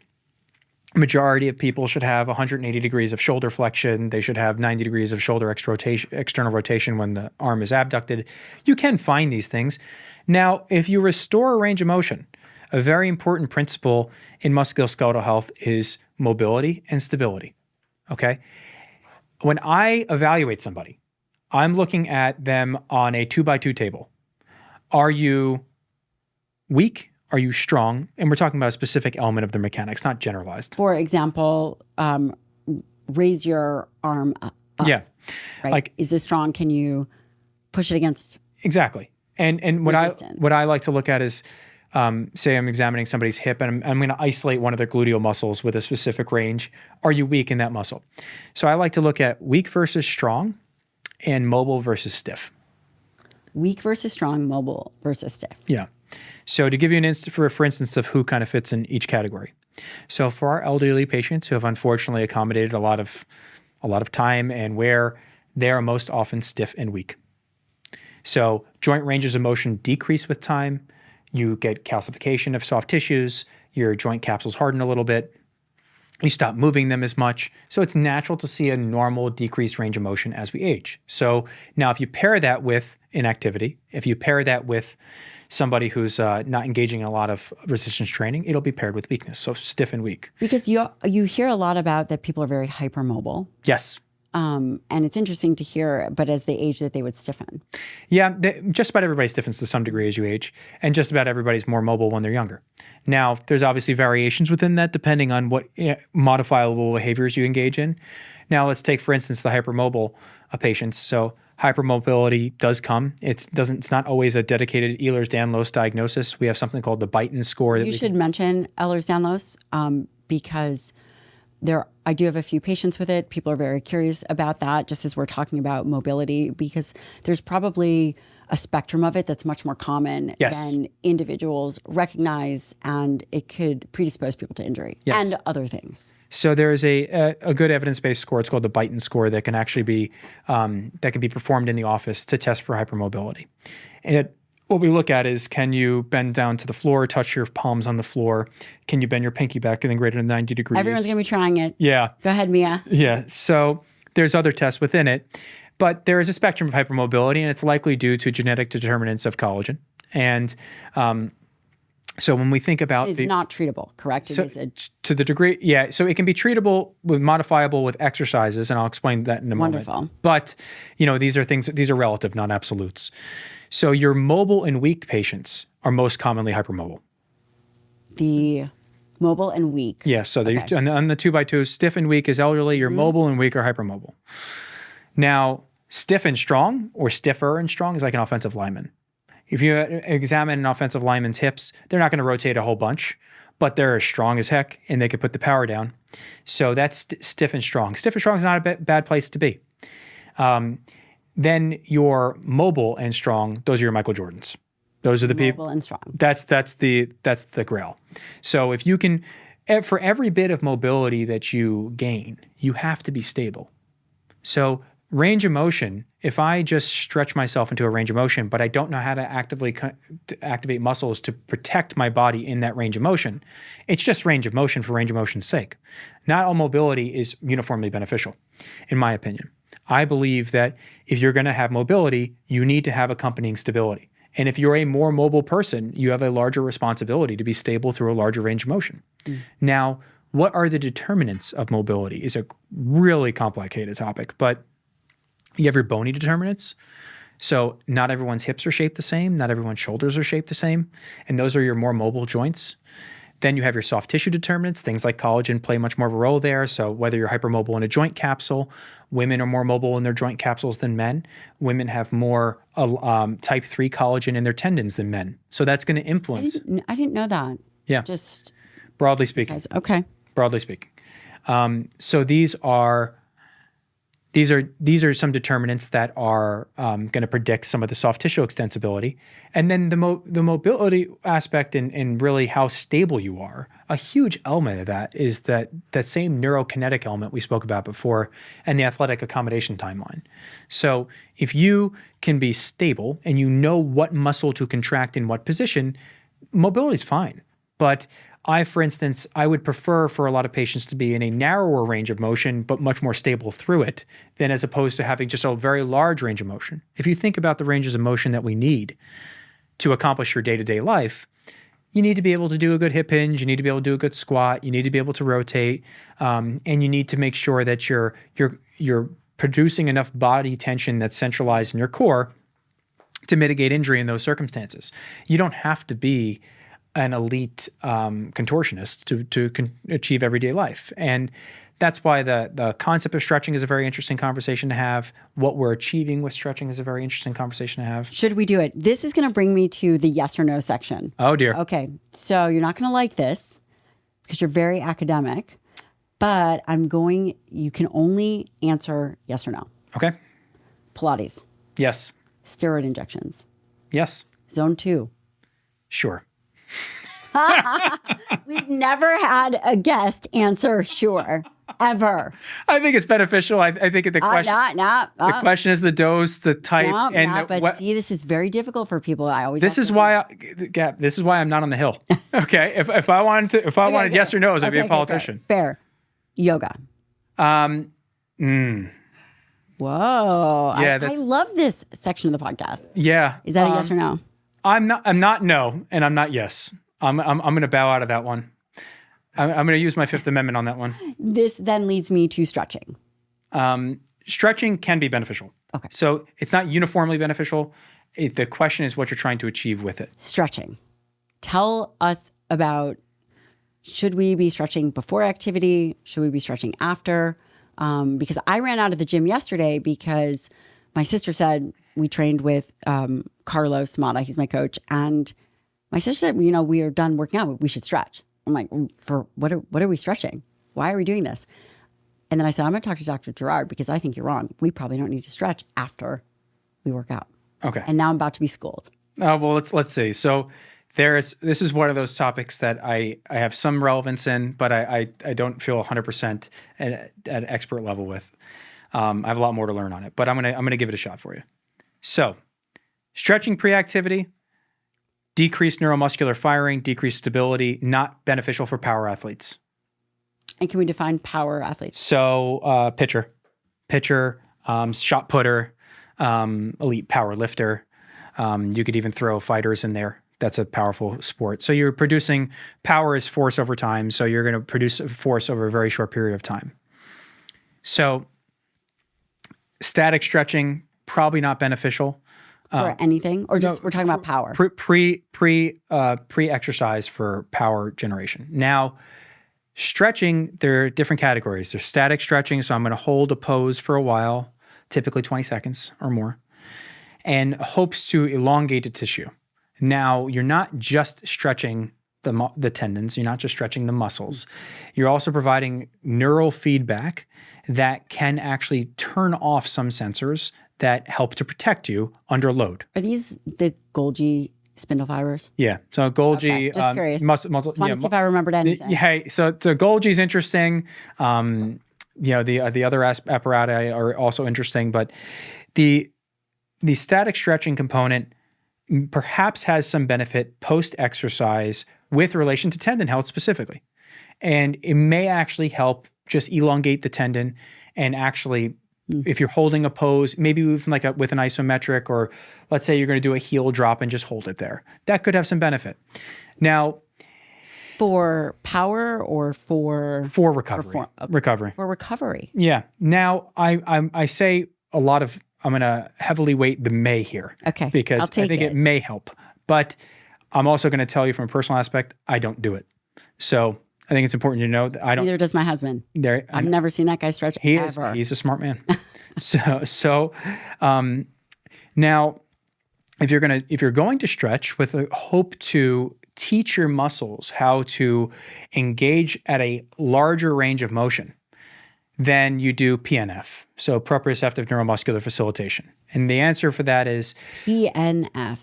majority of people should have 180 degrees of shoulder flexion. They should have 90 degrees of shoulder external rotation when the arm is abducted. You can find these things. Now, if you restore a range of motion, a very important principle in musculoskeletal health is mobility and stability, okay? When I evaluate somebody, I'm looking at them on a 2x2 table. Are you weak? Are you strong? And we're talking about a specific element of the mechanics, not generalized. For example, raise your arm up. Yeah. Right? Is this strong? Can you push it against? Exactly. And what resistance? I like to look at is, say I'm examining somebody's hip and I'm going to isolate one of their gluteal muscles with a specific range. Are you weak in that muscle? So I like to look at weak versus strong and mobile versus stiff. Weak versus strong, mobile versus stiff. Yeah. So to give you for instance of who kind of fits in each category. So for our elderly patients who have unfortunately accommodated a lot of time and wear, they are most often stiff and weak. So joint ranges of motion decrease with time. You get calcification of soft tissues. Your joint capsules harden a little bit. You stop moving them as much. So it's natural to see a normal decreased range of motion as we age. So now if you pair that with inactivity, if you pair that with somebody who's not engaging in a lot of resistance training, it'll be paired with weakness. So stiff and weak. Because you hear a lot about that people are very hypermobile. Yes. And it's interesting to hear, but as they age, that they would stiffen. Yeah, just about everybody stiffens to some degree as you age, and just about everybody's more mobile when they're younger. Now, there's obviously variations within that depending on what modifiable behaviors you engage in. Now, let's take, for instance, the hypermobile patients. So hypermobility does come. It's not always a dedicated Ehlers-Danlos diagnosis. We have something called the Beighton score. You should mention Ehlers-Danlos because I do have a few patients with it. People are very curious about that, just as we're talking about mobility, because there's probably a spectrum of it that's much more common than individuals recognize, and it could predispose people to injury and other things. So there is a good evidence-based score. It's called the Beighton score that can actually be performed in the office to test for hypermobility. And what we look at is, can you bend down to the floor, touch your palms on the floor? Can you bend your pinky back and then greater than 90 degrees? Everyone's going to be trying it. Yeah. Go ahead, Mia. Yeah. So there's other tests within it. But there is a spectrum of hypermobility, and it's likely due to genetic determinants of collagen. And so when we think about it's not treatable, correct? So to the degree, yeah. So it can be treatable modifiable with exercises, and I'll explain that in a moment. Wonderful. But these are relative, not absolutes. So your mobile and weak patients are most commonly hypermobile. The mobile and weak. Yeah. So on the 2x2, stiff and weak is elderly. Your mobile and weak are hypermobile. Now, stiff and strong, or stiffer and strong, is like an offensive lineman. If you examine an offensive lineman's hips, they're not going to rotate a whole bunch, but they're as strong as heck, and they can put the power down. So that's stiff and strong. Stiff and strong is not a bad place to be. Then your mobile and strong, those are your Michael Jordans. Those are the people. Mobile and strong. That's the grail. So if you can, for every bit of mobility that you gain, you have to be stable. So range of motion, if I just stretch myself into a range of motion, but I don't know how to activate muscles to protect my body in that range of motion, it's just range of motion for range of motion's sake. Not all mobility is uniformly beneficial, in my opinion. I believe that if you're going to have mobility, you need to have accompanying stability. And if you're a more mobile person, you have a larger responsibility to be stable through a larger range of motion. Now, what are the determinants of mobility is a really complicated topic, but you have your bony determinants. So not everyone's hips are shaped the same. Not everyone's shoulders are shaped the same. And those are your more mobile joints. Then you have your soft tissue determinants. Things like collagen play much more of a role there. So whether you're hypermobile in a joint capsule, women are more mobile in their joint capsules than men. Women have more type 3 collagen in their tendons than men. So that's going to influence. I didn't know that. Yeah. Just broadly speaking. Okay. Broadly speaking. So these are some determinants that are going to predict some of the soft tissue extensibility. And then the mobility aspect and really how stable you are, a huge element of that is that same neurokinetic element we spoke about before and the athletic accommodation timeline. So if you can be stable and you know what muscle to contract in what position, mobility is fine. But for instance, I would prefer for a lot of patients to be in a narrower range of motion, but much more stable through it, than as opposed to having just a very large range of motion. If you think about the ranges of motion that we need to accomplish your day-to-day life, you need to be able to do a good hip hinge, you need to be able to do a good squat, you need to be able to rotate, and you need to make sure that you're producing enough body tension that's centralized in your core to mitigate injury in those circumstances. You don't have to be an elite contortionist to achieve everyday life. And that's why the concept of stretching is a very interesting conversation to have. What we're achieving with stretching is a very interesting conversation to have. Should we do it? This is going to bring me to the yes or no section. Oh, dear. Okay. So you're not going to like this because you're very academic, but you can only answer yes or no. Okay. Pilates. Yes. Steroid injections. Yes. Zone 2. Sure. We've never had a guest answer sure, ever. I think it's beneficial. I think the question the question is the dose, the type, but see, this is very difficult for people. This is why I'm not on the Hill. Okay, if I wanted yes or no's, I'd be a politician. Fair. Yoga. Whoa. Yeah, I love this section of the podcast. Yeah. Is that a yes or no? I'm not no, and I'm not yes. I'm going to bow out of that one. I'm going to use my Fifth Amendment on that one. This then leads me to stretching. Stretching can be beneficial. Okay. So it's not uniformly beneficial. The question is what you're trying to achieve with it. Stretching. Tell us about, should we be stretching before activity? Should we be stretching after? Because I ran out of the gym yesterday because my sister said, we trained with Carlos Mata, he's my coach, and my sister said, we are done working out, we should stretch. I'm like, for what are we stretching? Why are we doing this? And then I said, I'm going to talk to Dr. Gerard because I think you're wrong. We probably don't need to stretch after we work out. Okay. And now I'm about to be schooled. Oh, well, let's see. So this is one of those topics that I have some relevance in, but I don't feel 100% at an expert level with. I have a lot more to learn on it, but I'm gonna give it a shot for you. So, stretching pre-activity, decreased neuromuscular firing, decreased stability, not beneficial for power athletes. And can we define power athletes? So, pitcher, shot putter, elite power lifter. You could even throw fighters in there. That's a powerful sport. So you're producing power as force over time. So you're going to produce force over a very short period of time. So static stretching, probably not beneficial. For anything? Or just we're talking about power? Pre-exercise for power generation. Now, stretching, there are different categories. There's static stretching, so I'm going to hold a pose for a while, typically 20 seconds or more, and hopes to elongate the tissue. Now, you're not just stretching the tendons, you're not just stretching the muscles. You're also providing neural feedback that can actually turn off some sensors that help to protect you under load. Are these the Golgi spindle fibers? Yeah. So Golgi, okay. Just curious. Muscle. Just want to see if I remembered anything. Yeah. So the Golgi is interesting. The other apparatus are also interesting, but the static stretching component perhaps has some benefit post-exercise with relation to tendon health specifically. And it may actually help just elongate the tendon and actually, if you're holding a pose, maybe even with an isometric, or let's say you're going to do a heel drop and just hold it there. That could have some benefit. Now, for power or for recovery? Recovery. For recovery. Yeah. Now, I say a lot of, I'm going to heavily weight the may here. Okay. Because I think it may help. But I'm also going to tell you from a personal aspect, I don't do it. So I think it's important to know that I don't. Neither does my husband. I've never seen that guy stretch ever. He's a smart man. Now, if you're going to stretch with a hope to teach your muscles how to engage at a larger range of motion, then you do PNF, so proprioceptive neuromuscular facilitation. And the answer for that is PNF.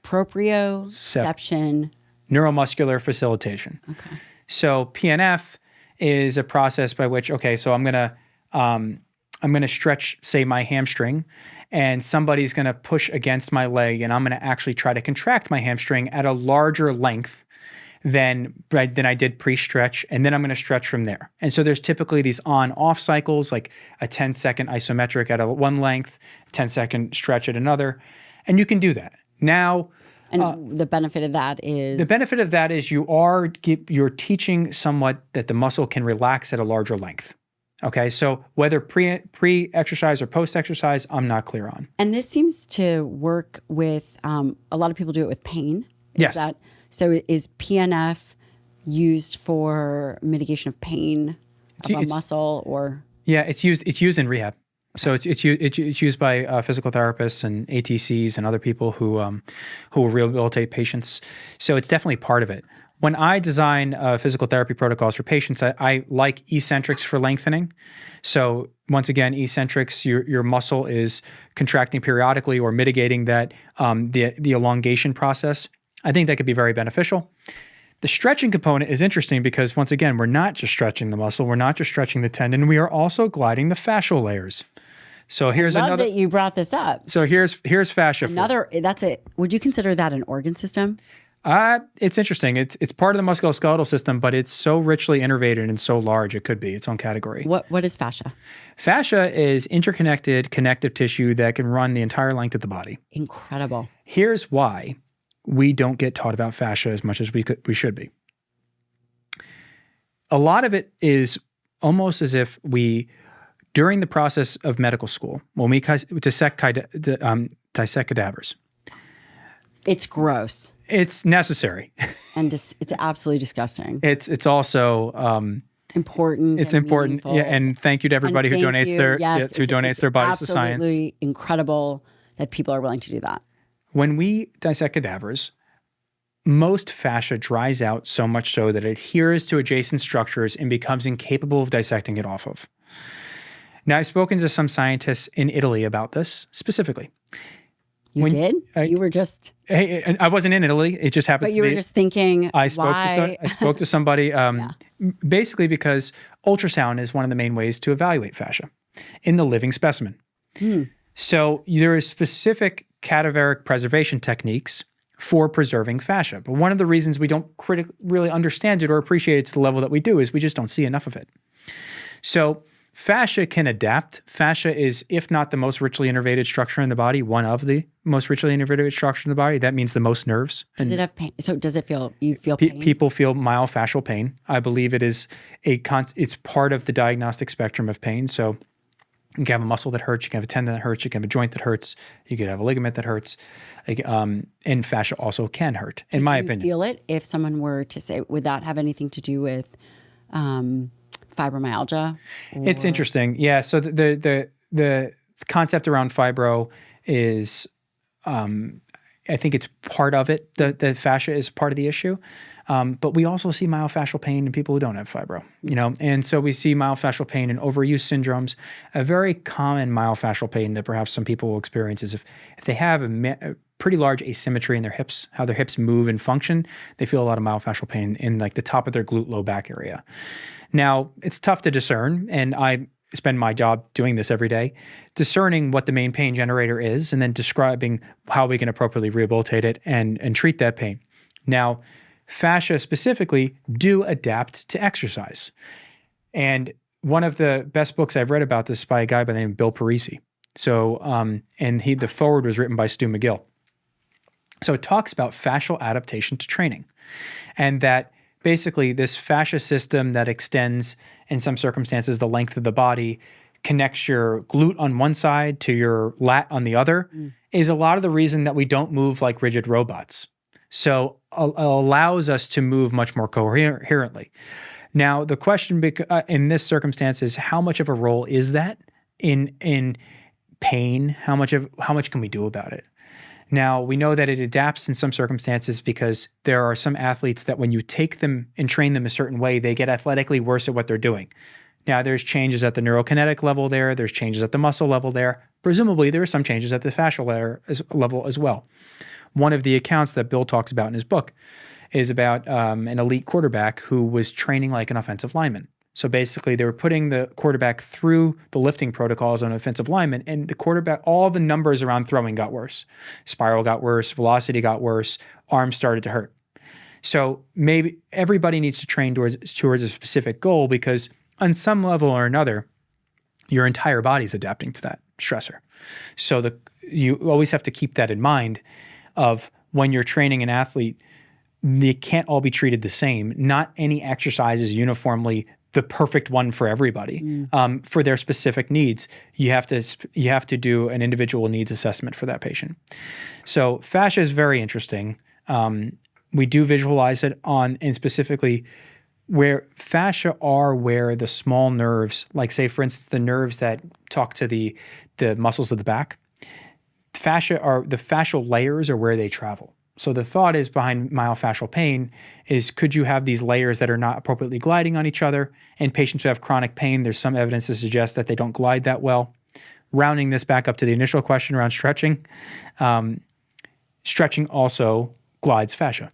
Proprioception. Neuromuscular facilitation. Okay. So PNF is a process by which, so I'm gonna stretch, say, my hamstring, and somebody's gonna push against my leg, and I'm gonna actually try to contract my hamstring at a larger length than I did pre-stretch, and then I'm going to stretch from there. And so there's typically these on-off cycles, like a 10-second isometric at one length, 10-second stretch at another, and you can do that. Now, the benefit of that is? The benefit of that is you're teaching somewhat that the muscle can relax at a larger length. Okay, so whether pre-exercise or post-exercise, I'm not clear on. And this seems to work with, a lot of people do it with pain. Yes. So is PNF used for mitigation of pain of a muscle, or? Yeah, it's used in rehab. So it's used by physical therapists and ATCs and other people who will rehabilitate patients. So it's definitely part of it. When I design physical therapy protocols for patients, I like eccentrics for lengthening. So once again, eccentrics, your muscle is contracting periodically or mitigating that the elongation process. I think that could be very beneficial. The stretching component is interesting because, once again, we're not just stretching the muscle, we're not just stretching the tendon, we are also gliding the fascial layers. So here's another. That you brought this up. So here's fascia. Would you consider that an organ system? It's interesting. It's part of the musculoskeletal system, but it's so richly innervated and so large, it could be its own category. What is fascia? Fascia is interconnected connective tissue that can run the entire length of the body. Incredible. Here's why we don't get taught about fascia as much as we should be. A lot of it is almost as if during the process of medical school, when we dissect cadavers. It's gross. It's necessary. And it's absolutely disgusting. It's also important. It's important. Meaningful. Yeah, and thank you to everybody who donates their bodies to science. It's absolutely incredible that people are willing to do that. When we dissect cadavers, most fascia dries out so much so that it adheres to adjacent structures and becomes incapable of dissecting it off of. Now, I've spoken to some scientists in Italy about this specifically. You did? You were just... Hey, I wasn't in Italy. It just happens to be... But you were just thinking, I spoke to somebody basically because ultrasound is one of the main ways to evaluate fascia in the living specimen. So there is specific cadaveric preservation techniques for preserving fascia. But one of the reasons we don't really understand it or appreciate it to the level that we do is we just don't see enough of it. So fascia can adapt. Fascia is, if not the most richly innervated structure in the body, one of the most richly innervated structure in the body. That means the most nerves. Does it have pain? So does it feel, you feel pain? People feel myofascial pain. I believe it is it's part of the diagnostic spectrum of pain. So you can have a muscle that hurts, you can have a tendon that hurts, you can have a joint that hurts, you can have a ligament that hurts, and fascia also can hurt, in my opinion. Would you feel it if someone were to say, would that have anything to do with fibromyalgia? It's interesting. Yeah, so the concept around fibro is, I think it's part of it. The fascia is part of the issue. But we also see myofascial pain in people who don't have fibro, and so we see myofascial pain in overuse syndromes. A very common myofascial pain that perhaps some people will experience is if they have a pretty large asymmetry in their hips, how their hips move and function, they feel a lot of myofascial pain in like the top of their glute low back area. Now, it's tough to discern, and I spend my job doing this every day, discerning what the main pain generator is and then describing how we can appropriately rehabilitate it and treat that pain. Now, fascia specifically do adapt to exercise. And one of the best books I've read about this is by a guy by the name of Bill Parisi. So, and the foreword was written by Stu McGill. So it talks about fascial adaptation to training, and that basically this fascia system that extends, in some circumstances, the length of the body, connects your glute on one side to your lat on the other, is a lot of the reason that we don't move like rigid robots. So allows us to move much more coherently. Now, the question in this circumstance is, how much of a role is that in pain? How much can we do about it? Now, we know that it adapts in some circumstances because there are some athletes that when you take them and train them a certain way, they get athletically worse at what they're doing. Now, there's changes at the neurokinetic level there. There's changes at the muscle level there. Presumably, there are some changes at the fascial level as well. One of the accounts that Bill talks about in his book is about an elite quarterback who was training like an offensive lineman. So basically, they were putting the quarterback through the lifting protocols on an offensive lineman, and the quarterback, all the numbers around throwing got worse. Spiral got worse, velocity got worse, arms started to hurt. So maybe everybody needs to train towards a specific goal, because on some level or another, your entire body is adapting to that stressor. So you always have to keep that in mind of when you're training an athlete. They can't all be treated the same. Not any exercise is uniformly the perfect one for everybody. For their specific needs, you have to do an individual needs assessment for that patient. So fascia is very interesting. We do visualize it and specifically where fascia are where the small nerves, like say for instance the nerves that talk to the muscles of the back. The fascial layers are where they travel. So the thought is behind myofascial pain is, could you have these layers that are not appropriately gliding on each other? And patients who have chronic pain, there's some evidence to suggest that they don't glide that well. Rounding this back up to the initial question around stretching, stretching also glides fascia.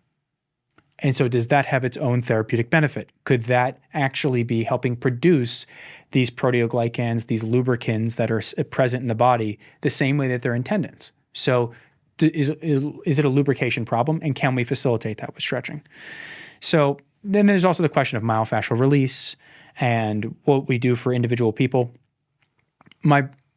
And so does that have its own therapeutic benefit? Could that actually be helping produce these proteoglycans, these lubricants that are present in the body the same way that they're in tendons? So is it a lubrication problem, and can we facilitate that with stretching? So then there's also the question of myofascial release and what we do for individual people.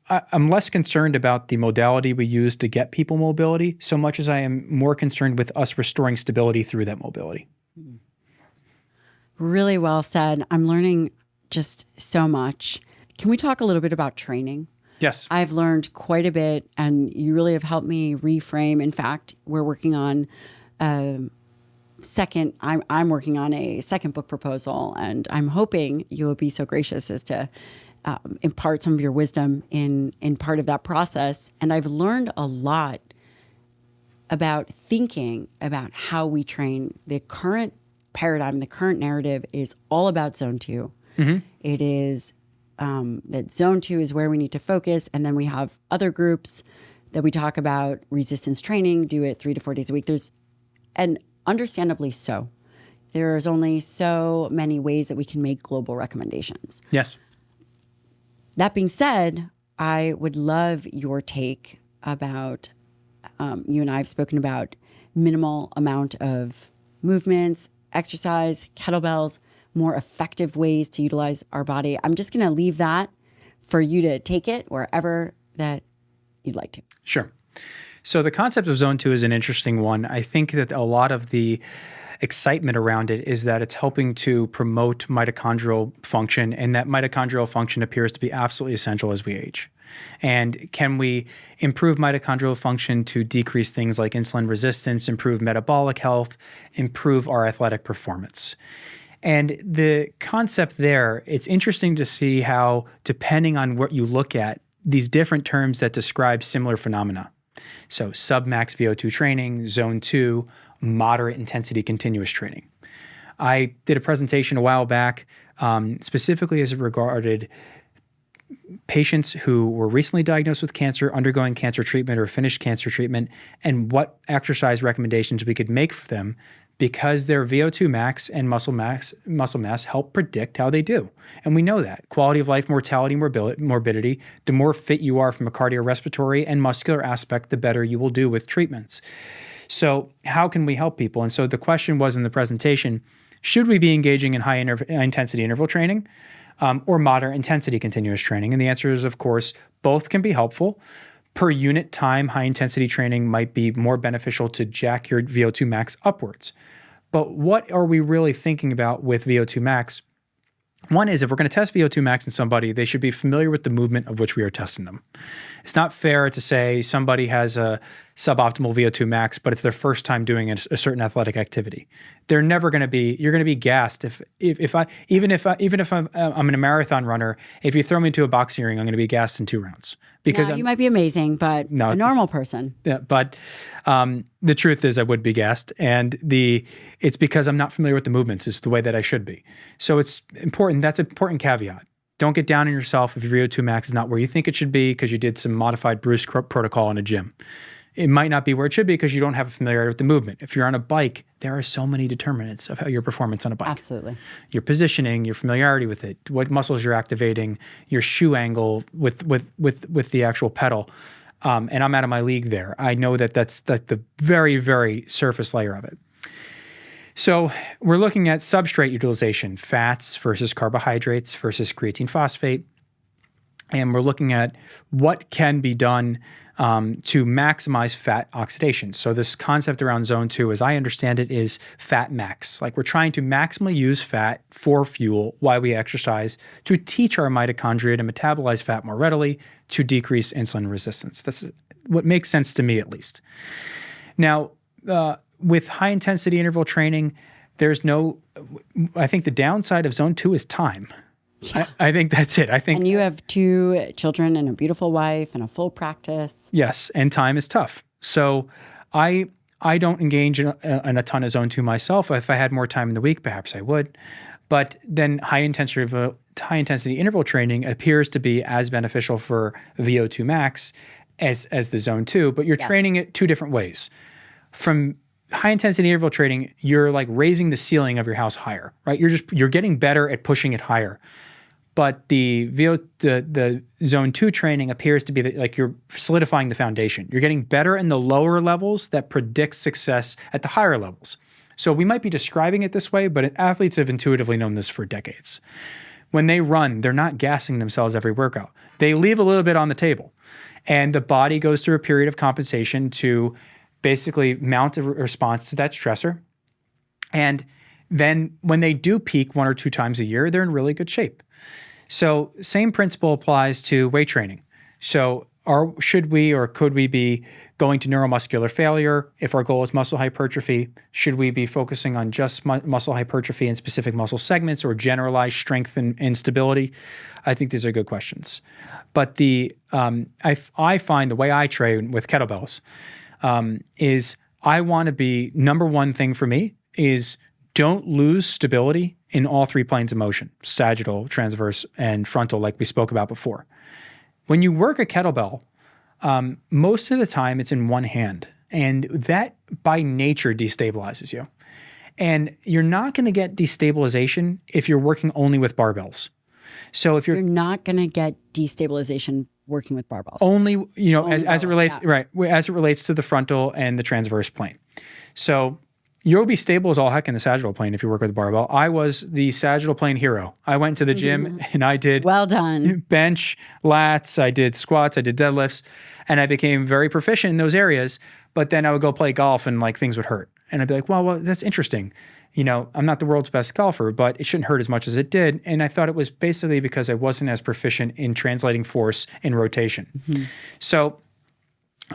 I'm less concerned about the modality we use to get people mobility so much as I am more concerned with us restoring stability through that mobility. Really well said. I'm learning just so much. Can we talk a little bit about training? Yes. I've learned quite a bit, and you really have helped me reframe. In fact, we're working on I'm working on a second book proposal, and I'm hoping you will be so gracious as to impart some of your wisdom in part of that process. And I've learned a lot about thinking about how we train. The current paradigm, the current narrative is all about zone 2. Mm-hmm. It is that zone 2 is where we need to focus. And then we have other groups that we talk about resistance training, do it 3 to 4 days a week. And understandably so. There's only so many ways that we can make global recommendations. Yes. That being said, I would love your take about, you and I have spoken about minimal amount of movements, exercise, kettlebells, more effective ways to utilize our body. I'm just going to leave that for you to take it wherever that you'd like to. Sure. So the concept of zone 2 is an interesting one. I think that a lot of the excitement around it is that it's helping to promote mitochondrial function, and that mitochondrial function appears to be absolutely essential as we age. And can we improve mitochondrial function to decrease things like insulin resistance, improve metabolic health, improve our athletic performance? And the concept there, it's interesting to see how, depending on what you look at, these different terms that describe similar phenomena. So submax VO2 training, zone 2, moderate intensity continuous training. I did a presentation a while back, specifically as it regarded patients who were recently diagnosed with cancer, undergoing cancer treatment or finished cancer treatment, and what exercise recommendations we could make for them, because their VO2 max and muscle mass help predict how they do. And we know that. Quality of life, mortality, morbidity, the more fit you are from a cardiorespiratory and muscular aspect, the better you will do with treatments. So how can we help people? And so the question was in the presentation, should we be engaging in high intensity interval training or moderate intensity continuous training? And the answer is, of course, both can be helpful. Per unit time, high intensity training might be more beneficial to jack your VO2 max upwards. But what are we really thinking about with VO2 max? One is, if we're going to test VO2 max in somebody, they should be familiar with the movement of which we are testing them. It's not fair to say somebody has a suboptimal VO2 max, but it's their first time doing a certain athletic activity. They're never going to be. You're going to be gassed if I'm in a marathon runner. If you throw me into a boxing ring, I'm going to be gassed in 2 rounds because you might be amazing, but a normal person. Yeah, but the truth is, I would be gassed, and it's because I'm not familiar with the movements. Is the way that I should be. So it's important. That's an important caveat. Don't get down on yourself if your VO2 max is not where you think it should be because you did some modified Bruce protocol in a gym. It might not be where it should be because you don't have a familiarity with the movement. If you're on a bike, there are so many determinants of how your performance on a bike. Absolutely. Your positioning, your familiarity with it, what muscles you're activating, your shoe angle with the actual pedal. And I'm out of my league there. I know that's the very, very surface layer of it. So we're looking at substrate utilization, fats versus carbohydrates versus creatine phosphate. And we're looking at what can be done to maximize fat oxidation. So this concept around zone 2, as I understand it, is fat max. Like we're trying to maximally use fat for fuel while we exercise to teach our mitochondria to metabolize fat more readily to decrease insulin resistance. That's what makes sense to me, at least. Now, with high intensity interval training, I think the downside of zone 2 is time. Yeah. I think that's it. And you have 2 children and a beautiful wife and a full practice. Yes, and time is tough. So I don't engage in a ton of zone 2 myself. If I had more time in the week, perhaps I would. But then high intensity interval training appears to be as beneficial for VO2 max as the zone 2, but you're training it 2 different ways. From high intensity interval training, you're like raising the ceiling of your house higher, right? You're getting better at pushing it higher. But the zone 2 training appears to be like you're solidifying the foundation. You're getting better in the lower levels that predict success at the higher levels. So we might be describing it this way, but athletes have intuitively known this for decades. When they run, they're not gassing themselves every workout. They leave a little bit on the table. And the body goes through a period of compensation to basically mount a response to that stressor. And then when they do peak 1 or 2 times a year, they're in really good shape. So same principle applies to weight training. So should we or could we be going to neuromuscular failure if our goal is muscle hypertrophy? Should we be focusing on just muscle hypertrophy in specific muscle segments or generalized strength and stability? I think these are good questions. But I find the way I train with kettlebells is I want to be, number one thing for me is don't lose stability in all 3 planes of motion, sagittal, transverse, and frontal, like we spoke about before. When you work a kettlebell, most of the time it's in one hand, and that by nature destabilizes you. And you're not going to get destabilization if you're working only with barbells. So if you're not going to get destabilization working with barbells. Only, as it relates, right, as it relates to the frontal and the transverse plane. So you'll be stable as all heck in the sagittal plane if you work with a barbell. I was the sagittal plane hero. I went to the gym and I did bench, lats, I did squats, I did deadlifts, and I became very proficient in those areas. But then I would go play golf and like things would hurt. And I'd be like, well, that's interesting. I'm not the world's best golfer, but it shouldn't hurt as much as it did. And I thought it was basically because I wasn't as proficient in translating force in rotation. Mm-hmm. So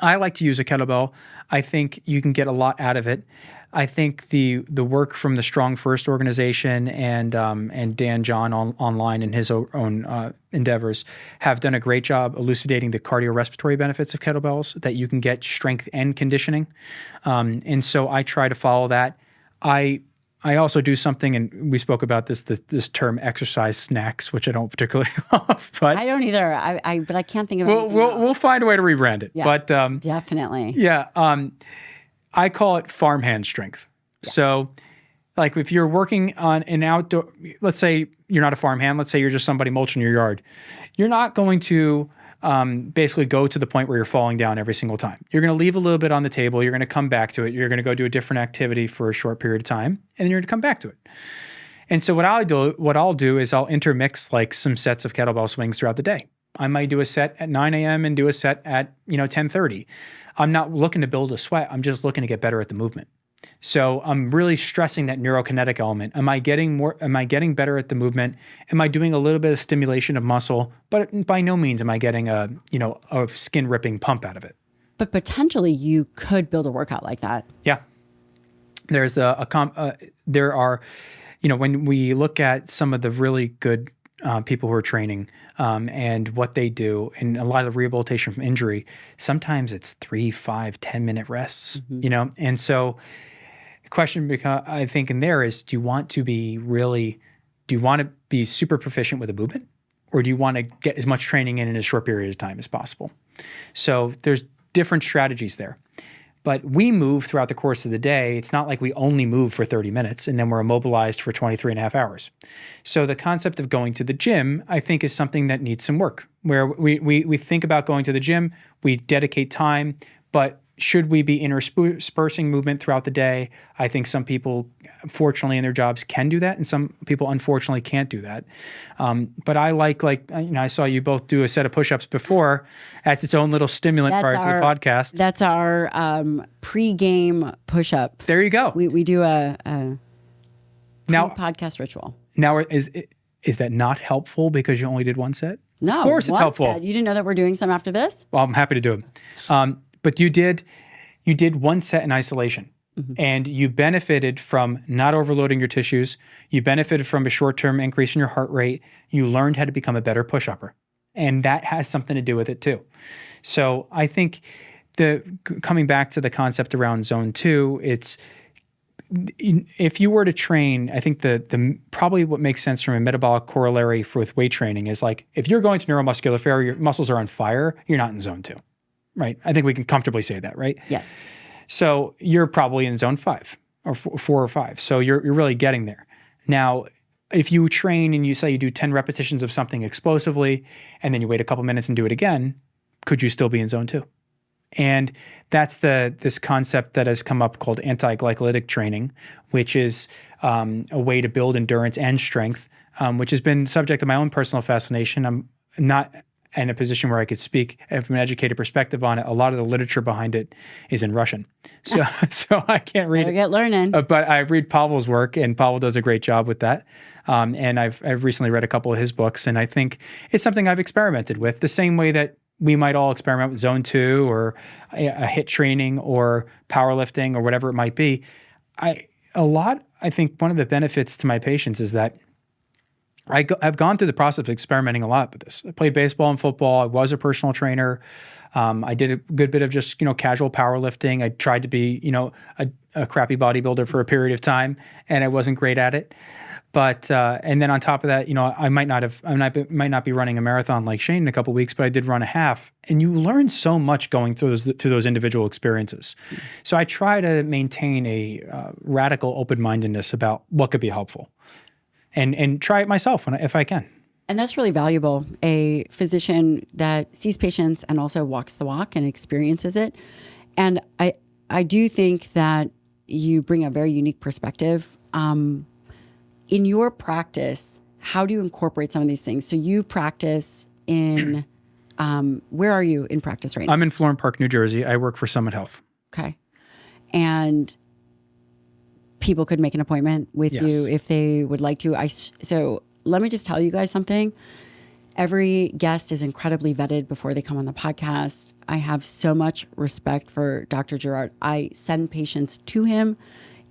I like to use a kettlebell. I think you can get a lot out of it. I think the work from the Strong First organization and Dan John online in his own endeavors have done a great job elucidating the cardiorespiratory benefits of kettlebells, that you can get strength and conditioning. And so I try to follow that. I also do something, and we spoke about this term exercise snacks, which I don't particularly love. But I don't either. But I can't think of it. We'll find a way to rebrand it. Yeah, but definitely. Yeah. I call it farmhand strength. Yeah. So like if you're working on an outdoor, let's say you're not a farmhand, let's say you're just somebody mulching your yard. You're not going to basically go to the point where you're falling down every single time. You're going to leave a little bit on the table. You're going to come back to it. You're going to go do a different activity for a short period of time, and then you're going to come back to it. And so what I'll do is I'll intermix like some sets of kettlebell swings throughout the day. I might do a set at 9 a.m. and do a set at 10:30. I'm not looking to build a sweat. I'm just looking to get better at the movement. So I'm really stressing that neurokinetic element. Am I getting better at the movement? Am I doing a little bit of stimulation of muscle? But by no means am I getting a skin ripping pump out of it. But potentially you could build a workout like that. Yeah. There's there are, when we look at some of the really good people who are training and what they do, and a lot of rehabilitation from injury, sometimes it's 3, 5, 10-minute rests, And so the question I think in there is, do you want to be super proficient with a movement, or do you want to get as much training in a short period of time as possible? So there's different strategies there. But we move throughout the course of the day. It's not like we only move for 30 minutes and then we're immobilized for 23 and a half hours. So the concept of going to the gym, I think, is something that needs some work, where we think about going to the gym, we dedicate time, but should we be interspersing movement throughout the day? I think some people, fortunately, in their jobs can do that, and some people, unfortunately, can't do that. But I I saw you both do a set of push-ups before. That's its own little stimulant prior to the podcast. That's our pre-game push-up. There you go. We do a podcast ritual. Now, is that not helpful because you only did one set? No, of course it's helpful. Set. You didn't know that we're doing some after this? Well, I'm happy to do it. But you did one set in isolation, and you benefited from not overloading your tissues. You benefited from a short-term increase in your heart rate. You learned how to become a better push-upper, and that has something to do with it too. So I think coming back to the concept around zone 2, it's if you were to train, I think the probably what makes sense from a metabolic corollary with weight training is like, if you're going to neuromuscular failure, your muscles are on fire, you're not in zone 2. Right. I think we can comfortably say that, right? Yes. So you're probably in zone 5 or 4 or 5. So you're really getting there. Now, if you train and you say you do 10 repetitions of something explosively, and then you wait a couple minutes and do it again, could you still be in zone 2? And that's this concept that has come up called anti-glycolytic training, which is a way to build endurance and strength, which has been subject to my own personal fascination. I'm not in a position where I could speak from an educated perspective on it. A lot of the literature behind it is in Russian. So I can't read it. Get learning. But I read Pavel's work, and Pavel does a great job with that. And I've recently read a couple of his books, and I think it's something I've experimented with the same way that we might all experiment with zone 2 or a HIIT training or powerlifting or whatever it might be. I think one of the benefits to my patients is that I've gone through the process of experimenting a lot with this. I played baseball and football. I was a personal trainer. I did a good bit of just, casual powerlifting. I tried to be, a crappy bodybuilder for a period of time, and I wasn't great at it. But and then on top of that, I might not be running a marathon like Shane in a couple of weeks, but I did run a half. And you learn so much going through those individual experiences. So I try to maintain a radical open-mindedness about what could be helpful. And try it myself if I can. And that's really valuable. A physician that sees patients and also walks the walk and experiences it. And I do think that you bring a very unique perspective. In your practice, how do you incorporate some of these things? So you practice in, where are you in practice right now? I'm in Florham Park, New Jersey. I work for Summit Health. Okay. And people could make an appointment with you if they would like to. So let me just tell you guys something. Every guest is incredibly vetted before they come on the podcast. I have so much respect for Dr. Gerard. I send patients to him.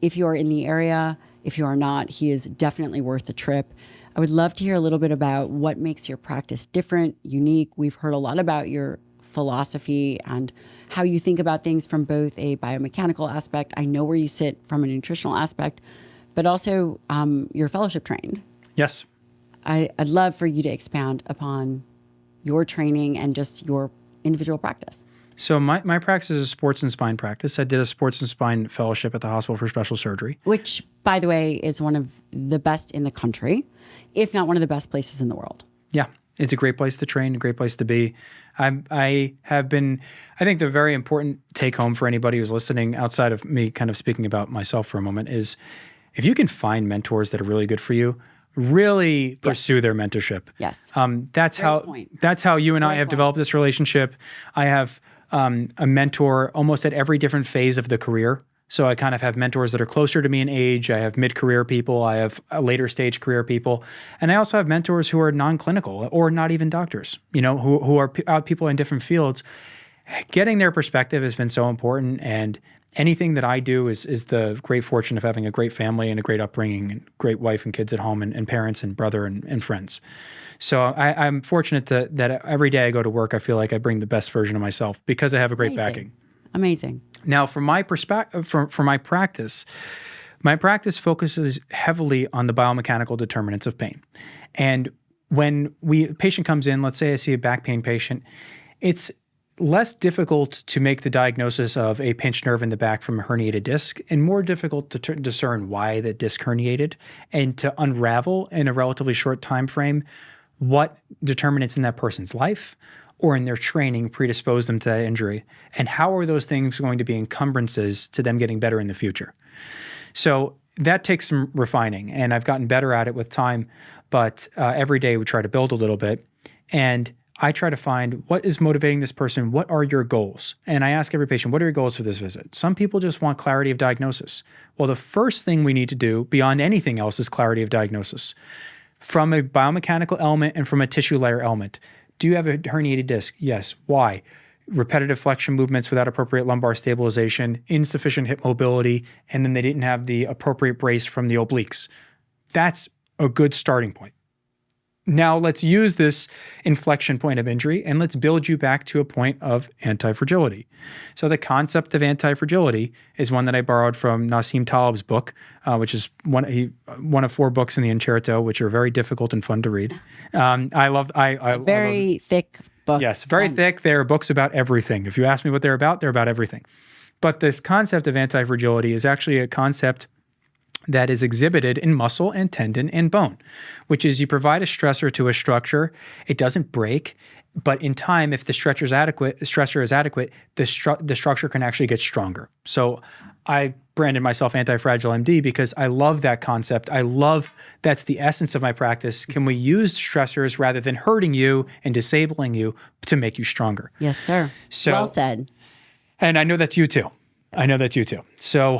If you are in the area, if you are not, he is definitely worth the trip. I would love to hear a little bit about what makes your practice different, unique. We've heard a lot about your philosophy and how you think about things from both a biomechanical aspect. I know where you sit from a nutritional aspect, but also you're fellowship trained. Yes. I'd love for you to expound upon your training and just your individual practice. So my practice is a sports and spine practice. I did a sports and spine fellowship at the Hospital for Special Surgery. Which, by the way, is one of the best in the country, if not one of the best places in the world. Yeah. It's a great place to train, a great place to be. I think the very important take home for anybody who's listening, outside of me kind of speaking about myself for a moment, is if you can find mentors that are really good for you, really pursue their mentorship. Yes. That's how you and I have developed this relationship. I have a mentor almost at every different phase of the career. So I kind of have mentors that are closer to me in age. I have mid-career people. I have later stage career people. And I also have mentors who are non-clinical or not even doctors, who are people in different fields. getting their perspective has been so important. And anything that I do is the great fortune of having a great family and a great upbringing and great wife and kids at home and parents and brother and friends. So I'm fortunate that every day I go to work, I feel like I bring the best version of myself because I have a great backing. Amazing. Now, from my perspective, for my practice focuses heavily on the biomechanical determinants of pain. And when a patient comes in, let's say I see a back pain patient, it's less difficult to make the diagnosis of a pinched nerve in the back from a herniated disc and more difficult to discern why the disc herniated and to unravel in a relatively short time frame what determinants in that person's life or in their training predispose them to that injury, and how are those things going to be encumbrances to them getting better in the future. So that takes some refining, and I've gotten better at it with time, but every day we try to build a little bit, and I try to find what is motivating this person, what are your goals? And I ask every patient, what are your goals for this visit? Some people just want clarity of diagnosis. Well, the first thing we need to do beyond anything else is clarity of diagnosis. From a biomechanical element and from a tissue layer element. Do you have a herniated disc? Yes. Why? Repetitive flexion movements without appropriate lumbar stabilization, insufficient hip mobility, and then they didn't have the appropriate brace from the obliques. That's a good starting point. Now let's use this inflection point of injury and let's build you back to a point of anti-fragility. So the concept of anti-fragility is one that I borrowed from Nassim Taleb's book, which is one of 4 books in the Incerto, which are very difficult and fun to read. Very thick book. Yes, very thick. They're books about everything. If you ask me what they're about everything. But this concept of anti-fragility is actually a concept that is exhibited in muscle and tendon and bone, which is you provide a stressor to a structure, it doesn't break, but in time, if the stressor is adequate, the structure can actually get stronger. So I branded myself Anti-Fragile MD because I love that concept. That's the essence of my practice. Can we use stressors rather than hurting you and disabling you to make you stronger? Yes, sir. So, well said. And I know that's you too. So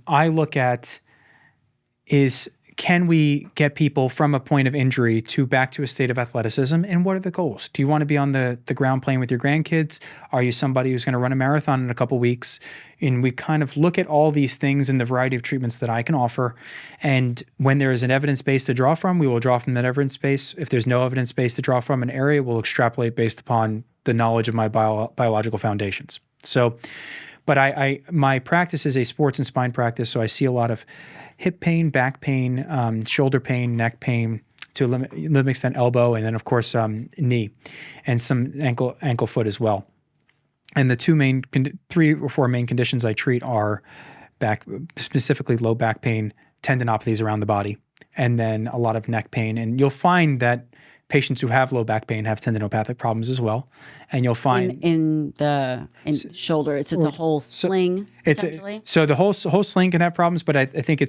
I look at can we get people from a point of injury back to a state of athleticism? And what are the goals? Do you want to be on the ground playing with your grandkids? Are you somebody who's going to run a marathon in a couple weeks? And we kind of look at all these things and the variety of treatments that I can offer. And when there is an evidence base to draw from, we will draw from that evidence base. If there's no evidence base to draw from an area, we'll extrapolate based upon the knowledge of my biological foundations. So, but my practice is a sports and spine practice. So I see a lot of hip pain, back pain, shoulder pain, neck pain, to a limited extent elbow, and then of course knee, and some ankle foot as well. And the 3 or 4 main conditions I treat are specifically low back pain, tendinopathies around the body, and then a lot of neck pain. And you'll find that patients who have low back pain have tendinopathic problems as well. And you'll find in shoulder, it's a whole sling. So the whole sling can have problems, but I think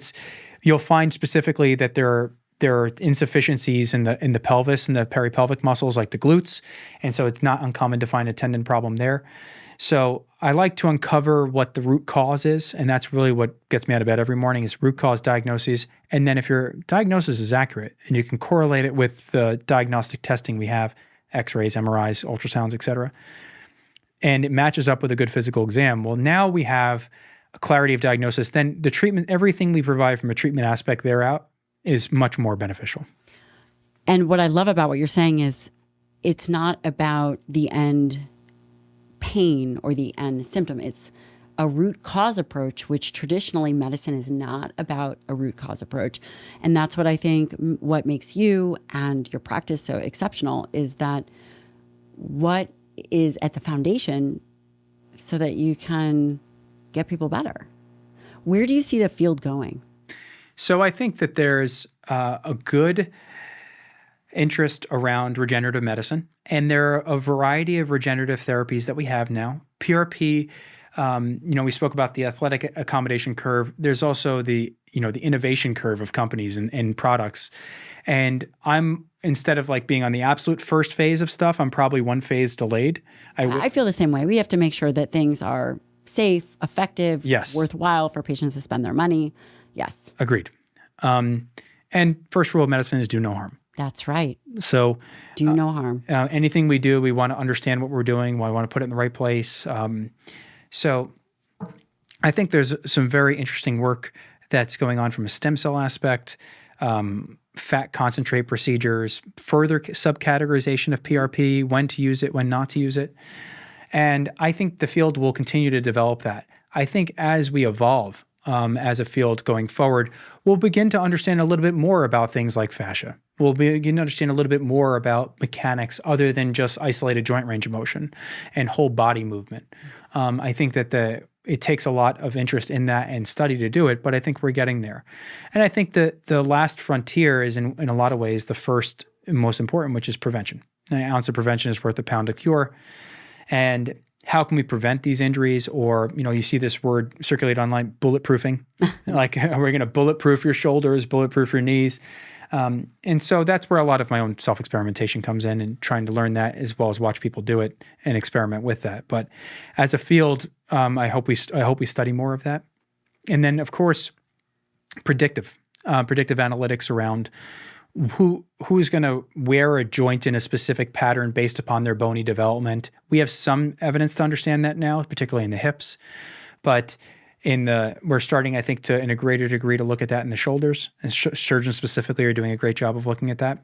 you'll find specifically that there are insufficiencies in the pelvis and the peripelvic muscles like the glutes, and so it's not uncommon to find a tendon problem there. So I like to uncover what the root cause is, and that's really what gets me out of bed every morning is root cause diagnoses. And then if your diagnosis is accurate and you can correlate it with the diagnostic testing we have, x-rays, MRIs, ultrasounds, et cetera, and it matches up with a good physical exam, well, now we have a clarity of diagnosis. Then the treatment, everything we provide from a treatment aspect thereout is much more beneficial. And what I love about what you're saying is it's not about the end pain or the end symptom. It's a root cause approach, which traditionally medicine is not about a root cause approach. And that's what I think what makes you and your practice so exceptional is that what is at the foundation so that you can get people better. Where do you see the field going? So I think that there's a good interest around regenerative medicine, and there are a variety of regenerative therapies that we have now. PRP, we spoke about the athletic accommodation curve. There's also the innovation curve of companies and products. And instead of like being on the absolute first phase of stuff, I'm probably one phase delayed. I feel the same way. We have to make sure that things are safe, effective, yes, worthwhile for patients to spend their money. Yes. Agreed. And first rule of medicine is do no harm. That's right. So Do no harm. anything we do, we want to understand what we're doing. We want to put it in the right place. So I think there's some very interesting work that's going on from a stem cell aspect, fat concentrate procedures, further subcategorization of PRP, when to use it, when not to use it. And I think the field will continue to develop that. I think as we evolve as a field going forward, we'll begin to understand a little bit more about things like fascia. We'll begin to understand a little bit more about mechanics other than just isolated joint range of motion and whole body movement. I think that it takes a lot of interest in that and study to do it, but I think we're getting there. And I think that the last frontier is in a lot of ways the first and most important, which is prevention. An ounce of prevention is worth a pound of cure. And how can we prevent these injuries? Or, you see this word circulate online, bulletproofing. Like, we're going to bulletproof your shoulders, bulletproof your knees. And so that's where a lot of my own self-experimentation comes in, and trying to learn that as well as watch people do it and experiment with that. But as a field, I hope we study more of that. And then, of course, predictive analytics around who's going to wear a joint in a specific pattern based upon their bony development. We have some evidence to understand that now, particularly in the hips, but we're starting, I think, to in a greater degree to look at that in the shoulders. And surgeons specifically are doing a great job of looking at that.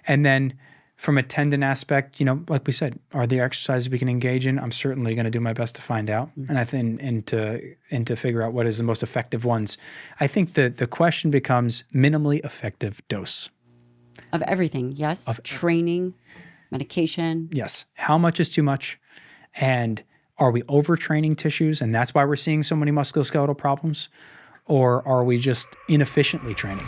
And then from a tendon aspect, like we said, are there exercises we can engage in? I'm certainly going to do my best to find out, and I think and to figure out what is the most effective ones. I think that the question becomes minimally effective dose Of everything, yes? Of training, medication. Yes. How much is too much? And are we overtraining tissues, and that's why we're seeing so many musculoskeletal problems? Or are we just inefficiently training?